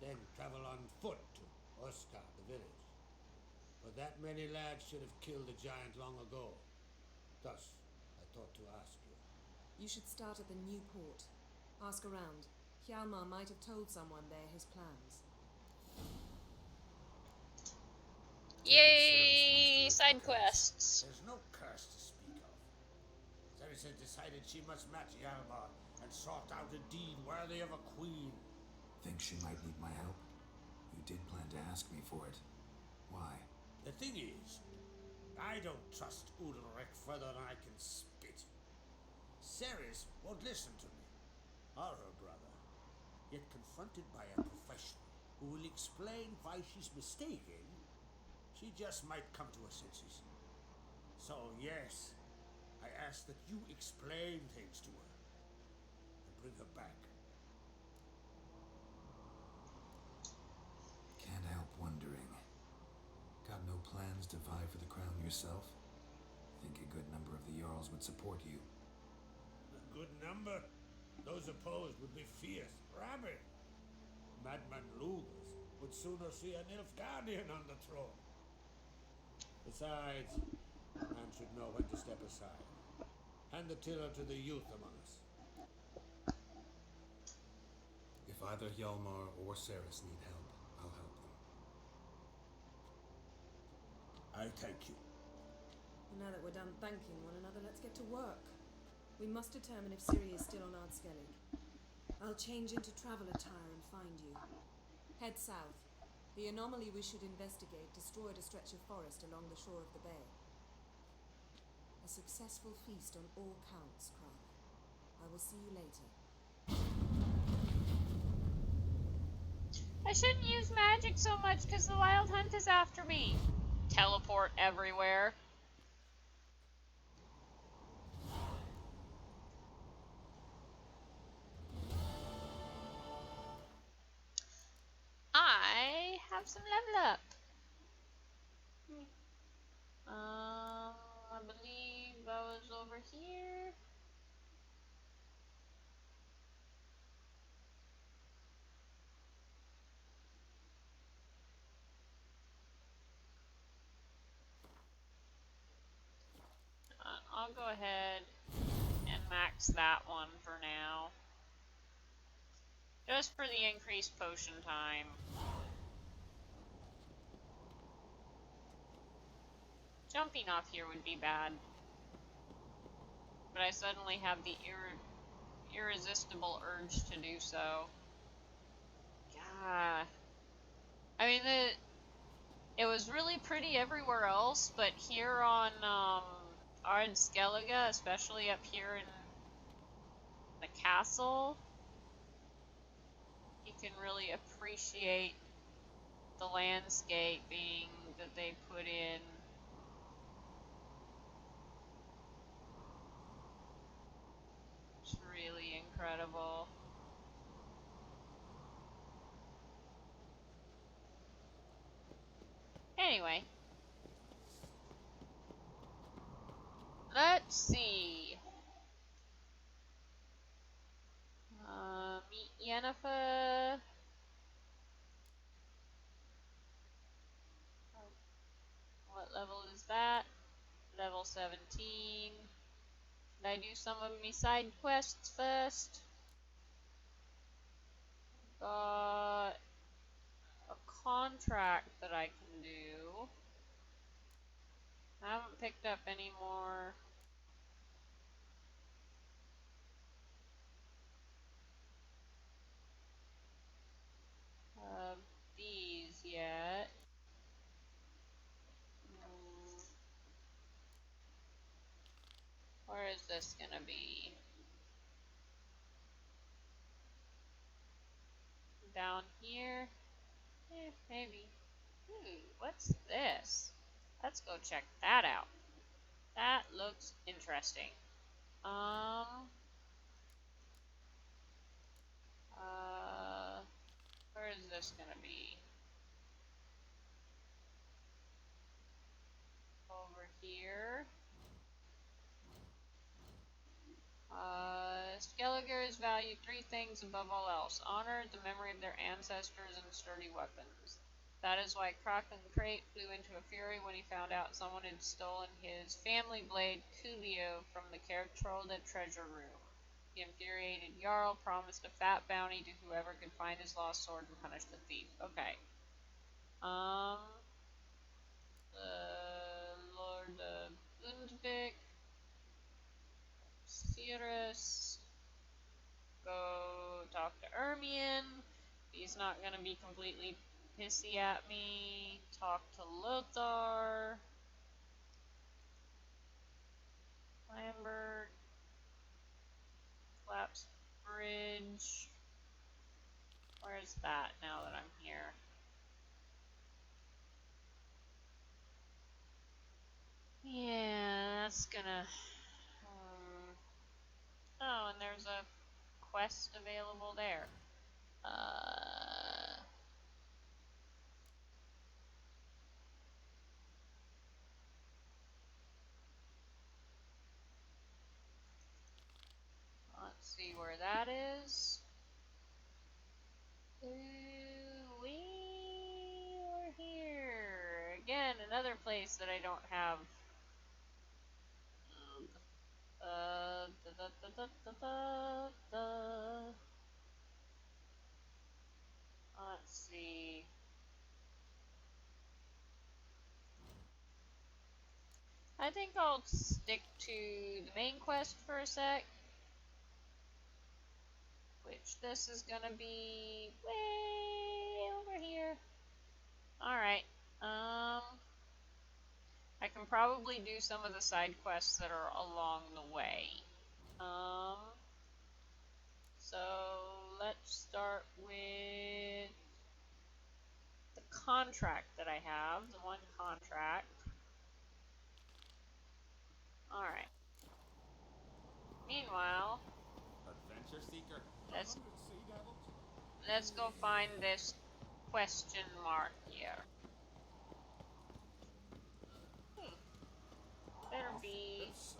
then travel on foot to Oscar, the village. But that many lads should have killed the giant long ago. Thus, I thought to ask you. You should start at the new port. Ask around. Hjalmar might have told someone there his plans. Yay! Side quests. There's no curse to speak of. Ceres had decided she must match Hjalmar and sought out a deed worthy of a queen. Think she might need my help? You did plan to ask me for it. Why? The thing is, I don't trust Udalric further than I can spit. Ceres won't listen to me, or her brother. Yet confronted by a professional who will explain why she's mistaken, she just might come to her senses. So yes, I ask that you explain things to her and bring her back. Can't help wondering. Got no plans to vie for the crown yourself? Think a good number of the Jarls would support you. A good number? Those opposed would be fierce, rabid. Madman Lugas would sooner see an Nilfgaardian on the throne. Besides, a man should know when to step aside. Hand the tiller to the youth among us. If either Hjalmar or Ceres need help, I'll help them. I thank you. And now that we're done thanking one another, let's get to work. We must determine if Ciri is still on Ardskellig. I'll change into travel attire and find you. Head south. The anomaly we should investigate destroyed a stretch of forest along the shore of the bay. A successful feast on all counts, Krog. I will see you later. I shouldn't use magic so much because the wild hunt is after me. Teleport everywhere. I have some level up. I believe I was over here. I'll go ahead and max that one for now. Just for the increased potion time. Jumping off here would be bad. But I suddenly have the irresistible urge to do so. God. I mean, it was really pretty everywhere else, but here on Skellige, especially up here in the castle, you can really appreciate the landscaping that they put in. It's really incredible. Anyway. Let's see. Meet Yennefer. What level is that? Level 17. Should I do some of my side quests first? Got a contract that I can do. I haven't picked up any more of these yet. Where is this gonna be? Down here? Maybe. Ooh, what's this? Let's go check that out. That looks interesting. Where is this gonna be? Over here. Skelligers value three things above all else: honor, the memory of their ancestors, and sturdy weapons. That is why Kraken Crate flew into a fury when he found out someone had stolen his family blade, Coolio, from the Kertrolda treasure room. The infuriated Jarl promised a fat bounty to whoever could find his lost sword and punish the thief. Okay. Lord Lundvik, Cirrus, go talk to Ermion. He's not gonna be completely pissy at me. Talk to Lothar. Lambert. Collapse Bridge. Where's that now that I'm here? Yeah, that's gonna... Oh, and there's a quest available there. Let's see where that is. We are here. Again, another place that I don't have. Let's see. I think I'll stick to the main quest for a sec. Which this is gonna be way over here. Alright. I can probably do some of the side quests that are along the way. So let's start with the contract that I have, the one contract. Alright. Meanwhile, Adventure seeker. let's go find this question mark here. Better be. It's,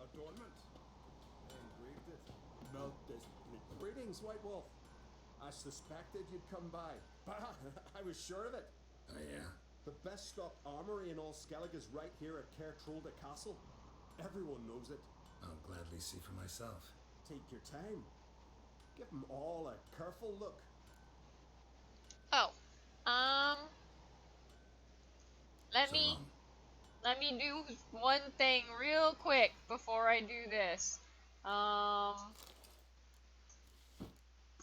adornment. They engraved it. Melt this. Greetings, White Wolf. I suspected you'd come by. Bah, I was sure of it. Oh, yeah? The best stocked armory in all Skellige is right here at Kertrolda Castle. Everyone knows it. I'll gladly see for myself. Take your time. Give them all a careful look. Oh, let So me long. let me do one thing real quick before I do this.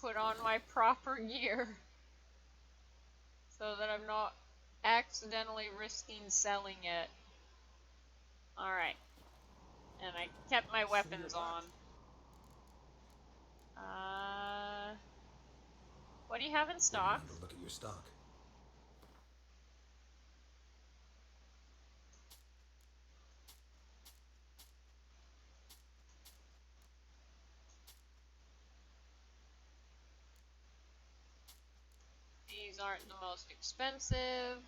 Put on my proper gear so that I'm not accidentally risking selling it. Alright. And I kept my weapons on. What do you have in stock? Wouldn't mind a look at your stock. These aren't the most expensive.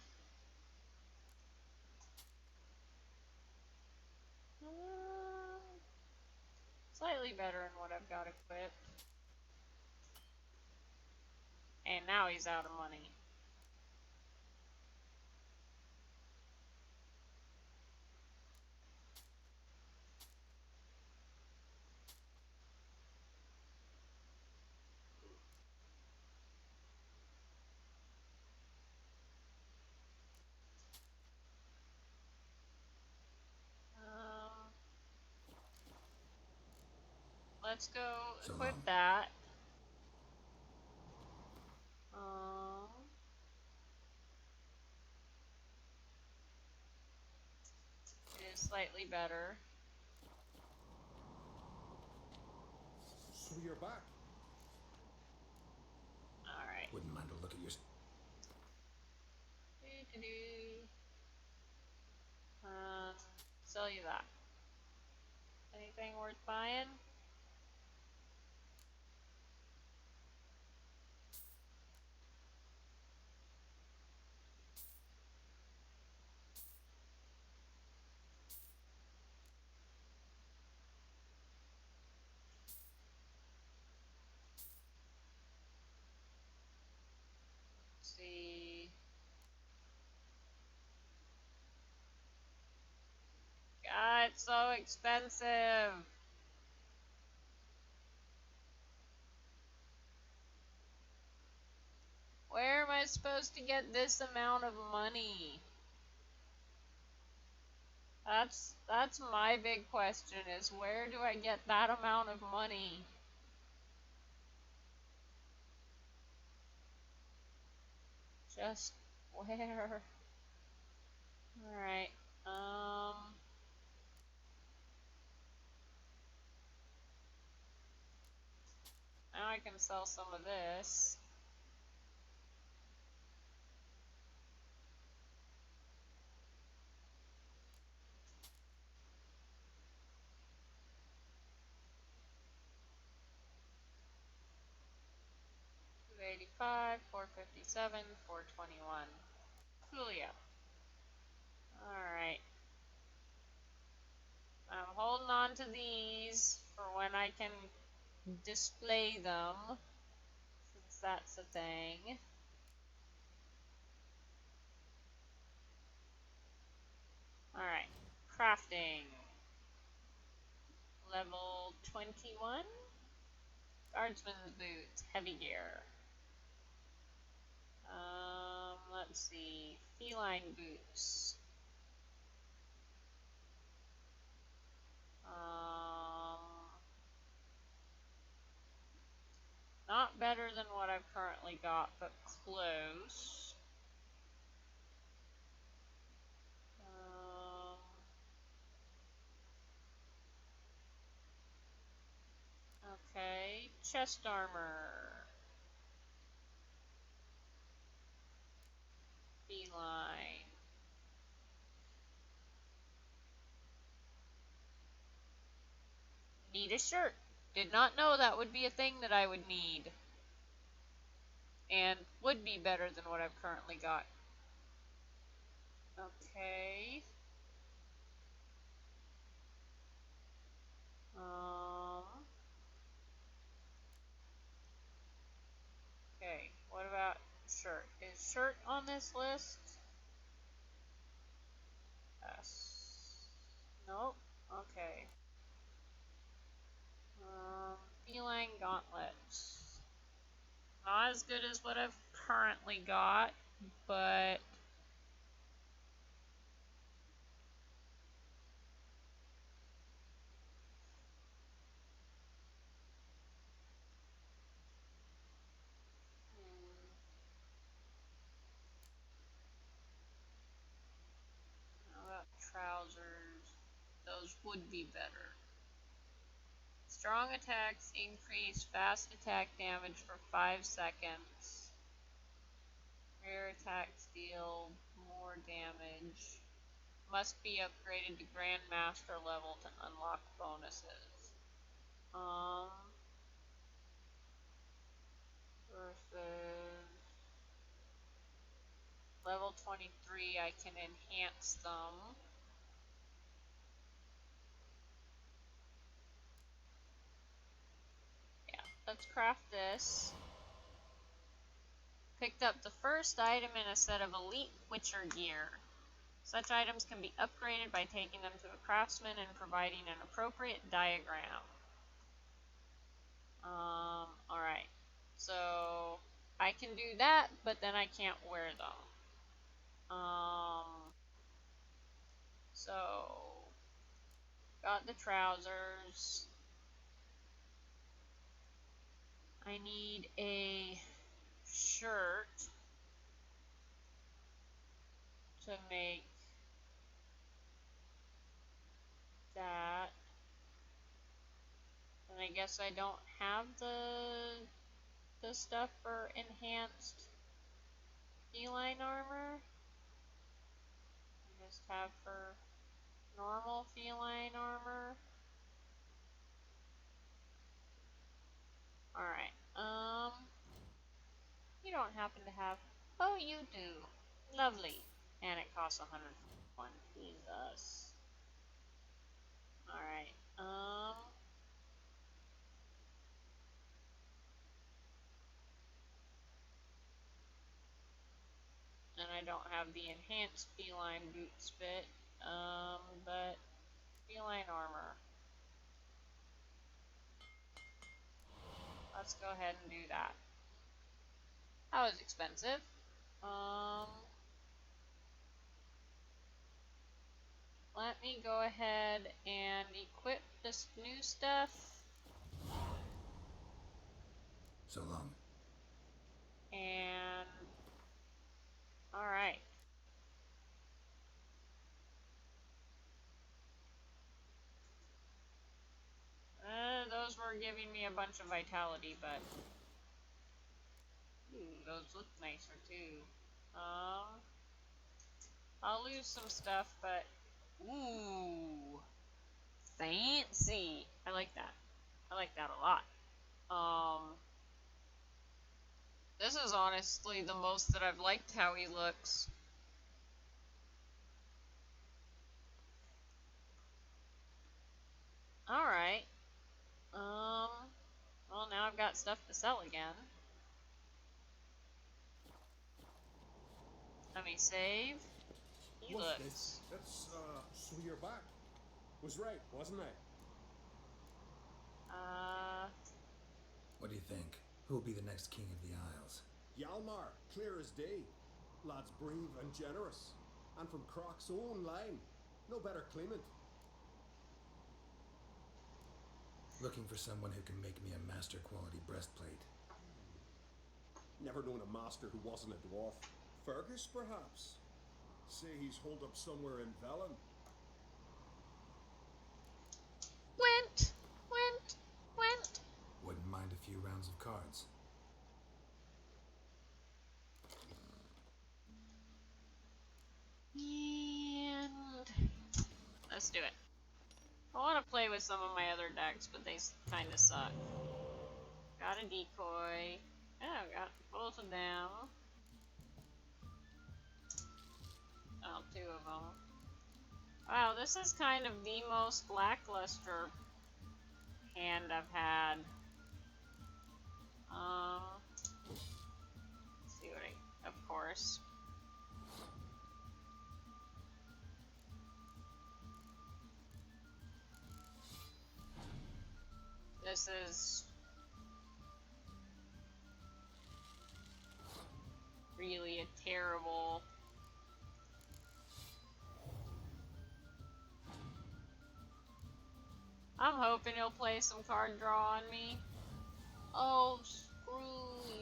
Slightly better than what I've got equipped. And now he's out of money. Let's go So equip long. that. It is slightly better. So you're back. Alright. Wouldn't mind a look at your... Sell you that. Anything worth buying? Let's see. God, it's so expensive. Where am I supposed to get this amount of money? That's my big question is where do I get that amount of money? Just where? Alright. Now I can sell some of this. $285, $457, $421. Coolio. Alright. I'm holding on to these for when I can display them, since that's a thing. Alright. Crafting. Level 21. Guardsman's boots. Heavy gear. Let's see. Feline boots. Not better than what I've currently got, but close. Okay, chest armor. Feline. Need a shirt. Did not know that would be a thing that I would need. And would be better than what I've currently got. Okay. Okay, what about shirt? Is shirt on this list? Yes. Nope. Okay. Feline gauntlets. Not as good as what I've currently got, but how about trousers? Those would be better. Strong attacks increase fast attack damage for 5 seconds. Rare attacks deal more damage. Must be upgraded to Grandmaster level to unlock bonuses. Versus level 23, I can enhance them. Yeah, let's craft this. Picked up the first item in a set of elite Witcher gear. Such items can be upgraded by taking them to a craftsman and providing an appropriate diagram. Alright. So, I can do that, but then I can't wear them. So, got the trousers. I need a shirt to make that. And I guess I don't have the stuff for enhanced feline armor. I just have for normal feline armor. Alright, you don't happen to have... Oh, you do. Lovely. And it costs 101. Jesus. Alright, and I don't have the enhanced feline boots fit, but feline armor. Let's go ahead and do that. That was expensive. Let me go ahead and equip this new stuff. So long. And alright. Those were giving me a bunch of vitality, but ooh, those look nicer too. I'll lose some stuff, but ooh, fancy. I like that. I like that a lot. This is honestly the most that I've liked how he looks. Alright. Well, now I've got stuff to sell again. Let me save. He What's looks. this? That's, so you're back. Was right, wasn't I? What do you think? Who will be the next king of the Isles? Hjalmar, clear as day. Lad's brave and generous. And from Croc's own line. No better claimant. Looking for someone who can make me a master quality breastplate. Never known a master who wasn't a dwarf. Fergus, perhaps? Say he's holed up somewhere in Velen. Went. Wouldn't mind a few rounds of cards. And let's do it. I want to play with some of my other decks, but they kind of suck. Got a decoy. Oh, got both of them. Oh, two of them. Wow, this is kind of the most lackluster hand I've had. Let's see what of course. This is really a terrible... I'm hoping he'll play some card draw on me. Oh, screw you.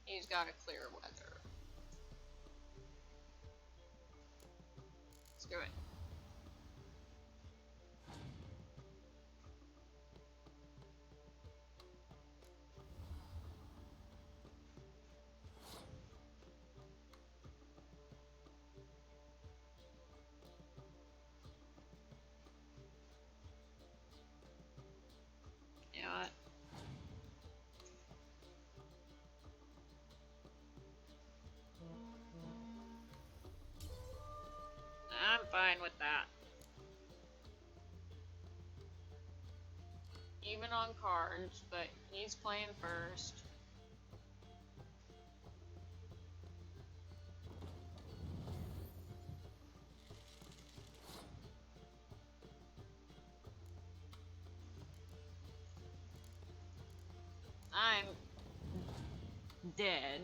He's got a clear weather. Screw it. You know what? I'm fine with that. Even on cards, but he's playing first. I'm dead.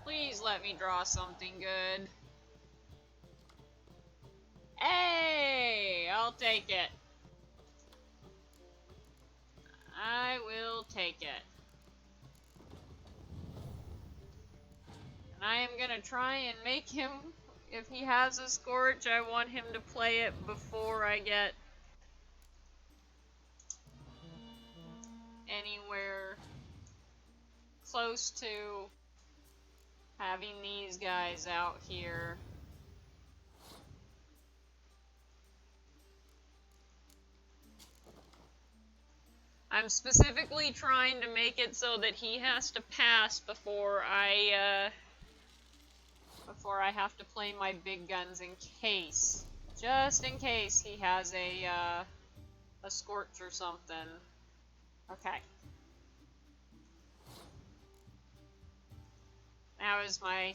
Please let me draw something good. Hey, I'll take it. I will take it. And I am gonna try and make him, if he has a Scorch, I want him to play it before I get anywhere close to having these guys out here. I'm specifically trying to make it so that he has to pass before I have to play my big guns in case. Just in case he has a Scorch or something. Okay. That was my...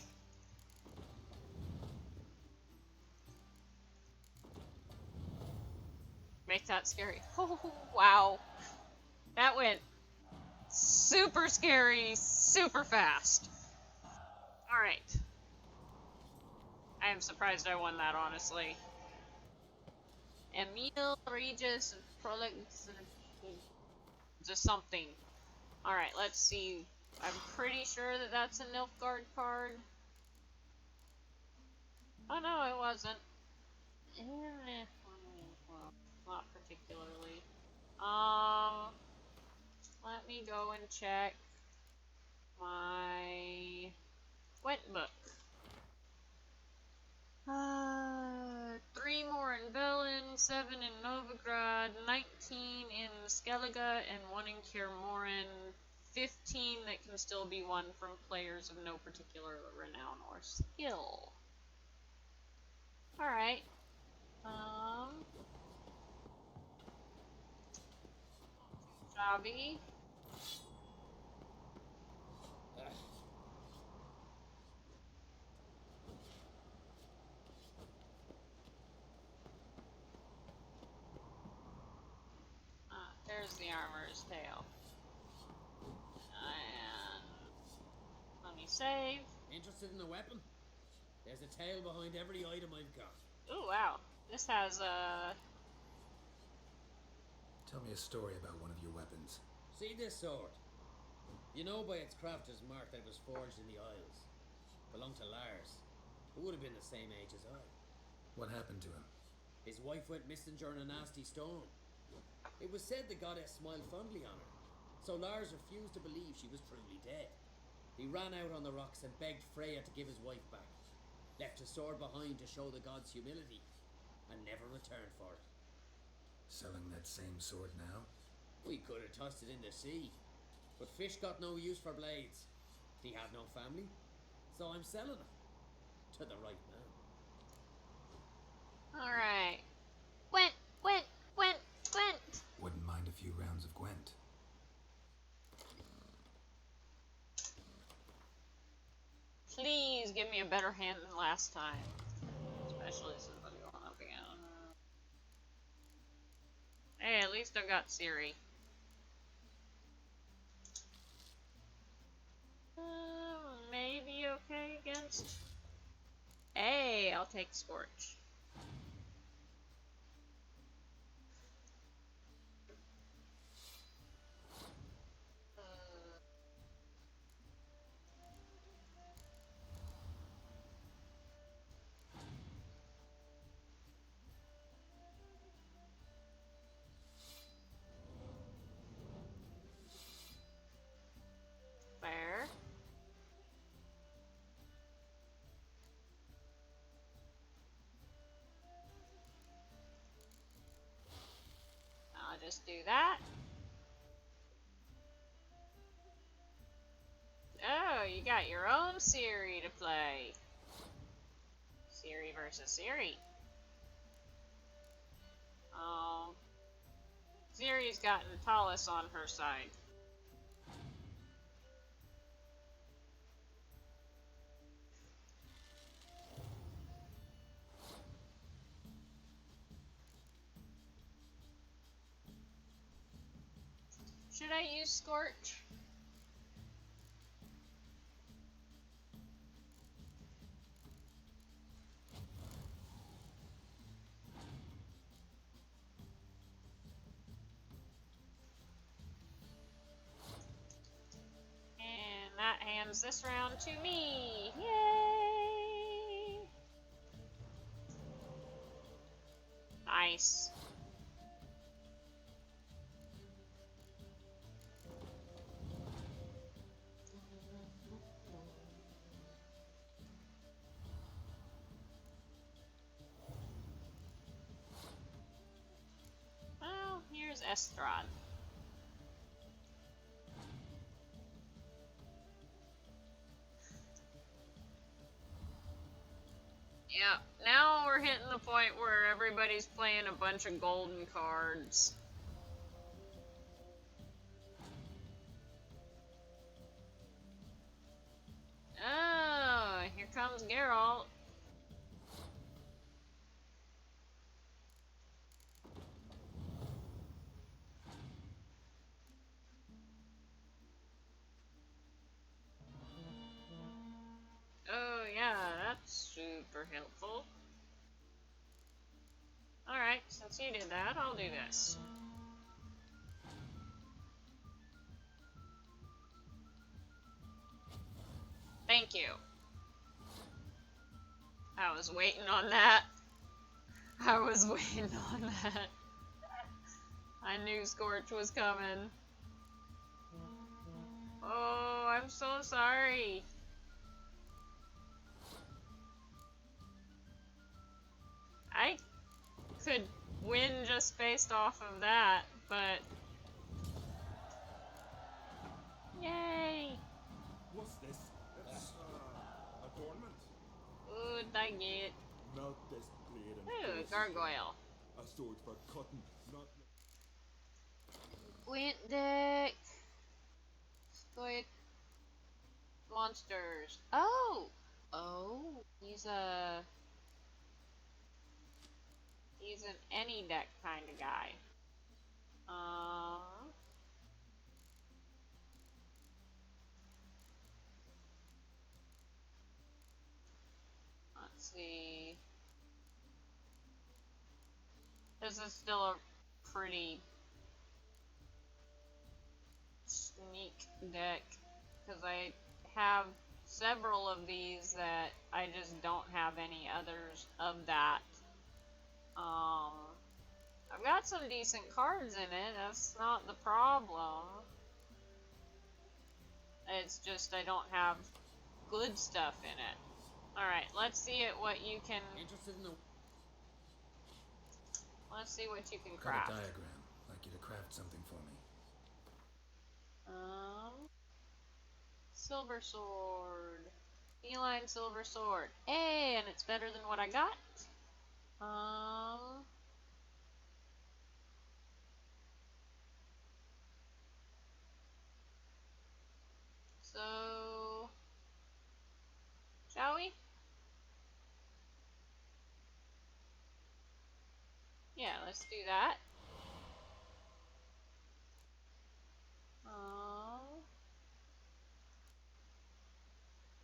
Make that scary. Oh, wow. That went super scary, super fast. Alright. I am surprised I won that, honestly. Emil, Regis, Prolix, just something. Alright, let's see. I'm pretty sure that that's a Nilfgaard card. Oh no, it wasn't. Not particularly. Let me go and check my wet book. 3 more in Velen, 7 in Novigrad, 19 in Skellige, and 1 in Kermoren. 15 that can still be won from players of no particular renown or skill. Alright. Javi. There's the armor's tail. And let me save. Interested in the weapon? There's a tail behind every item I've got. Oh wow. This has a... Tell me a story about one of your weapons. See this sword? You know by its crafter's mark that it was forged in the Isles. Belonged to Lars, who would have been the same age as I. What happened to him? His wife went missing during a nasty storm. It was said the goddess smiled fondly on her, so Lars refused to believe she was truly dead. He ran out on the rocks and begged Freya to give his wife back, left his sword behind to show the gods' humility, and never returned for it. Selling that same sword now? We could have tossed it in the sea, but fish got no use for blades. He had no family, so I'm selling it to the right man. Alright. Gwent, Gwent, Gwent, Gwent. Wouldn't mind a few rounds of Gwent. Please give me a better hand than last time. Especially since I'm going up again. Hey, at least I got Siri. Maybe okay against... Hey, I'll take Scorch. Fair. I'll just do that. Oh, you got your own Siri to play. Siri versus Siri. Oh. Siri's gotten Talus on her side. Should I use Scorch? And that hands this round to me. Yay! Nice. Well, here's Estrad. Yeah, now we're hitting the point where everybody's playing a bunch of golden cards. Oh, here comes Geralt. Oh yeah, that's super helpful. Alright, since you did that, I'll do this. Thank you. I was waiting on that. I was waiting on that. I knew Scorch was coming. Oh, I'm so sorry. I could win just based off of that, but... Yay! What's this? It's, adornment. Good, I get. Melt this blade and Ooh, force gargoyle. a sword for cutting, not... Gwent deck. Stoic monsters. Oh! Oh, he's an any deck kind of guy. Let's see. This is still a pretty sneak deck because I have several of these that I just don't have any others of that. I've got some decent cards in it, that's not the problem. It's just I don't have good stuff in it. Alright, let's see what you can... Interested in the... Let's see what you can Got craft. a diagram. I'd like you to craft something for me. Silver sword. Feline silver sword. Hey, and it's better than what I got. So, shall we? Yeah, let's do that.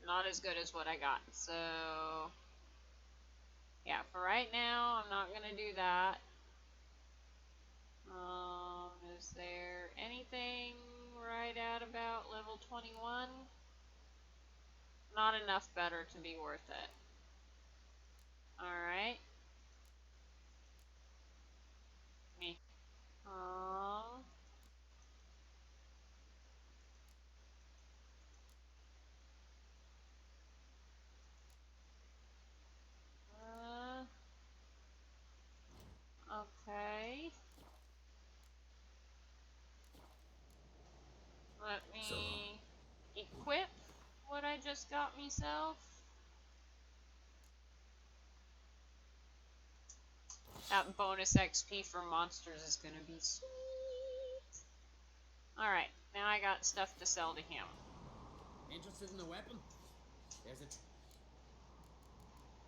Not as good as what I got, so yeah, for right now, I'm not gonna do that. Is there anything right at about level 21? Not enough better to be worth it. Alright. Me. Okay. Let me equip what I just got myself. That bonus XP for monsters is gonna be sweet. Alright, now I got stuff to sell to him. Interested in the weapon? There's it.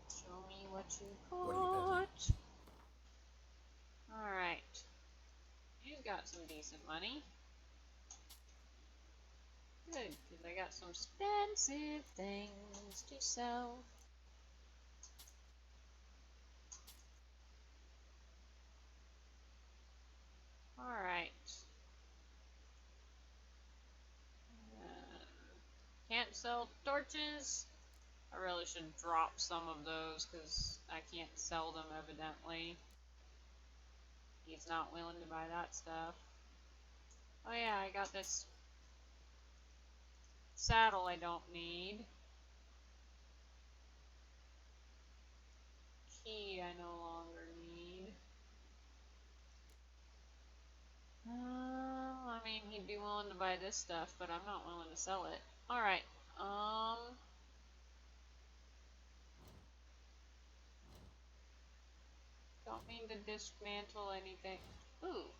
Show me what you got. Alright. He's got some decent money. Good, because I got some expensive things to sell. Alright. Can't sell torches. I really should drop some of those because I can't sell them evidently. He's not willing to buy that stuff. Oh yeah, I got this saddle I don't need. Key I no longer need. I mean, he'd be willing to buy this stuff, but I'm not willing to sell it. Alright, don't mean to dismantle anything. Ooh.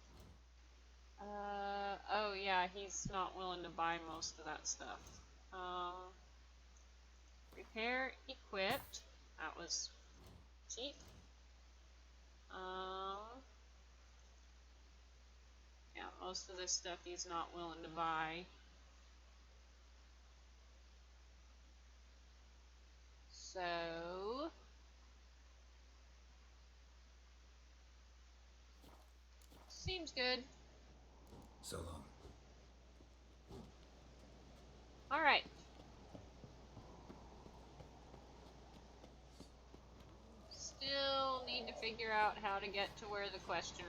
Oh yeah, he's not willing to buy most of that stuff. Repair equipped. That was cheap. Yeah, most of this stuff he's not willing to buy. So seems good. So long. Alright. Still need to figure out how to get to where the question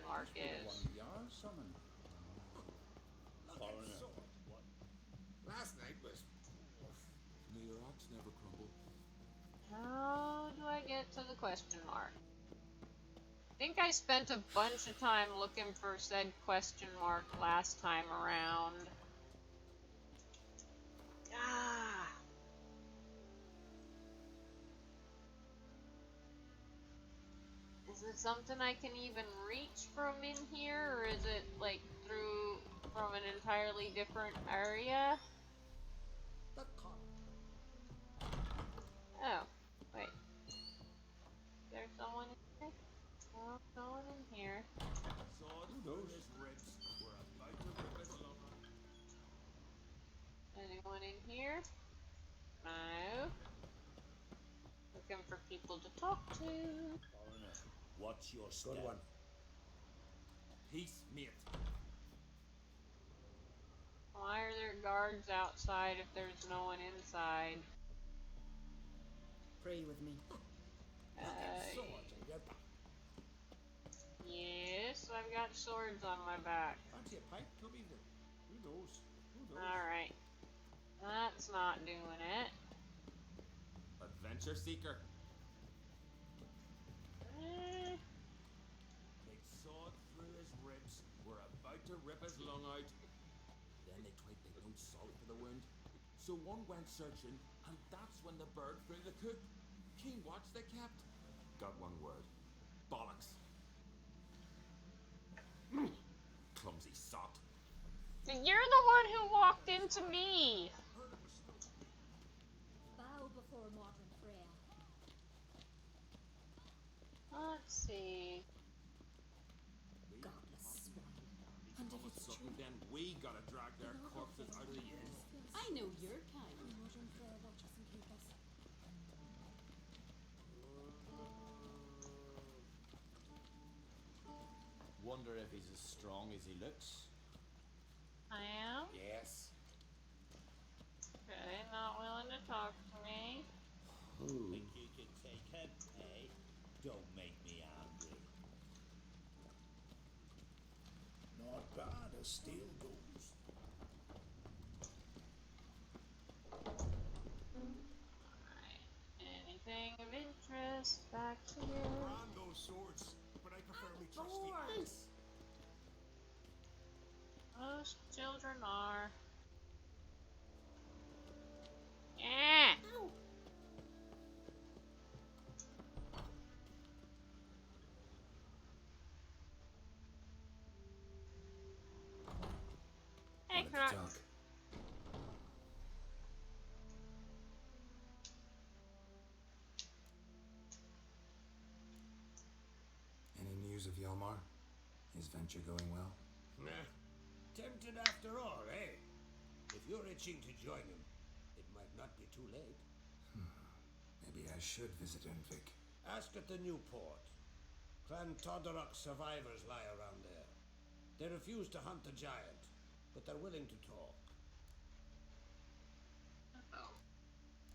mark is. Last night was... May your axe never crumble. How do I get to the question mark? I think I spent a bunch of time looking for said question mark last time around. Ah! Is it something I can even reach from in here, or is it like from an entirely different area? Oh, wait. Is there someone in here? No, no one in here. Anyone in here? No. Looking for people to talk to. Foreigner, what's your step? Good one. Peace, mate. Why are there guards outside if there's no one inside? Pray with me. Yes, I've got swords on my back. Fancy a pint club evening? Who knows? Who knows? Alright. That's not doing it. Adventure seeker. They'd sawed through his ribs, were about to rip his lung out. Then they tried to no salt for the wound. So one went searching, and that's when the bird flew the cook. Keen watch they kept. Got one word. Bollocks. Clumsy sot. You're the one who walked into me! Bow before modern Freya. Let's see. Godless swine. And if it's true, then we gotta drag their corpses out of the inn. I know your kind. Modern Freya, watch us and keep us. Wonder if he's as strong as he looks. I am? Yes. Okay, not willing to talk to me. Think you can take him, eh? Don't make me angry. Not bad as steel goes. Alright. Anything of interest back here? Brand those swords, but I prefer me trusty axe. Most children are. Yeah! Hey, Wanted to Croc. talk. Any news of Yelmar? His venture going well? Nah. Tempted after all, eh? If you're itching to join him, it might not be too late. Maybe I should visit Unvik. Ask at the new port. Clan Todorok survivors lie around there. They refuse to hunt the giant, but they're willing to talk.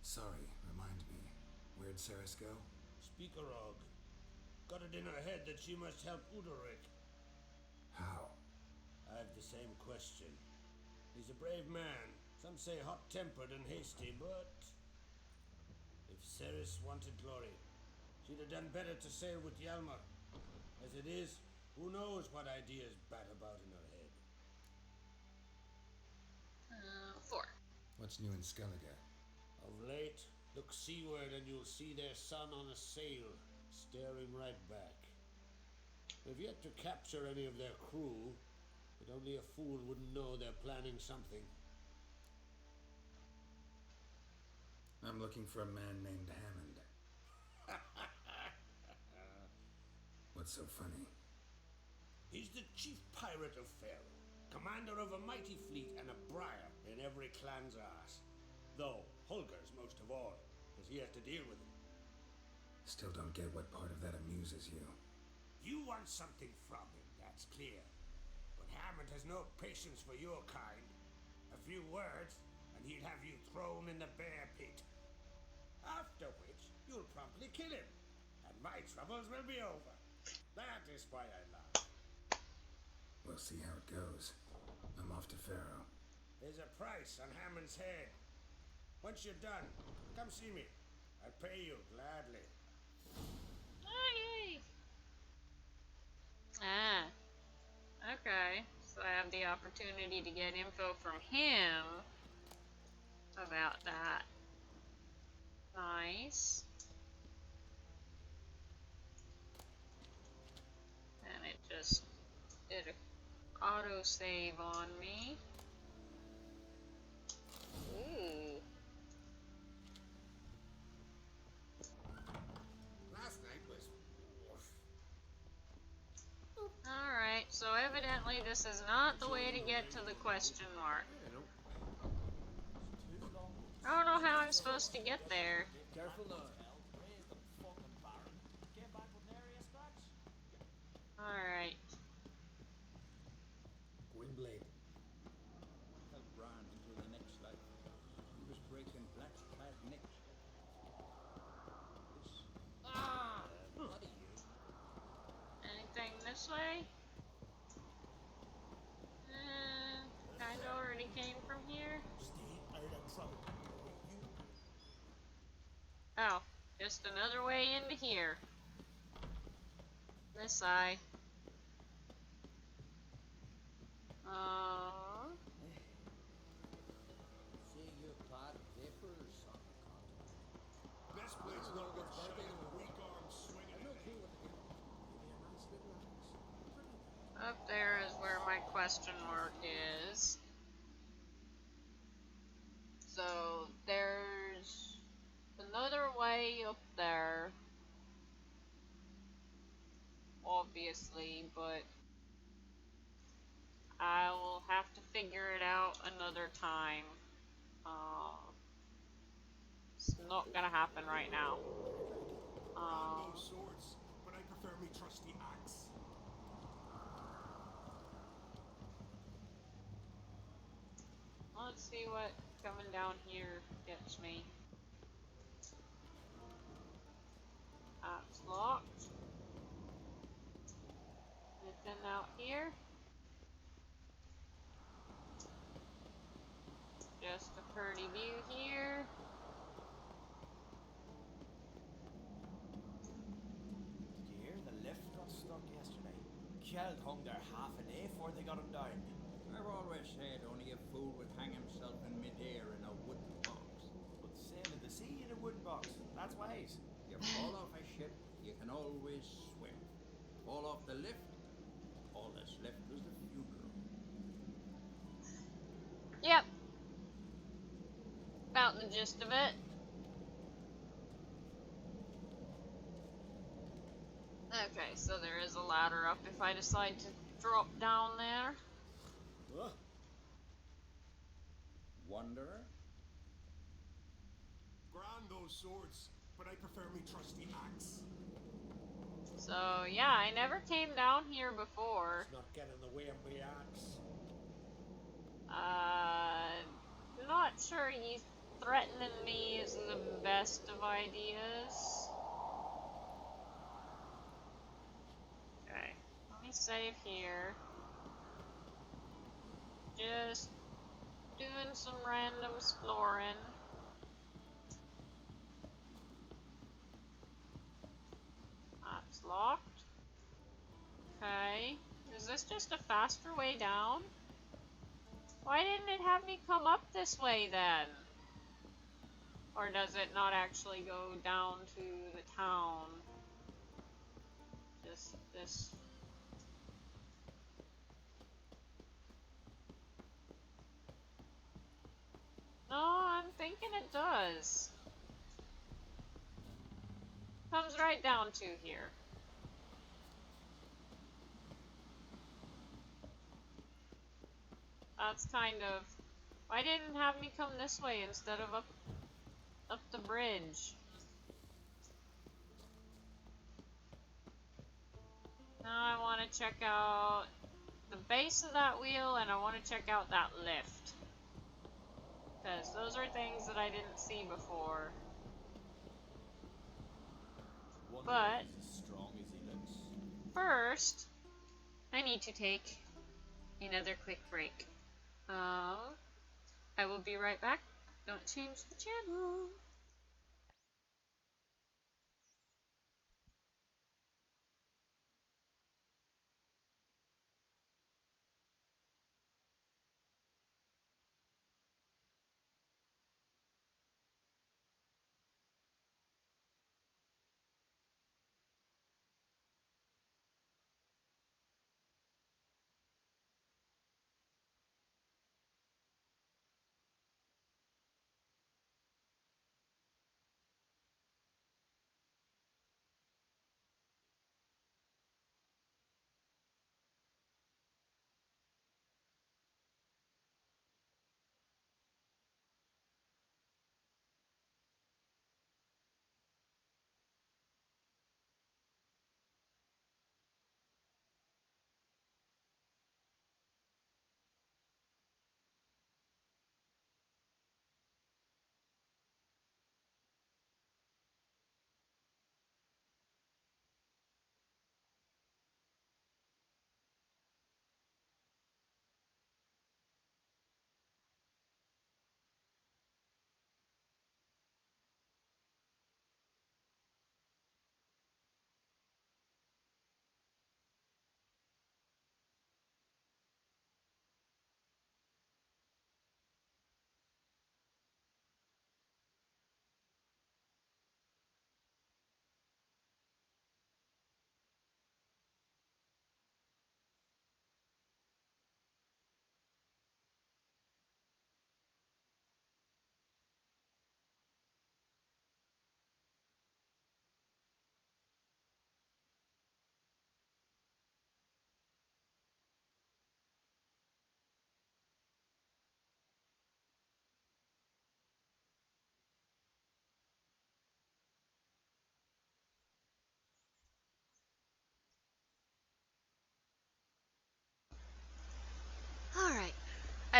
Sorry, remind me. Where'd Ceres go? Speakerog. Got it in her head that she must help Udalric. How? I have the same question. He's a brave man. Some say hot-tempered and hasty, but... if Ceres wanted glory, she'd have done better to sail with Hjalmar. As it is, who knows what ideas bat about in her head. 4. What's new in Skellige? Of late, look seaward and you'll see their sun on a sail, staring right back. They've yet to capture any of their crew, but only a fool wouldn't know they're planning something. I'm looking for a man named Hammond. What's so funny? He's the chief pirate of Fell, commander of a mighty fleet and a briar in every clan's ass. Though Holger's most of all, because he has to deal with him. Still don't get what part of that amuses you. You want something from him, that's clear. But Hammond has no patience for your kind. A few words, and he'd have you thrown in the bear pit. After which, you'll promptly kill him, and my troubles will be over. That is why I laugh. We'll see how it goes. I'm off to Pharaoh. There's a price on Hammond's head. Once you're done, come see me. I'll pay you gladly. Oh, yay! Ah. Okay. So I have the opportunity to get info from him about that. Nice. And it just did a auto save on me. Ooh. Last night was... Alright, so evidently this is not the way to get to the question mark. I don't know how I'm supposed to get there. Careful now. Alright. Gwynblade. came from here? Stay out of trouble. Oh, just another way into here. This side. See you bad vapors on the continent. Best place in the world shine at the weak arm swinging at me. Maybe a nice little axe. Pretty. Up there is where my question mark is. So there's another way up there, obviously, but I will have to figure it out another time. It's not gonna happen right now. Brand those swords, but I prefer me trusty axe. Let's see what coming down here gets me. That's locked. Anything out here? Just a pretty view here. Did you hear the lift got stuck yesterday? Kjeld hung there half a day before they got him down. I've always said only a fool would hang himself in midair in a wooden box. But sail in the sea in a wooden box. That's wise. You fall off a ship, you can always swim. Fall off the lift, all that's left is the funeral. Yep. About the gist of it. Okay, so there is a ladder up if I decide to drop down there. Wanderer? Grand those swords, but I prefer me trusty axe. So yeah, I never came down here before. Let's not get in the way of my axe. Not sure you threatening me is the best of ideas. Okay, let me save here. Just doing some random exploring. That's locked. Okay, is this just a faster way down? Why didn't it have me come up this way then? Or does it not actually go down to the town? Just this. No, I'm thinking it does. Comes right down to here. That's kind of... Why didn't it have me come this way instead of up the bridge? Now I want to check out the base of that wheel, and I want to check out that lift. Because those are things that I didn't see before. But He's as strong as he looks. first, I need to take another quick break. I will be right back. Don't change the channel.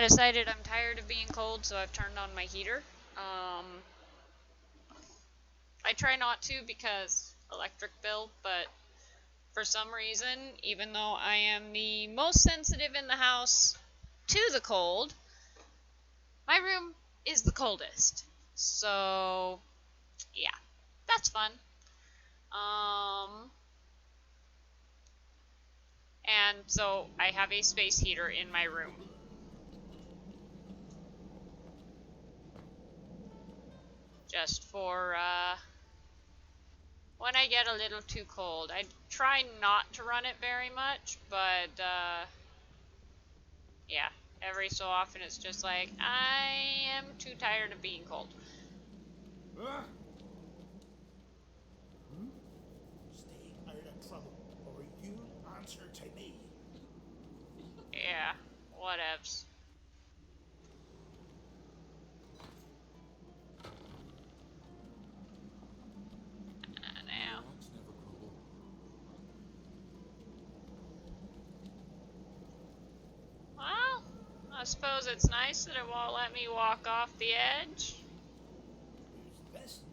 I decided I'm tired of being cold, so I've turned on my heater. I try not to because electric bill, but for some reason, even though I am the most sensitive in the house to the cold, my room is the coldest. So, yeah, that's fun. And so I have a space heater in my room. Just for, when I get a little too cold. I try not to run it very much, but, yeah, every so often it's just like, I am too tired of being cold. Stay out of trouble, or you answer to me. Yeah, whatevs. Now. Never crumble. Well, I suppose it's nice that it won't let me walk off the edge. Who's this?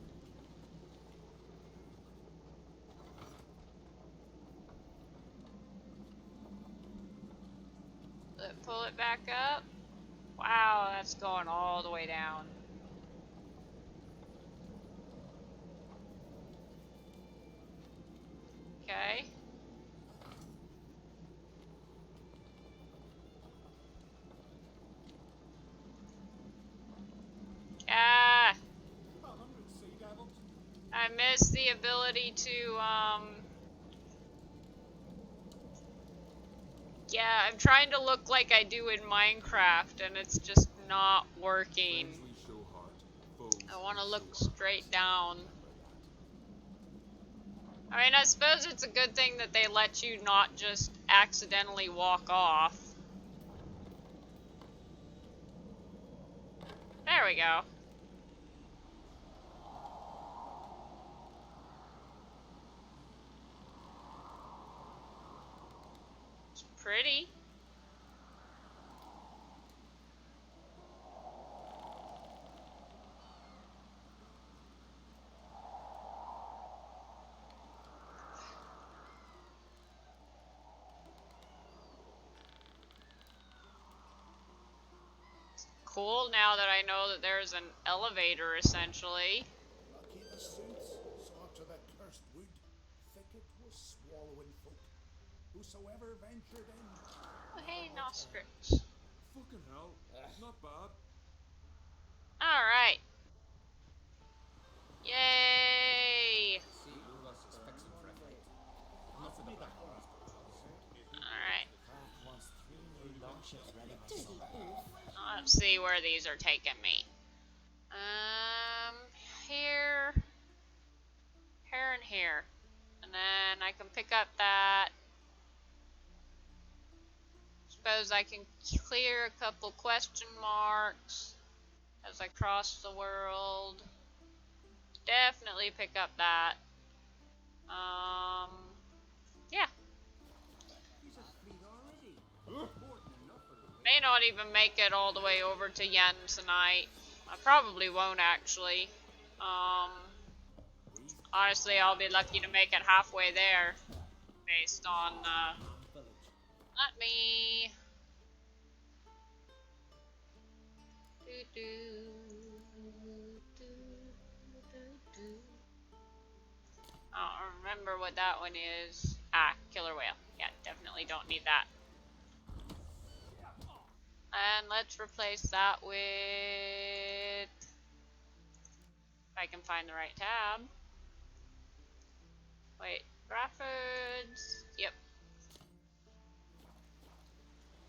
Pull it back up. Wow, that's going all the way down. Okay. Ah! I missed the ability to, yeah, I'm trying to look like I do in Minecraft, and it's just not working. I want to look straight down. I mean, I suppose it's a good thing that they let you not just accidentally walk off. There we go. It's pretty. Cool now that I know that there's an elevator, essentially. Lucky the suits, saw to the cursed wood, thick it was swallowing folk. Whosoever ventured in. Oh, hey, nostrils. Fucking hell. Not bad. Alright. Yay! See who was fixing for a fight. Enough of the back. Alright. Crack wants 3 new longships ready by summer. Let's see where these are taking me. Here. Here and here. And then I can pick up that. Suppose I can clear a couple question marks as I cross the world. Definitely pick up that. Yeah. May not even make it all the way over to Yen tonight. I probably won't actually. Honestly, I'll be lucky to make it halfway there. Based on, let me... I don't remember what that one is. Ah, killer whale. Yeah, definitely don't need that. And let's replace that with... If I can find the right tab. Wait, Graffords. Yep.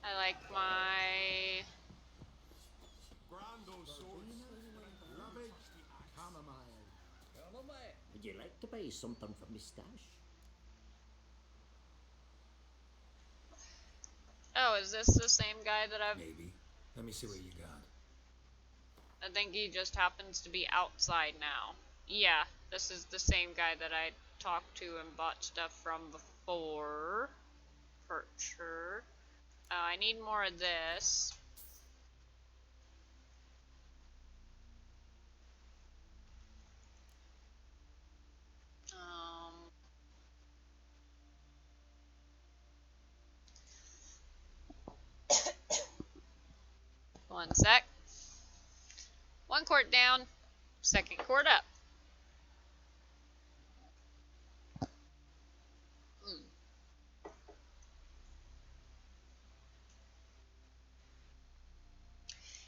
I like my... Brando swords. Ravaged chamomile. Would you like to buy something from my stash? Oh, is this the same guy that I've... Maybe. Let me see what you got. I think he just happens to be outside now. Yeah, this is the same guy that I talked to and bought stuff from before. For sure. I need more of this. One sec. One court down, second court up.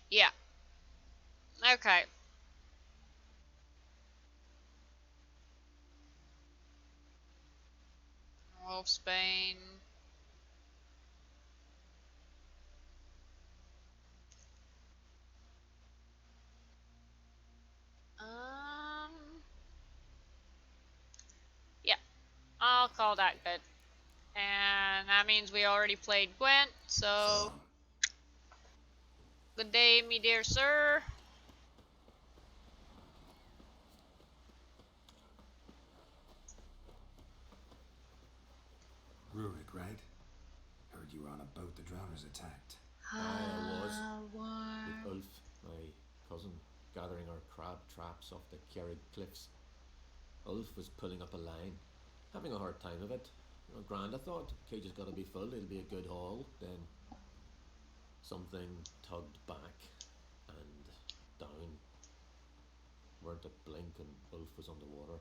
Yeah. Okay. Wolfsbane. Yeah. I'll call that good. And that means we already played Gwent, so good day, me dear sir. Rurik, right? Heard you were on a boat the drowners attacked. I was. With Ulf, my cousin, gathering our crab traps off the Kjerrig cliffs. Ulf was pulling up a line, having a hard time of it. Grand, I thought. Cage's got to be full, it'll be a good haul. Then something tugged back and down. Weren't a blink and Ulf was underwater.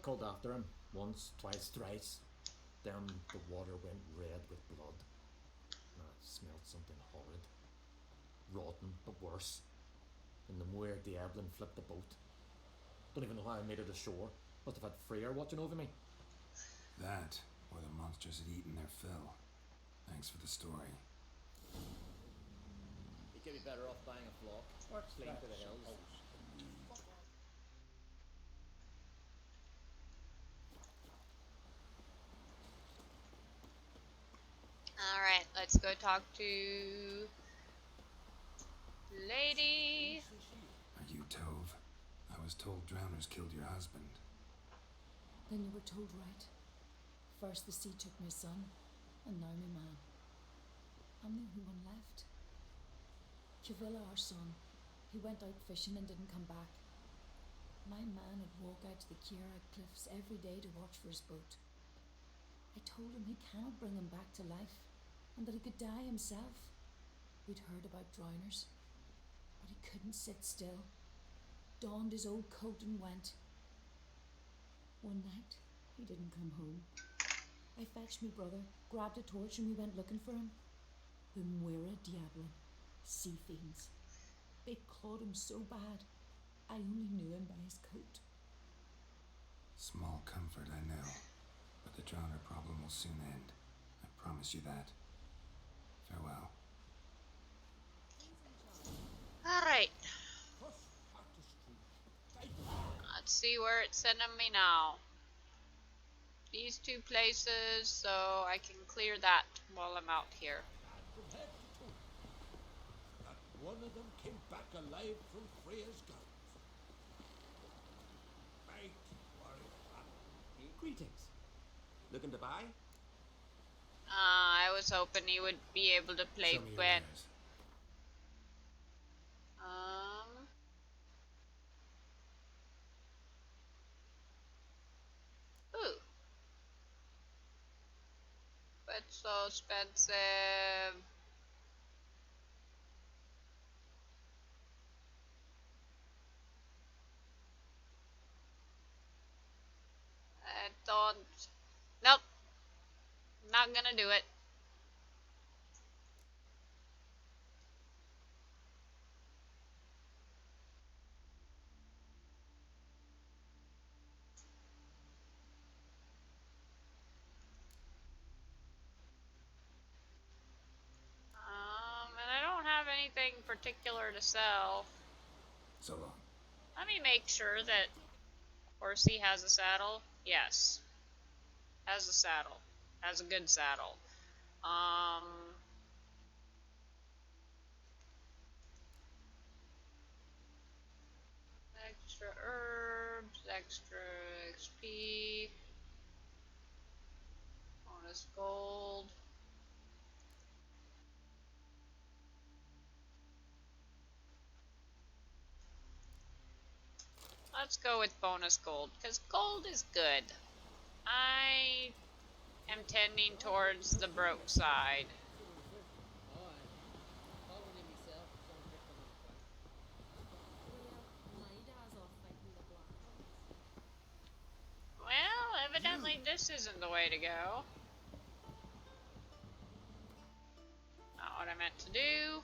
Called after him once, twice, thrice. Then the water went red with blood. I smelled something horrid. Rotten, but worse. And the Muir Diablin flipped the boat. Don't even know how I made it ashore. Must have had Freyr watching over me. That, or the monsters had eaten their fill. Thanks for the story. You could be better off buying a flock or fleeing to the hills. Alright, let's go talk to lady. Are you Tove? I was told drowners killed your husband. Then you were told right. First the sea took my son, and now my man. I'm the only one left. Chavilla, our son, he went out fishing and didn't come back. My man would walk out to the Kjerrig cliffs every day to watch for his boat. I told him he cannot bring him back to life, and that he could die himself. We'd heard about drowners, but he couldn't sit still. Donned his old coat and went. One night, he didn't come home. I fetched me brother, grabbed a torch, and we went looking for him. The Muira Diablin, sea fiends. They clawed him so bad, I only knew him by his coat. Small comfort, I know. But the drowner problem will soon end. I promise you that. Farewell. Alright. Let's see where it's sending me now. These two places, so I can clear that while I'm out here. Not one of them came back alive from Freya's gulls. Right, warrior. Greetings. Looking to buy? I was hoping he would be able to play Gwent. Ooh. But so expensive. I don't. Nope. Not gonna do it. And I don't have anything particular to sell. So long. Let me make sure that Horsey has a saddle. Yes. Has a saddle. Has a good saddle. Extra herbs, extra XP, bonus gold. Let's go with bonus gold, because gold is good. I am tending towards the broke side. This isn't the way to go. Not what I meant to do.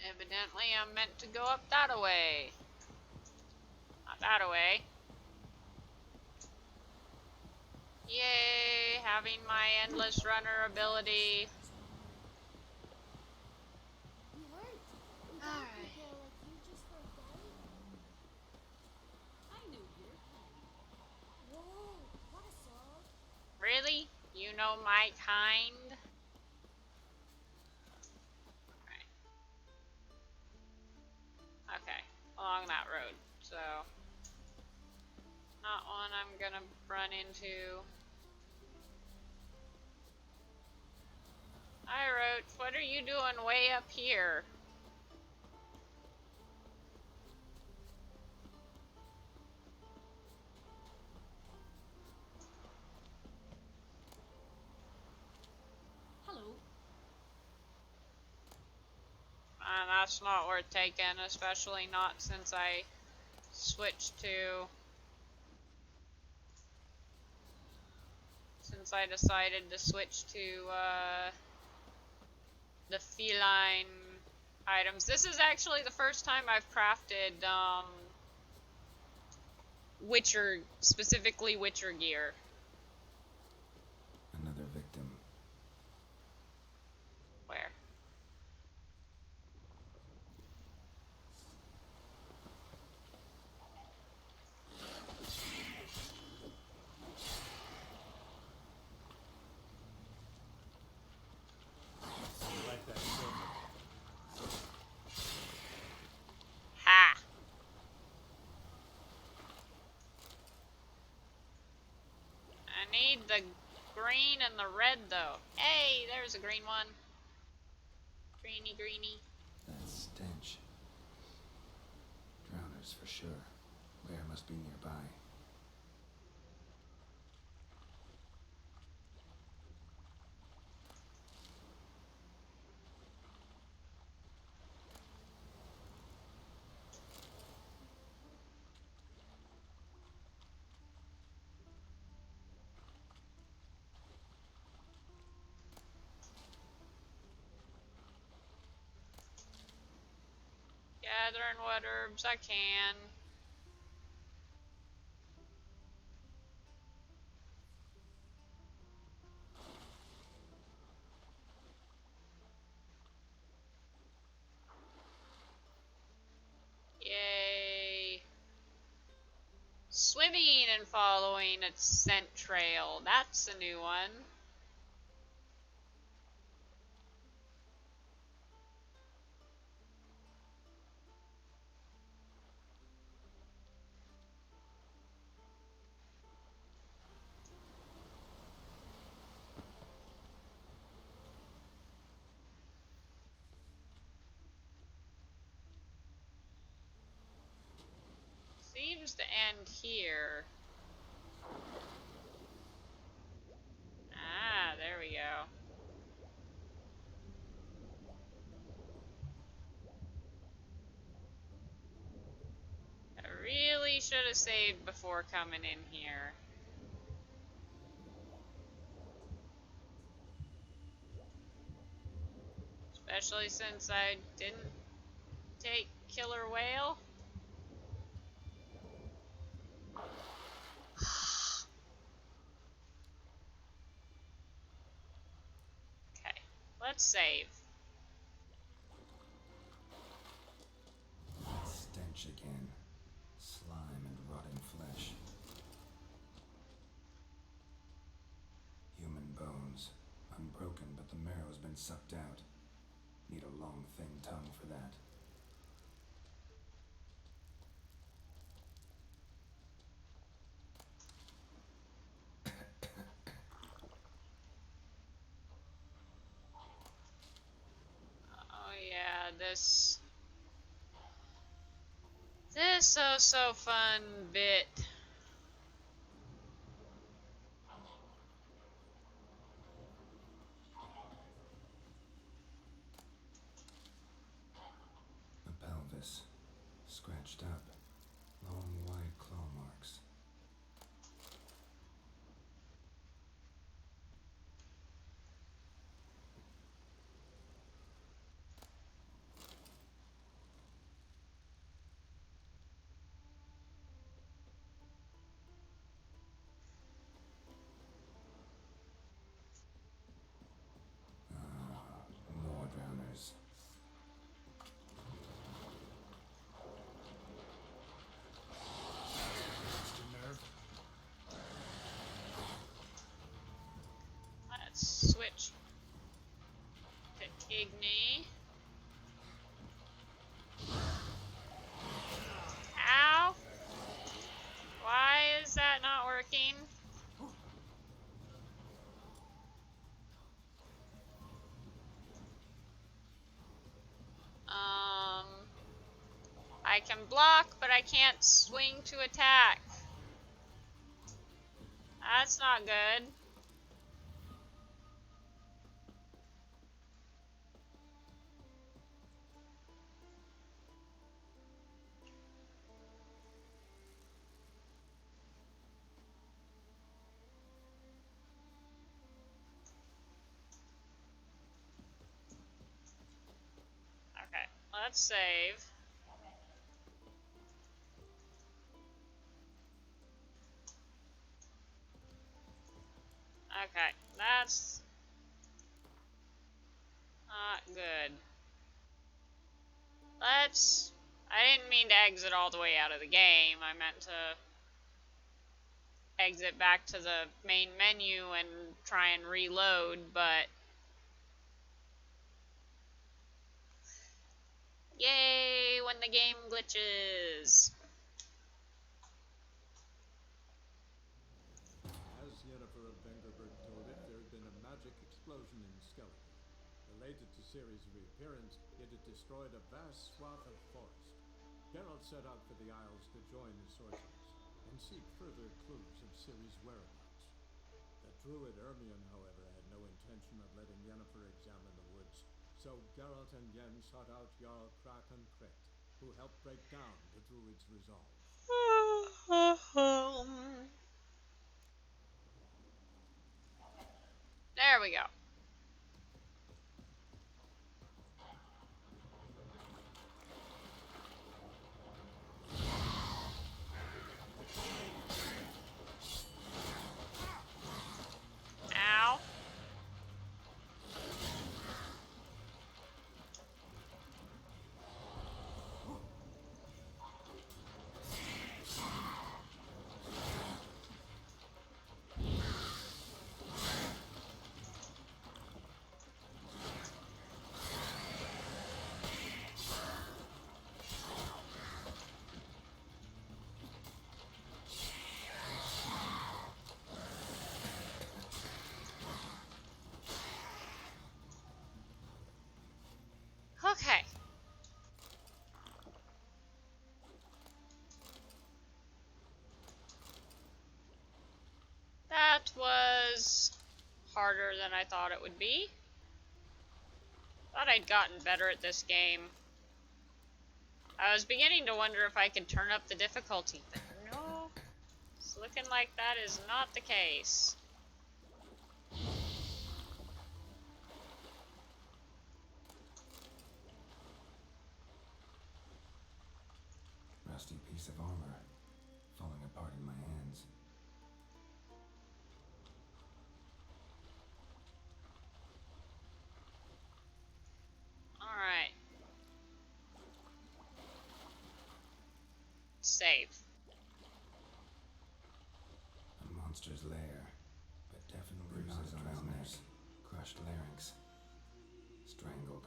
Evidently, I'm meant to go up that way. Not that way. Yay, having my endless runner ability. We heard. We got a big girl like you just for a day. I know your kind. Whoa, what a sword. Really? You know my kind? Okay, along that road. So, not one I'm gonna run into. Hi, Roach. What are you doing way up here? Hello. That's not worth taking, especially not since I switched to... Since I decided to switch to, the feline items. This is actually the first time I've crafted, Witcher, specifically Witcher gear. Another victim. Where? Like that silver. Ha! I need the green and the red, though. Hey, there's a green one. Greeny, greeny. That stench. Drowners for sure. Where must be nearby. Gathering what herbs I can. Yay. Swimming and following a scent trail. That's a new one. Seems to end here. Ah, there we go. I really should have saved before coming in here. Especially since I didn't take killer whale. Okay, let's save. That stench again. Slime and rotting flesh. Human bones. Unbroken, but the marrow's been sucked out. Need a long, thin tongue for that. Oh yeah, this so fun bit. A pelvis. Long, wide claw marks. More drowners. Let's switch to Igni. Ow! Why is that not working? I can block, but I can't swing to attack. That's not good. Okay, let's save. Okay, that's not good. I didn't mean to exit all the way out of the game. I meant to exit back to the main menu and try and reload, but yay, when the game glitches. As Yennefer of Vengerberg told it, there had been a magic explosion in Skellige. Related to Ciri's reappearance, it had destroyed a vast swath of forest. Geralt set out for the Isles to join the sorcerers and seek further clues of Ciri's whereabouts. The druid Ermion, however, had no intention of letting Yennefer examine the woods, so Geralt and Yen sought out Jarl Krakon Kret, who helped break down the druid's resolve. There we go. Ow. Okay. That was harder than I thought it would be. Thought I'd gotten better at this game. I was beginning to wonder if I could turn up the difficulty, but no, it's looking like that is not the case. Rusty piece of armor, falling apart in my hands. Alright. Save. A monster's lair, but definitely bruises on his neck, crushed larynx, strangled.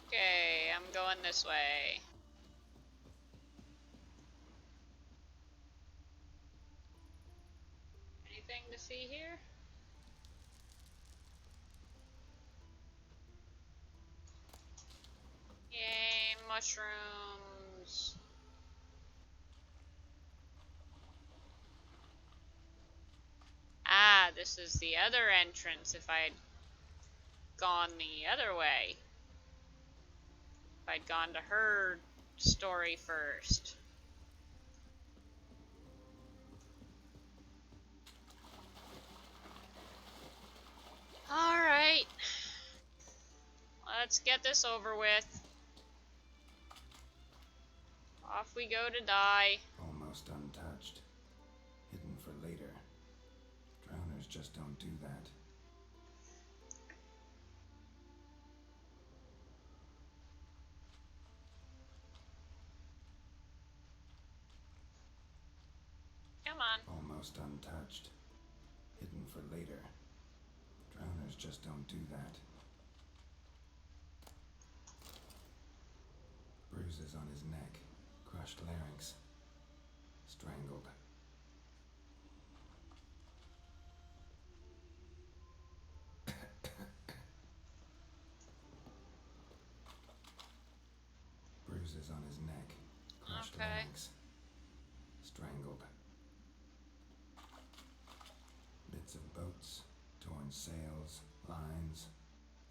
Okay, I'm going this way. Anything to see here? Yay, mushrooms. Ah, this is the other entrance if I had gone the other way. I'd gone to her story first. Alright. Let's get this over with. Off we go to die. Almost untouched. Hidden for later. Drowners just don't do that. Come on. Almost untouched. Hidden for later. Drowners just don't do that. Bruises on his neck. Crushed larynx. Strangled. Bruises on his neck. Crushed larynx. Strangled. Bits of boats, torn sails, lines.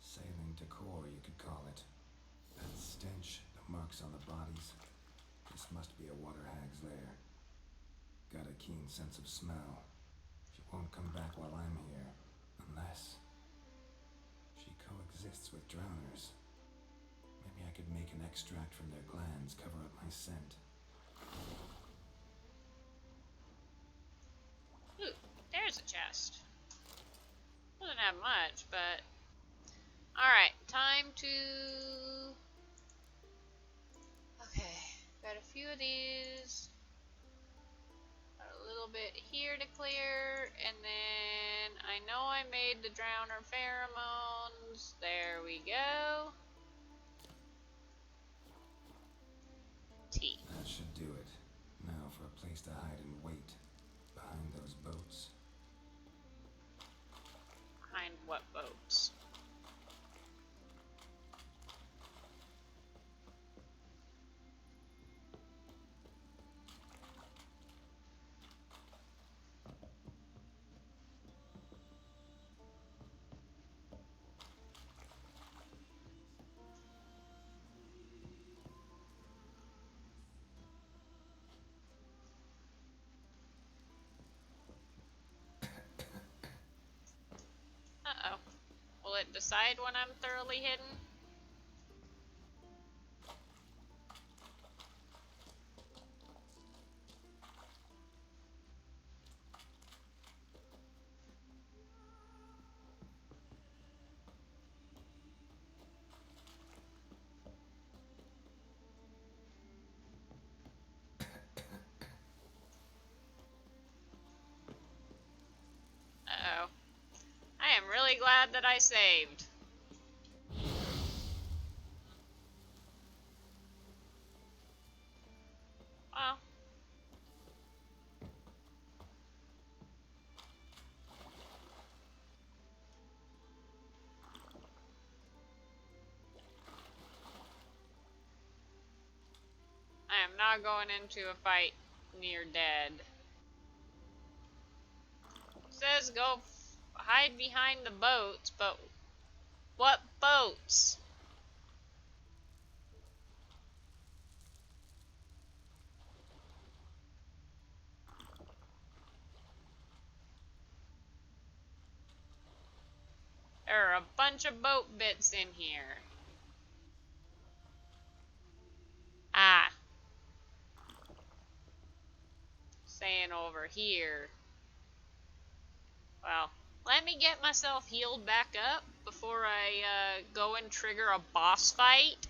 Sailing decor, you could call it. That stench, the marks on the bodies. This must be a water hag's lair. Got a keen sense of smell. She won't come back while I'm here. Unless she coexists with drowners. Maybe I could make an extract from their glands cover up my scent. Ooh, there's a chest. Doesn't have much, but... Alright, time to... Okay, got a few of these. Got a little bit here to clear, and then I know I made the drowner pheromones. There we go. Tea. That should do it. Now for a place to hide and wait. Behind those boats. Behind what boats? Uh-oh. Will it decide when I'm thoroughly hidden? Uh-oh. I am really glad that I saved. Well. I am not going into a fight near dead. It says go hide behind the boats, but what boats? There are a bunch of boat bits in here. Ah. Saying over here. Well, let me get myself healed back up before I go and trigger a boss fight.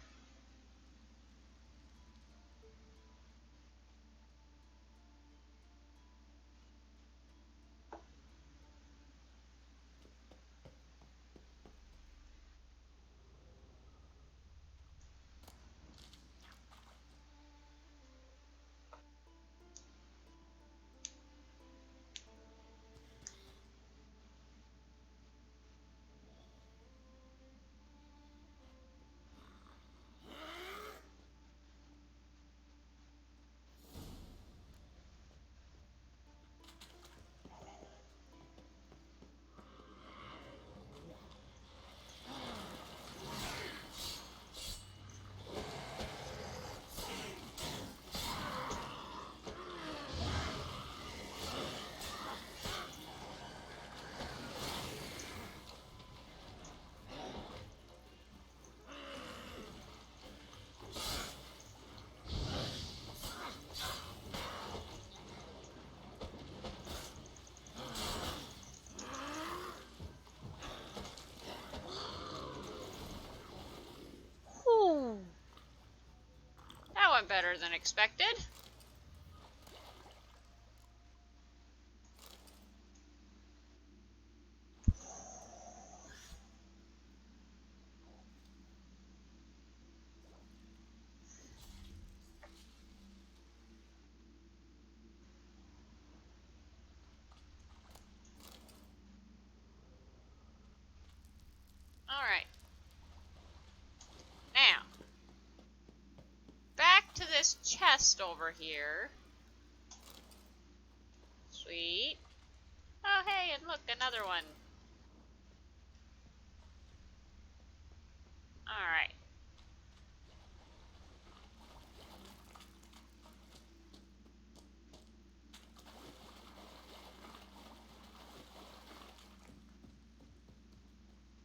better than expected. Alright. Now, back to this chest over here. Sweet. Oh, hey, and look, another one. Alright.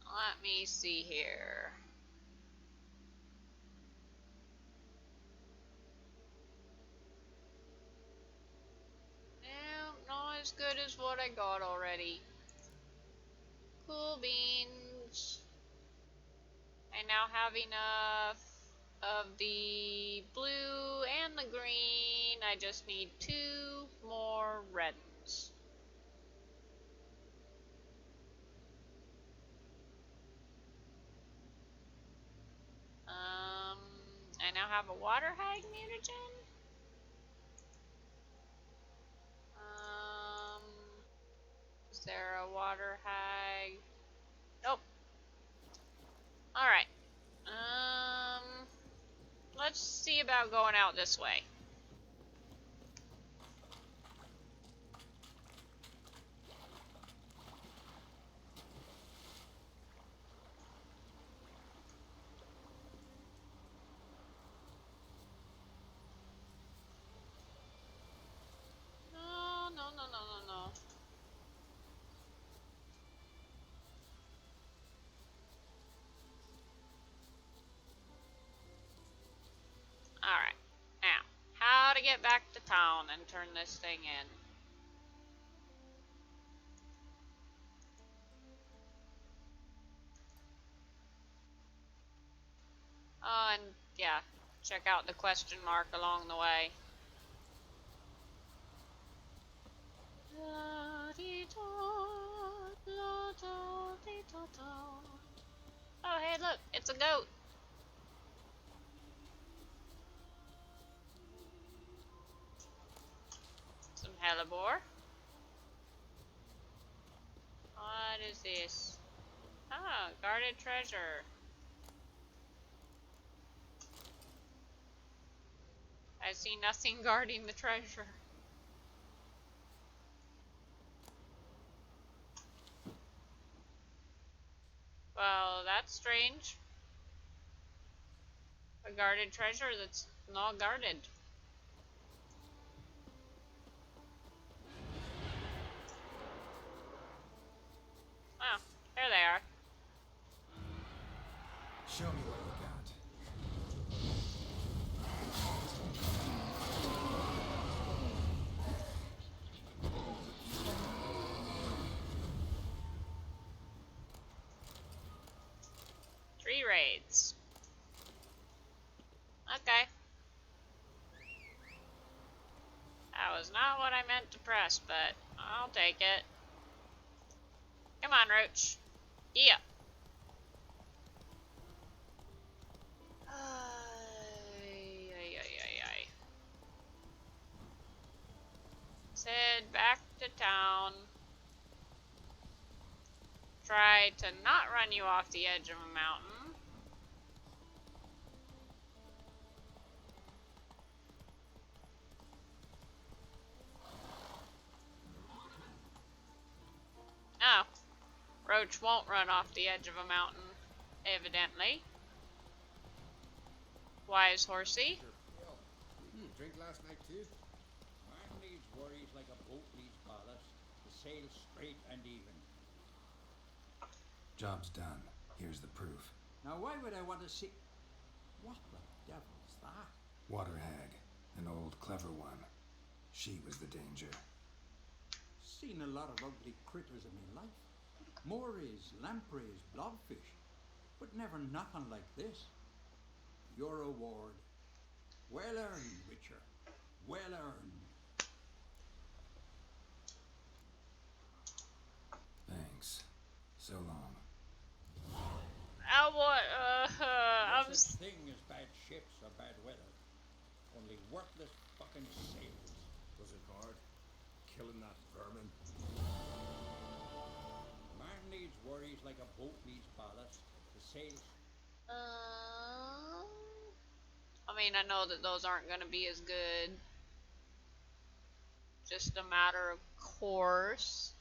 Let me see here. No, not as good as what I got already. Cool beans. I now have enough of the blue and the green. I just need 2 more red ones. I now have a water hag mutagen. Is there a water hag? Nope. Alright. Let's see about going out this way. No, no, no, no, no, no. Alright. Now, how to get back to town and turn this thing in. Oh, and yeah, check out the question mark along the way. Oh, hey, look, it's a goat. Some hellebore. What is this? Ah, guarded treasure. I see nothing guarding the treasure. Well, that's strange. A guarded treasure that's not guarded. Oh, there they are. Show me what you got. 3 raids. Okay. That was not what I meant to press, but I'll take it. Come on, Roach. Yeah. Ay, ay, ay, ay, ay. Let's head back to town. Try to not run you off the edge of a mountain. Oh. Roach won't run off the edge of a mountain, evidently. Wise horsey. Drink last night too? Man needs worries like a boat needs ballast. To sail straight and even. Job's done. Here's the proof. Now why would I want to see... What the devil's that? Water hag. An old clever one. She was the danger. Seen a lot of ugly critters in my life. Morays, lampreys, blobfish. But never nothing like this. Your reward. Well earned, Witcher. Well earned. Thanks. So long. what? No I'm. such thing as bad ships or bad weather. Only worthless fucking sailors. Was it hard? Killing that vermin? A man needs worries like a boat needs ballast. The sails. I mean, I know that those aren't going to be as good. Just a matter of course.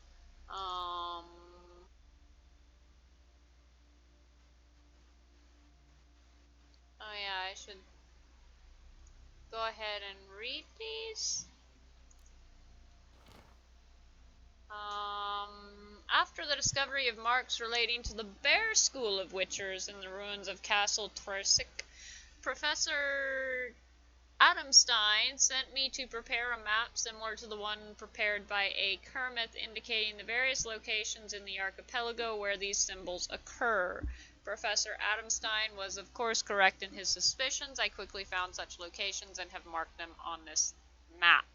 Oh yeah, I should go ahead and read these. After the discovery of marks relating to the Bear School of Witchers in the ruins of Castle Twersic, Professor Adamstein sent me to prepare a map similar to the one prepared by A. Kermit indicating the various locations in the archipelago where these symbols occur. Professor Adamstein was of course correct in his suspicions. I quickly found such locations and have marked them on this map.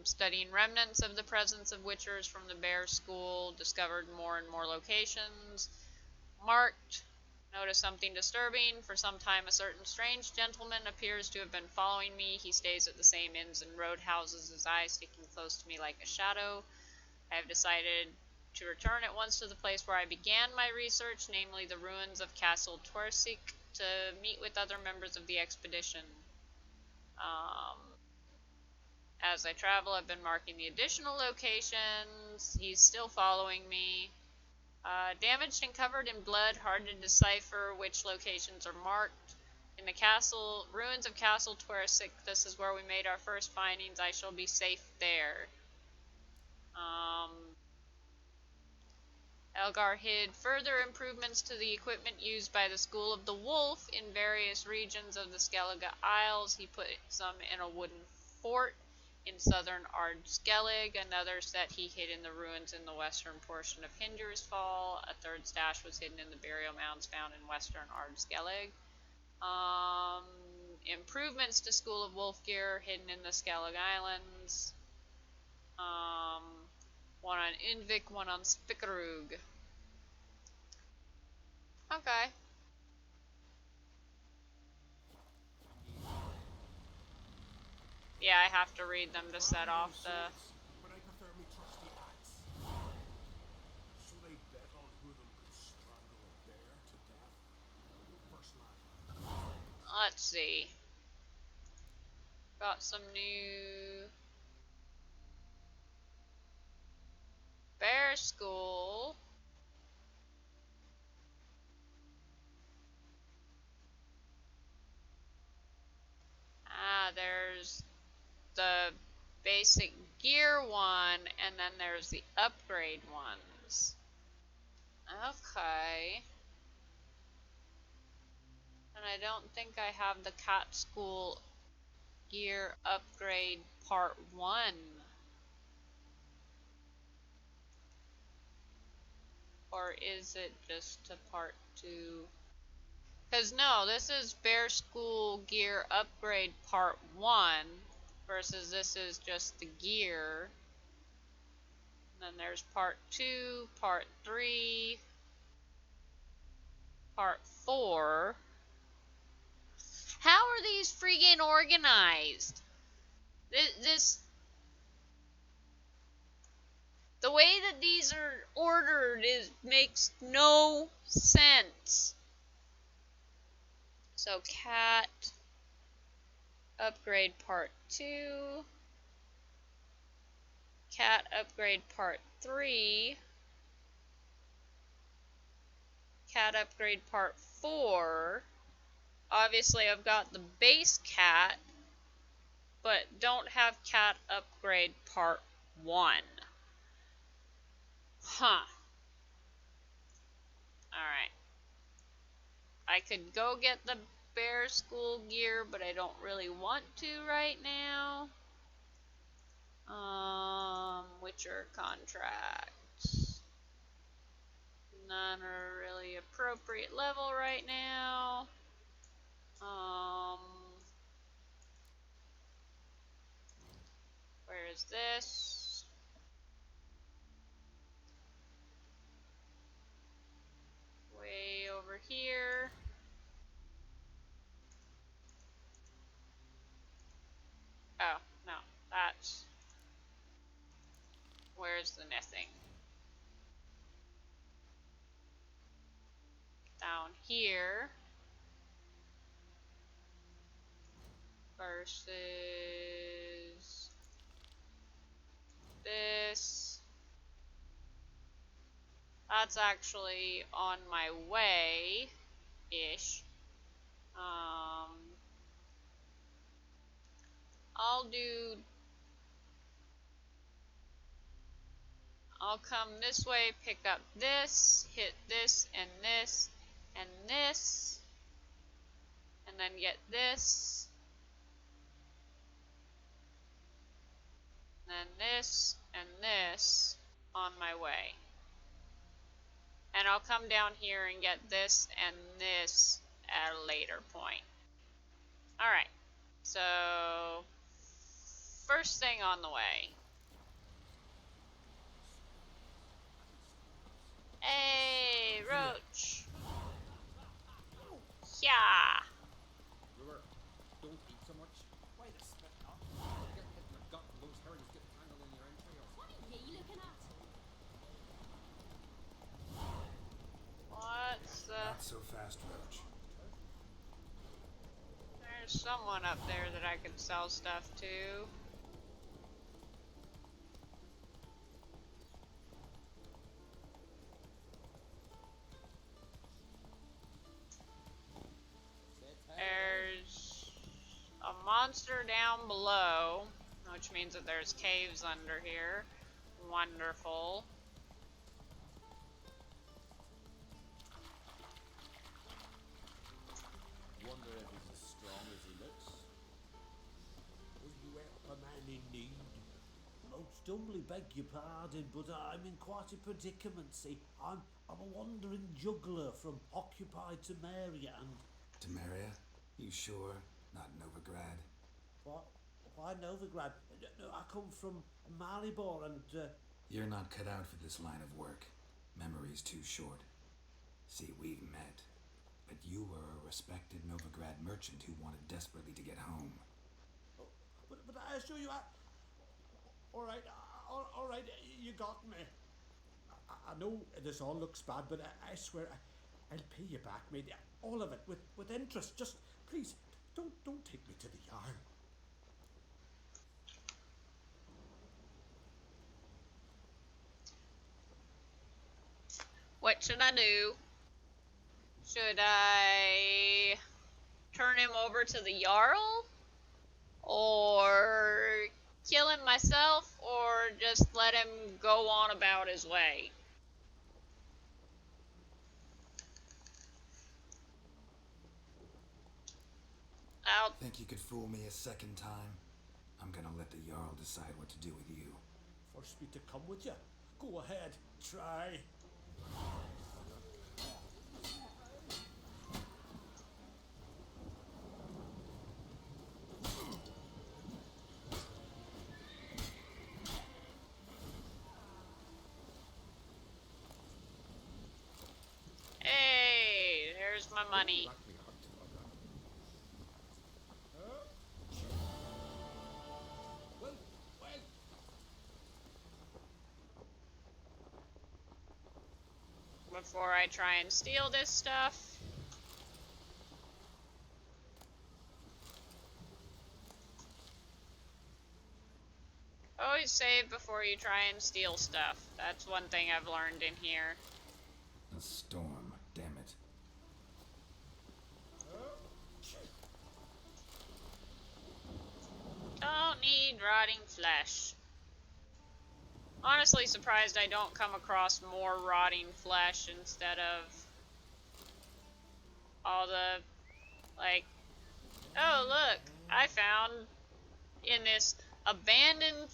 Studying remnants of the presence of witchers from the Bear School, discovered more and more locations. Marked. Noticed something disturbing. For some time a certain strange gentleman appears to have been following me. He stays at the same inns and roadhouses as I, sticking close to me like a shadow. I have decided to return at once to the place where I began my research, namely the ruins of Castle Twersic, to meet with other members of the expedition. As I travel, I've been marking the additional locations. He's still following me. Damaged and covered in blood, hard to decipher which locations are marked. In the castle ruins of Castle Twersic, this is where we made our first findings. I shall be safe there. Elgar hid further improvements to the equipment used by the School of the Wolf in various regions of the Skellige Isles. He put some in a wooden fort in southern Ardskelig, another set he hid in the ruins in the western portion of Hindersfall. A third stash was hidden in the burial mounds found in western Ardskelig. Improvements to School of Wolf gear hidden in the Skellige Islands. One on Invik, one on Spikarug. Okay. Yeah, I have to read them to set off the... But I prefer me trusty axe. So they bet on who of them could strangle a bear to death? First lad. Let's see. Got some new... Bear School. There's the basic gear one, and then there's the upgrade ones. Okay. And I don't think I have the Cat School gear upgrade part 1. Or is it just to part 2? Because no, this is Bear School gear upgrade part 1 versus this is just the gear. And then there's part 2, part 3, part 4. How are these freaking organized? The way that these are ordered makes no sense. So cat upgrade part 2, cat upgrade part 3, cat upgrade part 4. Obviously I've got the base cat, but don't have cat upgrade part 1. Huh. Alright. I could go get the Bear School gear, but I don't really want to right now. Witcher contracts. None are really appropriate level right now. Um, where is this? Way over here. Oh, no, that's... Where's the nesting? Down here. Versus... this. That's actually on my way-ish. I'll do... I'll come this way, pick up this, hit this, and this, and then get this, and then this, and this on my way. And I'll come down here and get this and this at a later point. Alright, so first thing on the way. Hey, Roach! Yeah! River, don't eat so much. Why the spit not? Get hit in the gut and those herrings get tangled in your entrails. What are you looking at? What's the... Not so fast, Roach. There's someone up there that I could sell stuff to. There's a monster down below, which means that there's caves under here. Wonderful. Wonder if he's as strong as he looks. Will you help a man in need? Most humbly beg your pardon, but I'm in quite a predicament, see. I'm a wandering juggler from occupied Temeria and... Temeria? You sure? Not Novigrad? What? Why Novigrad? No, I come from Maribor and... You're not cut out for this line of work. Memory's too short. See, we've met. But you were a respected Novigrad merchant who wanted desperately to get home. But I assure you, all right, you got me. I know this all looks bad, but I swear I'll pay you back, mate. All of it, with interest. Just, please, don't take me to the Jarl. What should I do? Should I turn him over to the Jarl? Or kill him myself? Or just let him go on about his way? Think you could fool me a second time? I'm gonna let the Jarl decide what to do with you. Force me to come with you? Go ahead, try. Hey, there's my money. Before I try and steal this stuff. Always save before you try and steal stuff. That's one thing I've learned in here. A storm, damn it. Don't need rotting flesh. Honestly surprised I don't come across more rotting flesh instead of all the, like, oh look, I found in this abandoned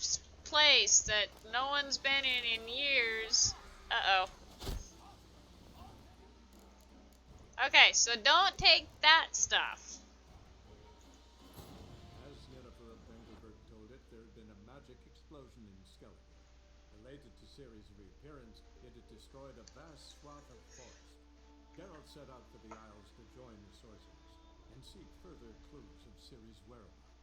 place that no one's been in years. Uh-oh. Okay, so don't take that stuff. destroyed a vast swath of forest. Geralt set out for the Isles to join the sorcerers and seek further clues of Ciri's whereabouts.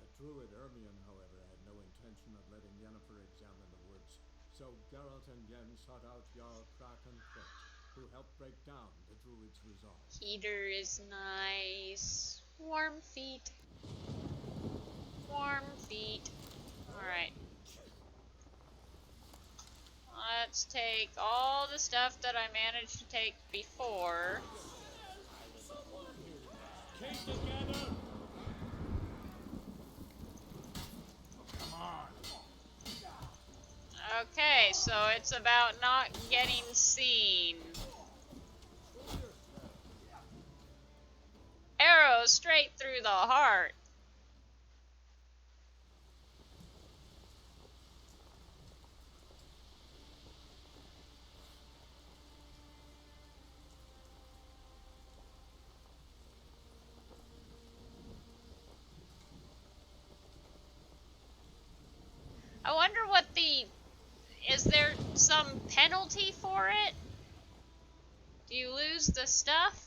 The druid Ermion, however, had no intention of letting Yennefer examine the woods, so Geralt and Yen sought out Jarl Krak and Quit, who helped break down the druid's resolve. Heater is nice. Warm feet. Warm feet. Alright. Let's take all the stuff that I managed to take before. Keep together! Come on. Okay, so it's about not getting seen. Arrow straight through the heart. I wonder what is there some penalty for it? Do you lose the stuff?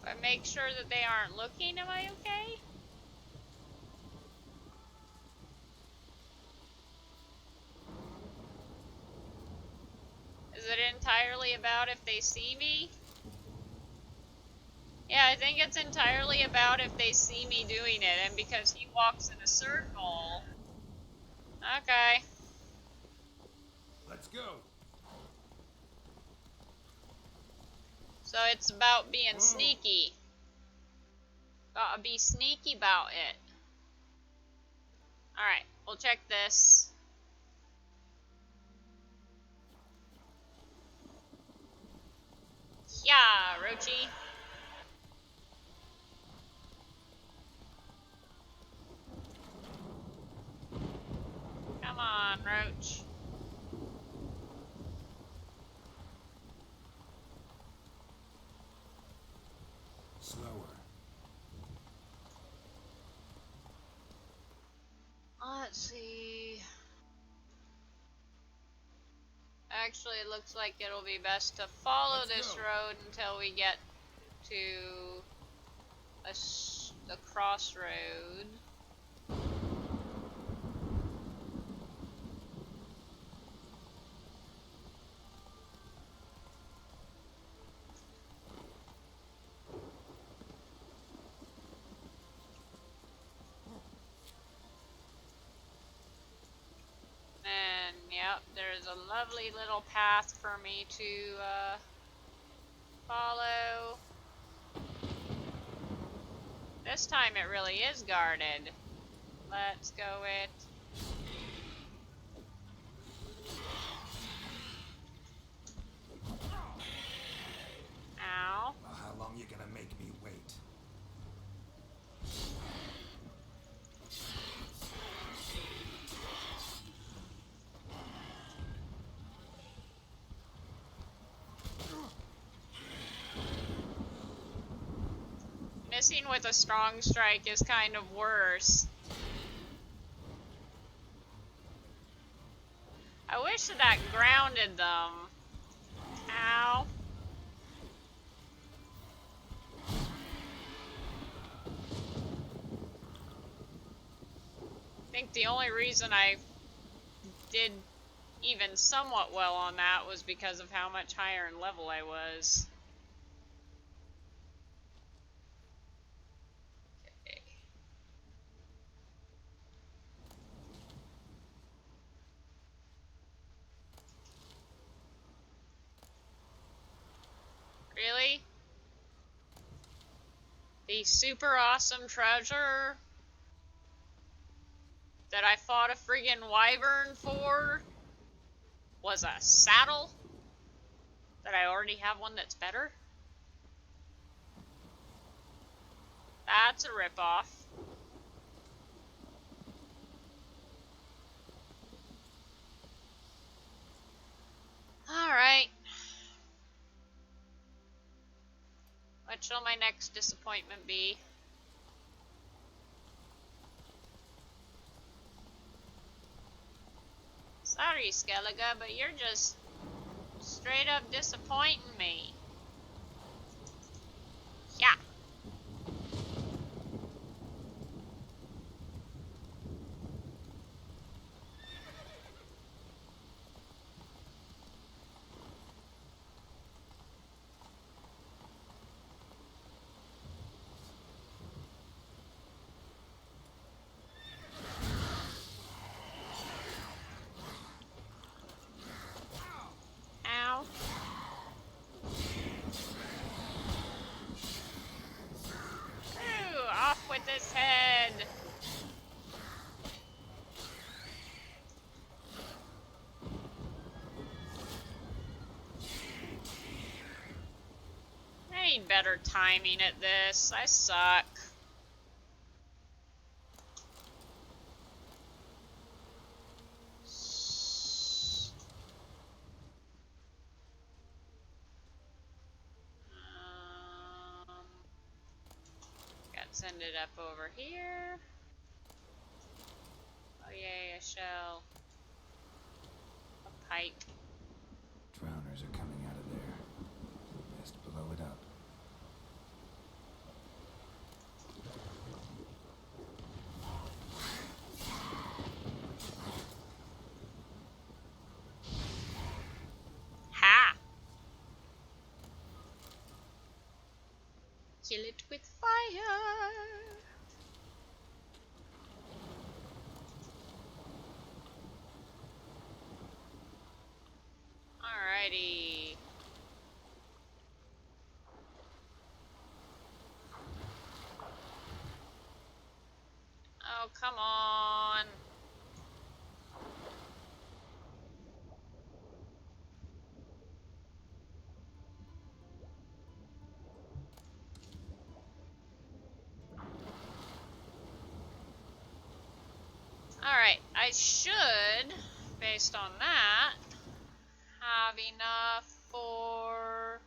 If I make sure that they aren't looking, am I okay? Is it entirely about if they see me? Yeah, I think it's entirely about if they see me doing it, and because he walks in a circle. Okay. Let's go. So it's about being sneaky. Gotta be sneaky about it. Alright, we'll check this. Yeah, Rochi. Come on, Roach. Slower. Let's see. Actually, it looks like it'll be best to follow this road until we get to the crossroad. And yep, there's a lovely little path for me to follow. This time it really is guarded. Let's go it. Ow. Well, how long you gonna make me wait? Missing with a strong strike is kind of worse. I wish that grounded them. Ow. I think the only reason I did even somewhat well on that was because of how much higher in level I was. Okay. Really? The super awesome treasure that I fought a friggin' wyvern for was a saddle? That I already have one that's better? That's a ripoff. Alright. What shall my next disappointment be? Sorry, Skellige, but you're just straight up disappointing me. Yeah. Ow. Ooh, off with his head. I need better timing at this. I suck. Gotta send it up over here. Oh yay, a shell. A pipe. Drowners are coming out of there. Best blow it up. Ha! Kill it with fire. Alrighty. Oh, come on. Alright, I should, based on that, have enough for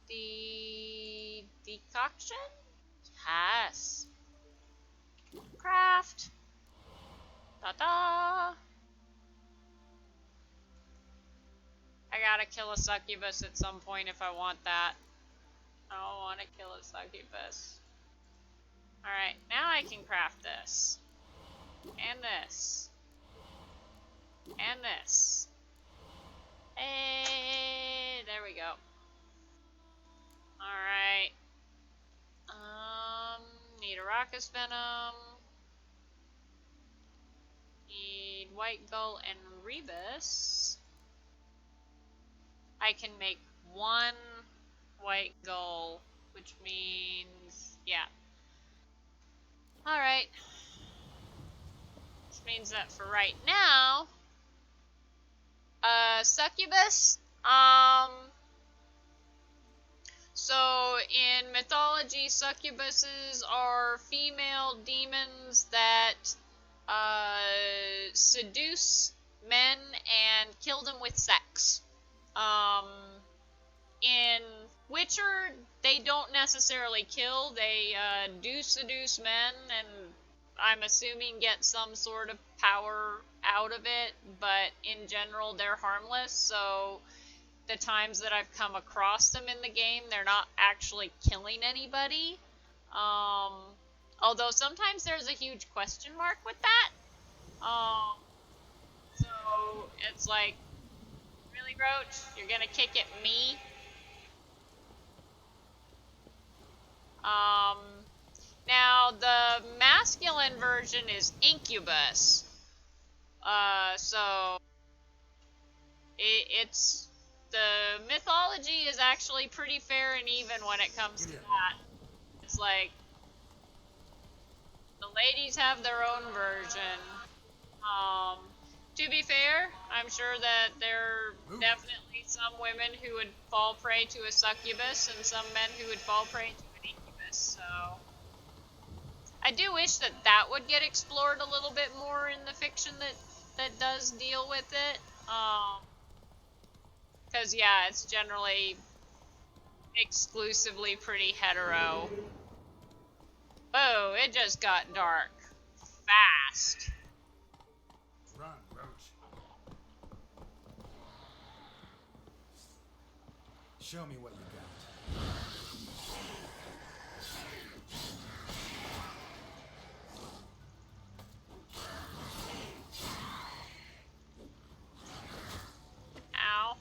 the decoction? Yes. Craft. Ta-da! I gotta kill a succubus at some point if I want that. I don't want to kill a succubus. Alright, now I can craft this. And this. And this. Hey, there we go. Alright. Need a raucous venom. Need white gull and rebus. I can make one white gull, which means, yeah. Alright. Which means that for right now, succubus, so in mythology, succubuses are female demons that seduce men and kill them with sex. In Witcher, they don't necessarily kill, they do seduce men and I'm assuming get some sort of power out of it, but in general they're harmless, so the times that I've come across them in the game, they're not actually killing anybody. Although sometimes there's a huge question mark with that. So it's like, really, Roach? You're gonna kick at me? Now the masculine version is incubus. So it's the mythology is actually pretty fair and even when it comes to that. It's like the ladies have their own version. To be fair, I'm sure that there are definitely some women who would fall prey to a succubus and some men who would fall prey to an incubus, so I do wish that that would get explored a little bit more in the fiction that does deal with it. Because, yeah, it's generally exclusively pretty hetero. Oh, it just got dark. Fast. Run, Roach. Show me what you got. Ow.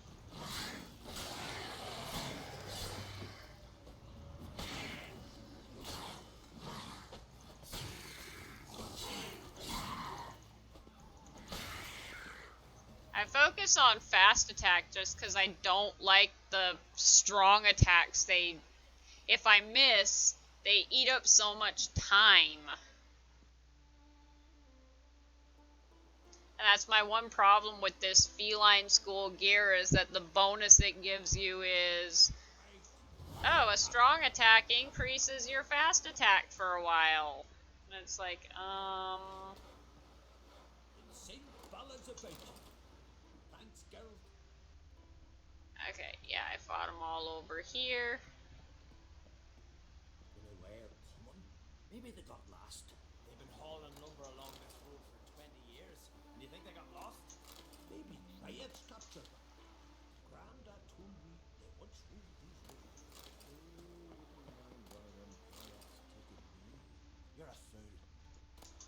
I focus on fast attack just because I don't like the strong attacks. If I miss, they eat up so much time. And that's my one problem with this feline school gear is that the bonus it gives you is, oh, a strong attack increases your fast attack for a while. And it's like, Sing ballads about you. Thanks, Geralt. okay, yeah, I fought them all over here. You know where coming? Maybe they got lost. They've been hauling lumber along this road for 20 years. And you think they got lost? Maybe riots captured them. Grandad told me they once ruled these woods. Oh, wouldn't mind one of them riots taking me. You're a fool.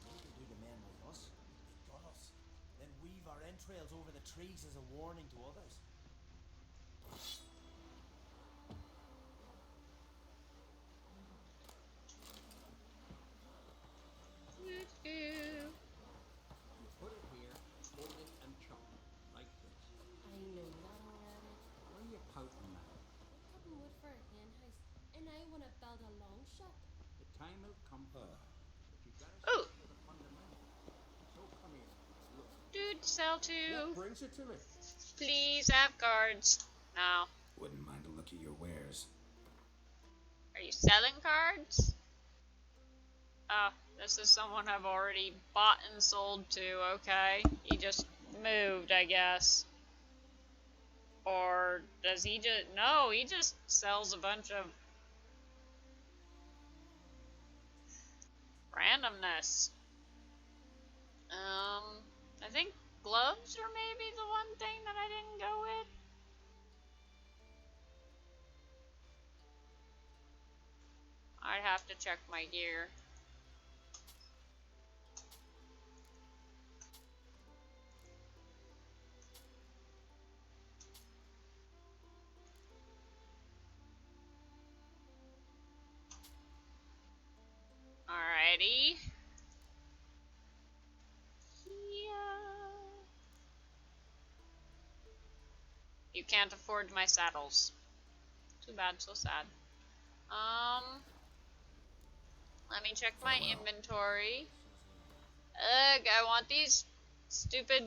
Maybe do the men with us. They got us. Then weave our entrails over the trees as a warning to others. You put it here, hold it, and chop it, like this. I know that already. Why are you pouting, man? We're cutting wood for a hen house, and I want to build a long shop. The time will come for that. But you gotta Oh. start with the fundamentals. So come here, look. Dude, sell to. What brings it to me? Please have cards. No. Wouldn't mind a look at your wares. Are you selling cards? Oh, this is someone I've already bought and sold to, okay. He just moved, I guess. Or does he just... No, he just sells a bunch of randomness. I think gloves are maybe the one thing that I didn't go with. I'd have to check my gear. Alrighty. Yeah. You can't afford my saddles. Too bad, so sad. Let me check my inventory. Ugh, I want these stupid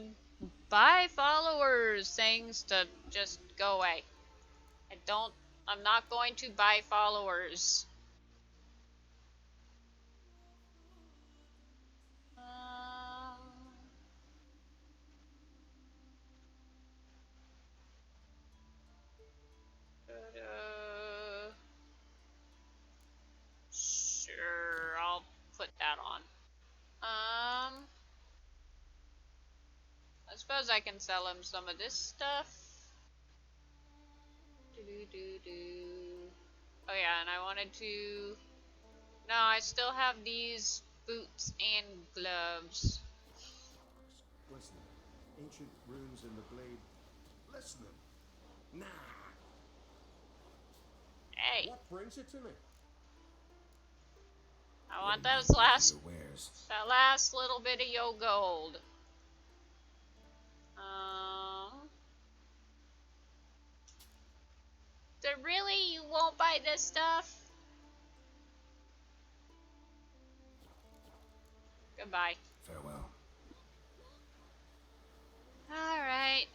buy followers things to just go away. I'm not going to buy followers. Sure, I'll put that on. I suppose I can sell him some of this stuff. Oh yeah, and I wanted to... No, I still have these boots and gloves. Listen, ancient runes in the blade. Listening. Nah. Hey. What brings it to me? I want that last little bit of your gold. So really, you won't buy this stuff? Goodbye. Farewell. Alright.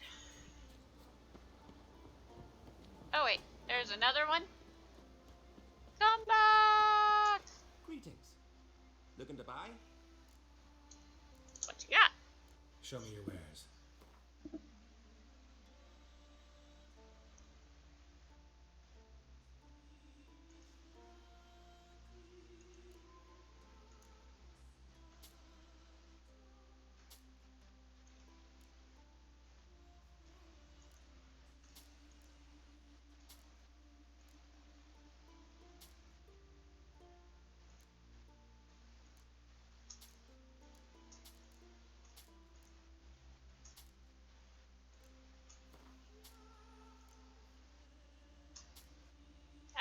Oh wait, there's another one? Come back! Greetings. Looking to buy? What you got? Show me your wares.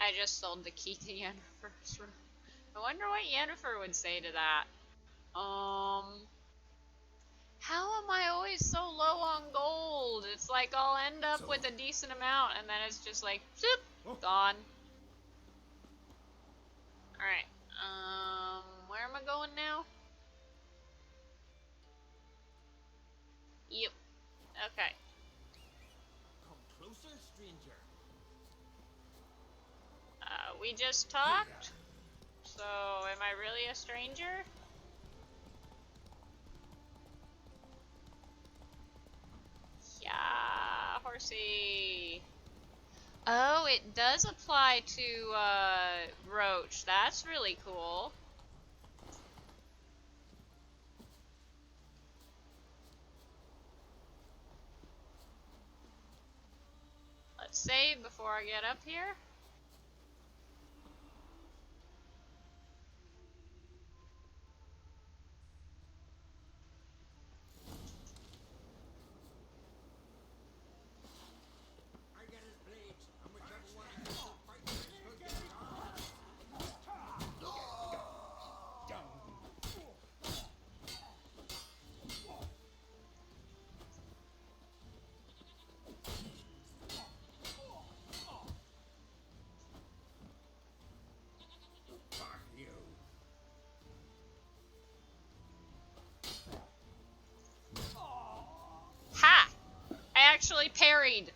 I just sold the key to Yennefer's room. I wonder what Yennefer would say to that. How am I always so low on gold? It's like I'll end up with a decent amount and then it's just like, zoop, gone. Alright, where am I going now? Yep, okay. Come closer, stranger. We just talked? So, am I really a stranger? Yeah, horsey. Oh, it does apply to, Roach. That's really cool. Let's save before I get up here. I get his blades, and whichever one of you will fight next will get yours. Fuck you. Ha! I actually parried.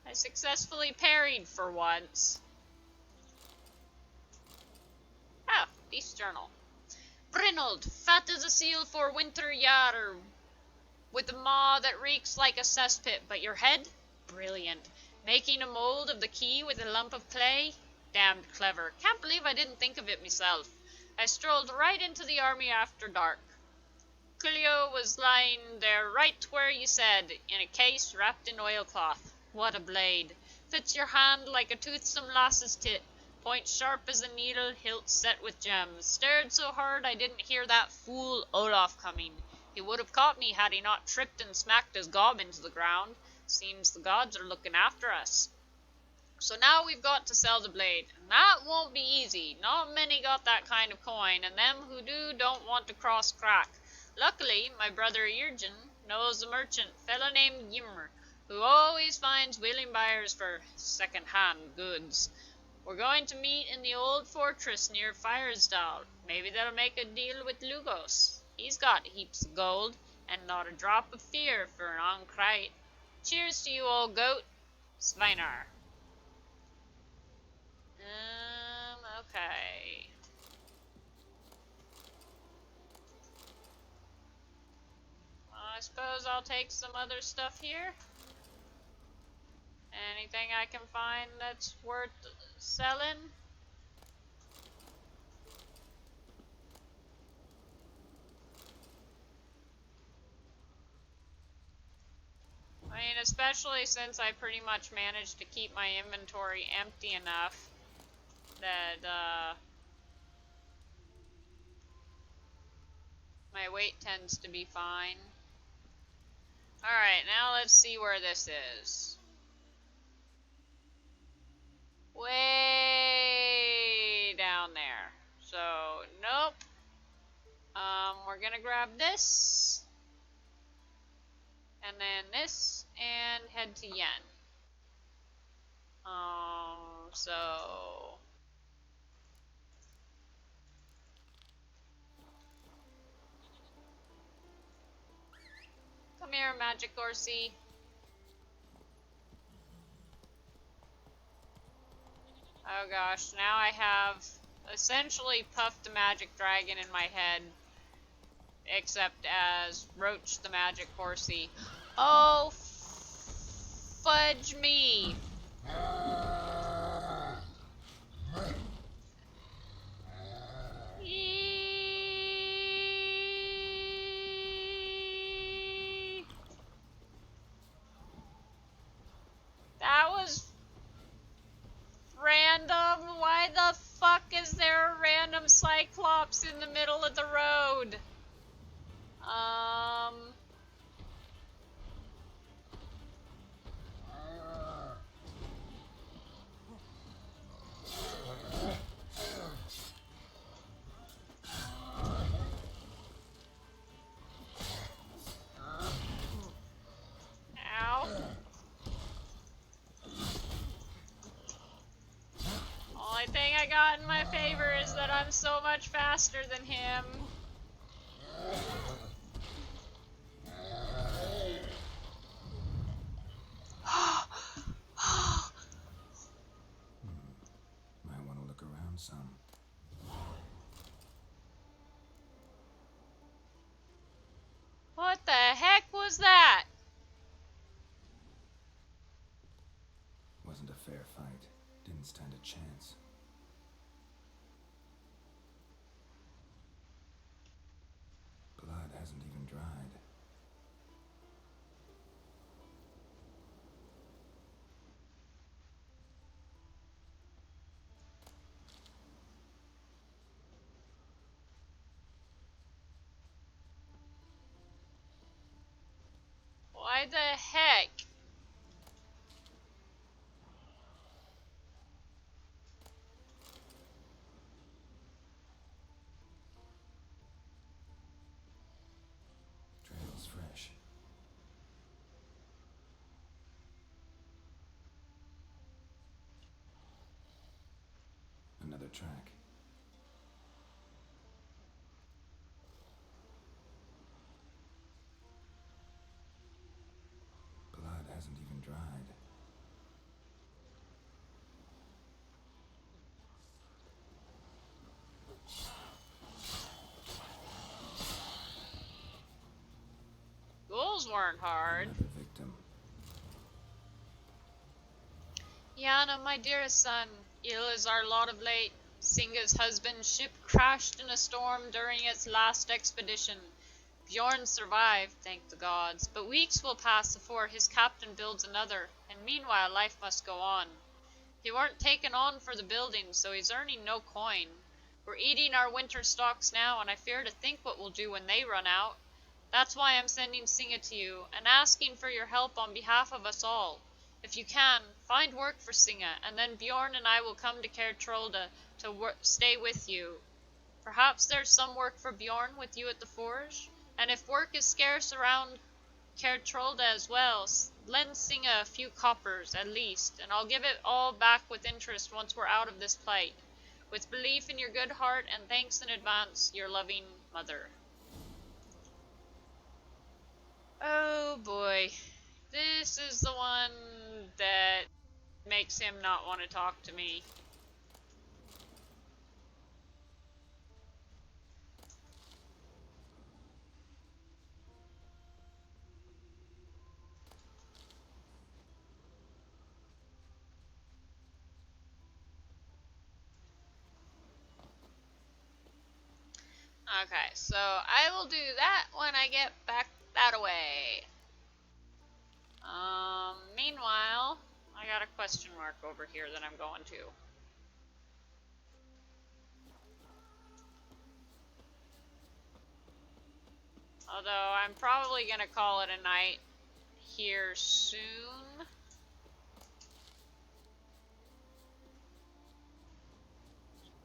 I successfully parried for once. Oh, Beast Journal. Brinold, fat as a seal for winter yar, with a maw that reeks like a cesspit, but your head? Brilliant. Making a mold of the key with a lump of clay? Damned clever. Can't believe I didn't think of it myself. I strolled right into the army after dark. Clio was lying there right where you said, in a case wrapped in oilcloth. What a blade. Fits your hand like a toothsome lass's tit. Point sharp as a needle, hilt set with gems. Stared so hard I didn't hear that fool Olaf coming. He would have caught me had he not tripped and smacked his gob into the ground. Seems the gods are looking after us. So now we've got to sell the blade, and that won't be easy. Not many got that kind of coin, and them who do don't want to cross crack. Luckily, my brother Irgen knows a merchant, fellow named Ymir, who always finds willing buyers for second-hand goods. We're going to meet in the old fortress near Fyresdal. Maybe that'll make a deal with Lugos. He's got heaps of gold, and not a drop of fear for an Ankrait. Cheers to you, old goat. Sveinar. Okay. I suppose I'll take some other stuff here. Anything I can find that's worth selling? I mean, especially since I pretty much managed to keep my inventory empty enough that, my weight tends to be fine. Alright, now let's see where this is. Way down there. So, nope. We're gonna grab this. And then this, and head to Yen. So... Come here, Magic Horsey. Oh gosh, now I have essentially Puff the Magic Dragon in my head. Except as Roach the Magic Horsey. Oh, fudge me! That was random. Why the fuck is there a random Cyclops in the middle of the road? I got in my favor is that I'm so much faster than him. Might want to look around some. What the heck was that? Wasn't a fair fight. Didn't stand a chance. Blood hasn't even dried. Why the heck? Trail's fresh. Another track. Blood hasn't even dried. Ghouls weren't hard. Another victim. Yana, my dearest son, ill is our lot of late. Singa's husband's ship crashed in a storm during its last expedition. Bjorn survived, thank the gods, but weeks will pass before his captain builds another, and meanwhile life must go on. He weren't taken on for the building, so he's earning no coin. We're eating our winter stocks now, and I fear to think what we'll do when they run out. That's why I'm sending Singa to you, and asking for your help on behalf of us all. If you can, find work for Singa, and then Bjorn and I will come to Kertrolda to stay with you. Perhaps there's some work for Bjorn with you at the forge? And if work is scarce around Kertrolda as well, lend Singa a few coppers at least, and I'll give it all back with interest once we're out of this plight. With belief in your good heart and thanks in advance, your loving mother. Oh boy. This is the one that makes him not want to talk to me. Okay, so I will do that when I get back that way. Meanwhile, I got a question mark over here that I'm going to. Although I'm probably going to call it a night here soon.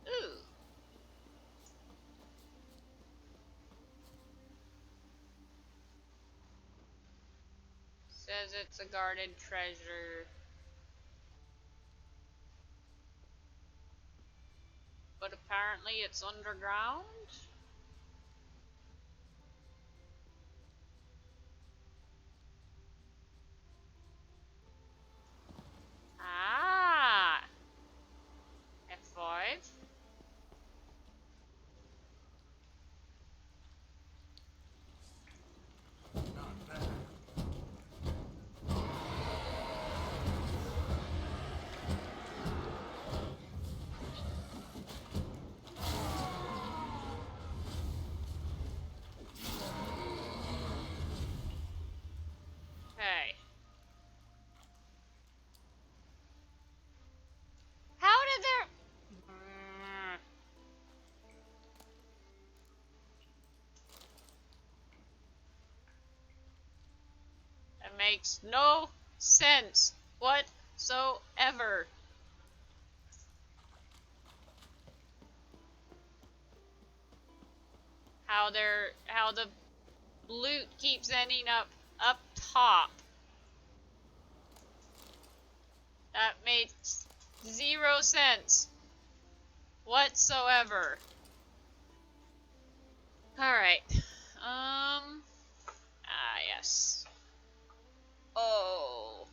Ooh. Says it's a guarded treasure. But apparently it's underground? Ah! F5. Okay. How did there... That makes no sense whatsoever. How the loot keeps ending up top. That makes zero sense. whatsoever. Alright. Yes. Oh.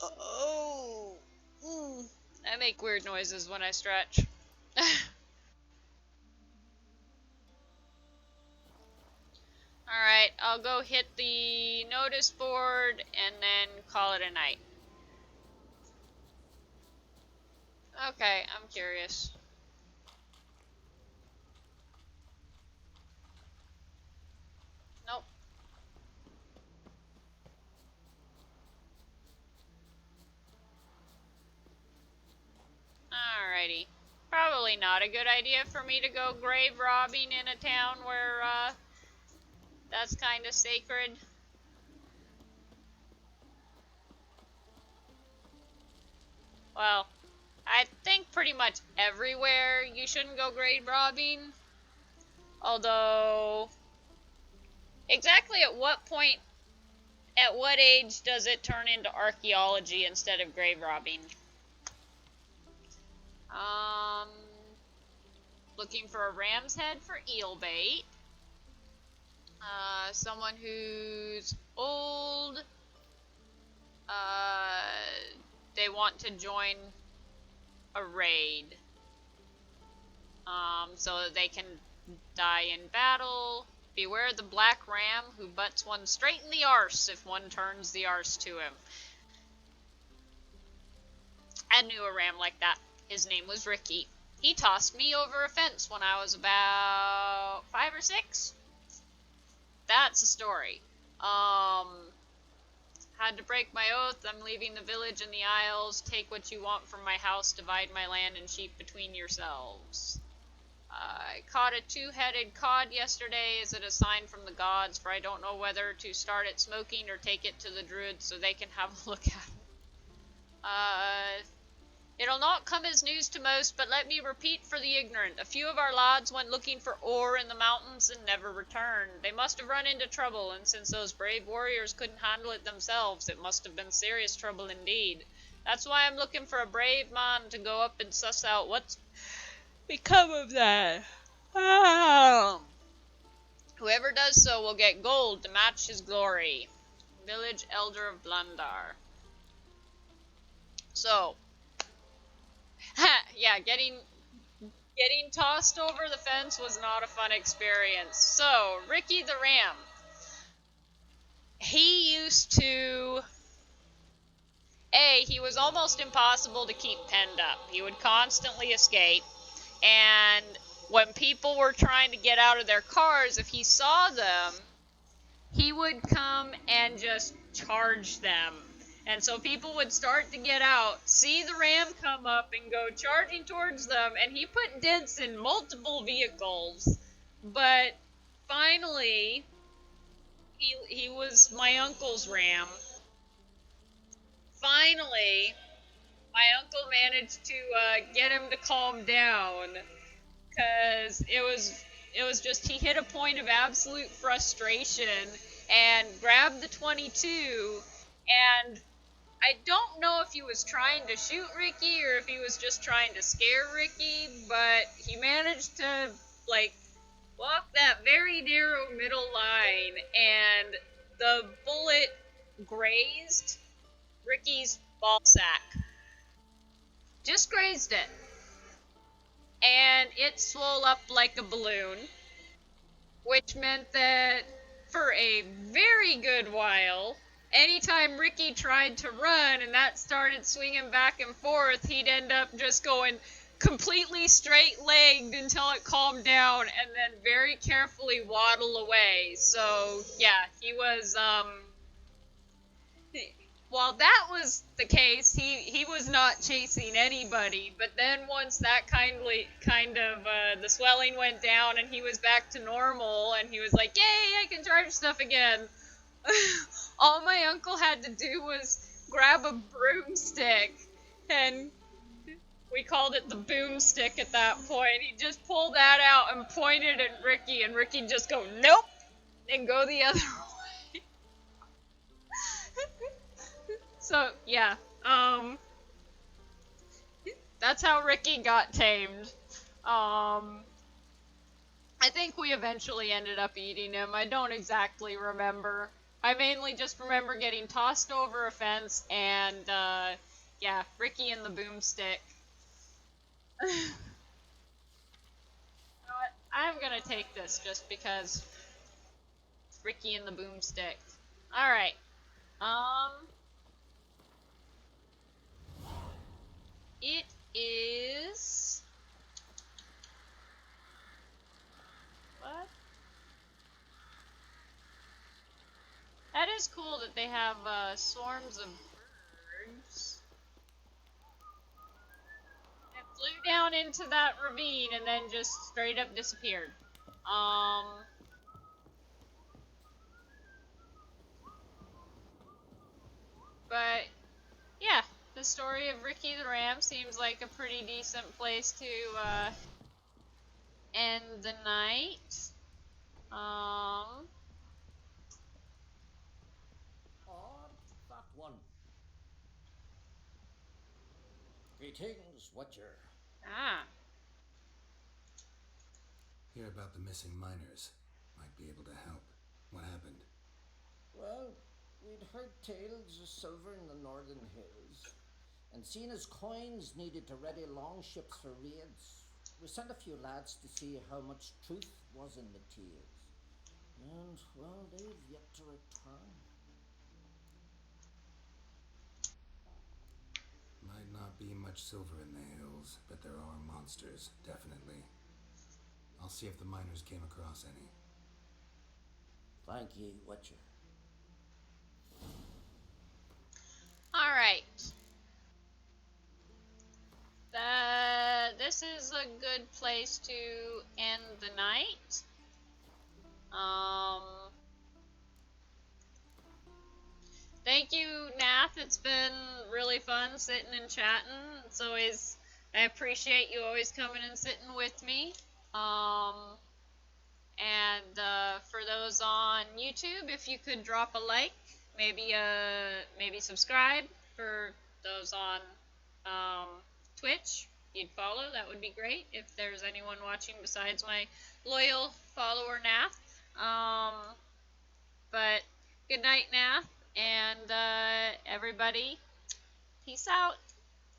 Oh. I make weird noises when I stretch. Alright, I'll go hit the notice board and then call it a night. Okay, I'm curious. Nope. Alrighty. Probably not a good idea for me to go grave robbing in a town where, that's kind of sacred. Well, I think pretty much everywhere you shouldn't go grave robbing. Although, exactly at what age does it turn into archaeology instead of grave robbing? Um, looking for a ram's head for eel bait. Someone who's old. They want to join a raid. So that they can die in battle. Beware the black ram who butts one straight in the arse if one turns the arse to him. I knew a ram like that. His name was Ricky. He tossed me over a fence when I was about 5 or 6. That's a story. Had to break my oath. I'm leaving the village and the isles. Take what you want from my house. Divide my land and sheep between yourselves. I caught a 2-headed cod yesterday. Is it a sign from the gods? For I don't know whether to start it smoking or take it to the druids so they can have a look at it. It'll not come as news to most, but let me repeat for the ignorant. A few of our lads went looking for ore in the mountains and never returned. They must have run into trouble, and since those brave warriors couldn't handle it themselves, it must have been serious trouble indeed. That's why I'm looking for a brave man to go up and suss out what's become of that. Whoever does so will get gold to match his glory. Village Elder of Blandar. So, yeah, getting tossed over the fence was not a fun experience. So, Ricky the Ram. He used to... he was almost impossible to keep penned up. He would constantly escape. And when people were trying to get out of their cars, if he saw them, he would come and just charge them. And so people would start to get out, see the ram come up and go charging towards them, and he put dents in multiple vehicles. But finally, he was my uncle's ram. Finally, my uncle managed to get him to calm down, because it was just he hit a point of absolute frustration and grabbed the 22, and I don't know if he was trying to shoot Ricky or if he was just trying to scare Ricky, but he managed to, like, walk that very narrow middle line, and the bullet grazed Ricky's ball sack. Just grazed it. And it swelled up like a balloon, which meant that for a very good while, anytime Ricky tried to run and that started swinging back and forth, he'd end up just going completely straight-legged until it calmed down and then very carefully waddle away. So, yeah, he was, while that was the case, he was not chasing anybody. But then once that the swelling went down and he was back to normal, and he was like, "Yay, I can charge stuff again." All my uncle had to do was grab a broomstick, and we called it the boomstick at that point. He just pulled that out and pointed at Ricky, and Ricky'd just go, "Nope," and go the other way. So yeah, that's how Ricky got tamed. I think we eventually ended up eating him. I don't exactly remember. I mainly just remember getting tossed over a fence and, yeah, Ricky and the boomstick. You know what? I'm gonna take this just because Ricky and the boomstick. Alright. Um, it is. What? That is cool that they have swarms of birds. It flew down into that ravine and then just straight up disappeared. Um, but yeah, the story of Ricky the Ram seems like a pretty decent place to end the night. Um, On that one. Greetings, Watcher. ah. Hear about the missing miners. Might be able to help. What happened? Well, we'd heard tales of silver in the northern hills, and seeing as coins needed to ready longships for raids, we sent a few lads to see how much truth was in the tales. And, well, they've yet to return. Might not be much silver in the hills, but there are monsters, definitely. I'll see if the miners came across any. Thank ye, Watcher. Alright. This is a good place to end the night. Um, Thank you, Nath. It's been really fun sitting and chatting. It's always, I appreciate you always coming and sitting with me. And for those on YouTube, if you could drop a like, maybe subscribe. For those on Twitch, you'd follow. That would be great. If there's anyone watching besides my loyal follower Nath. But good night, Nath, and everybody, peace out.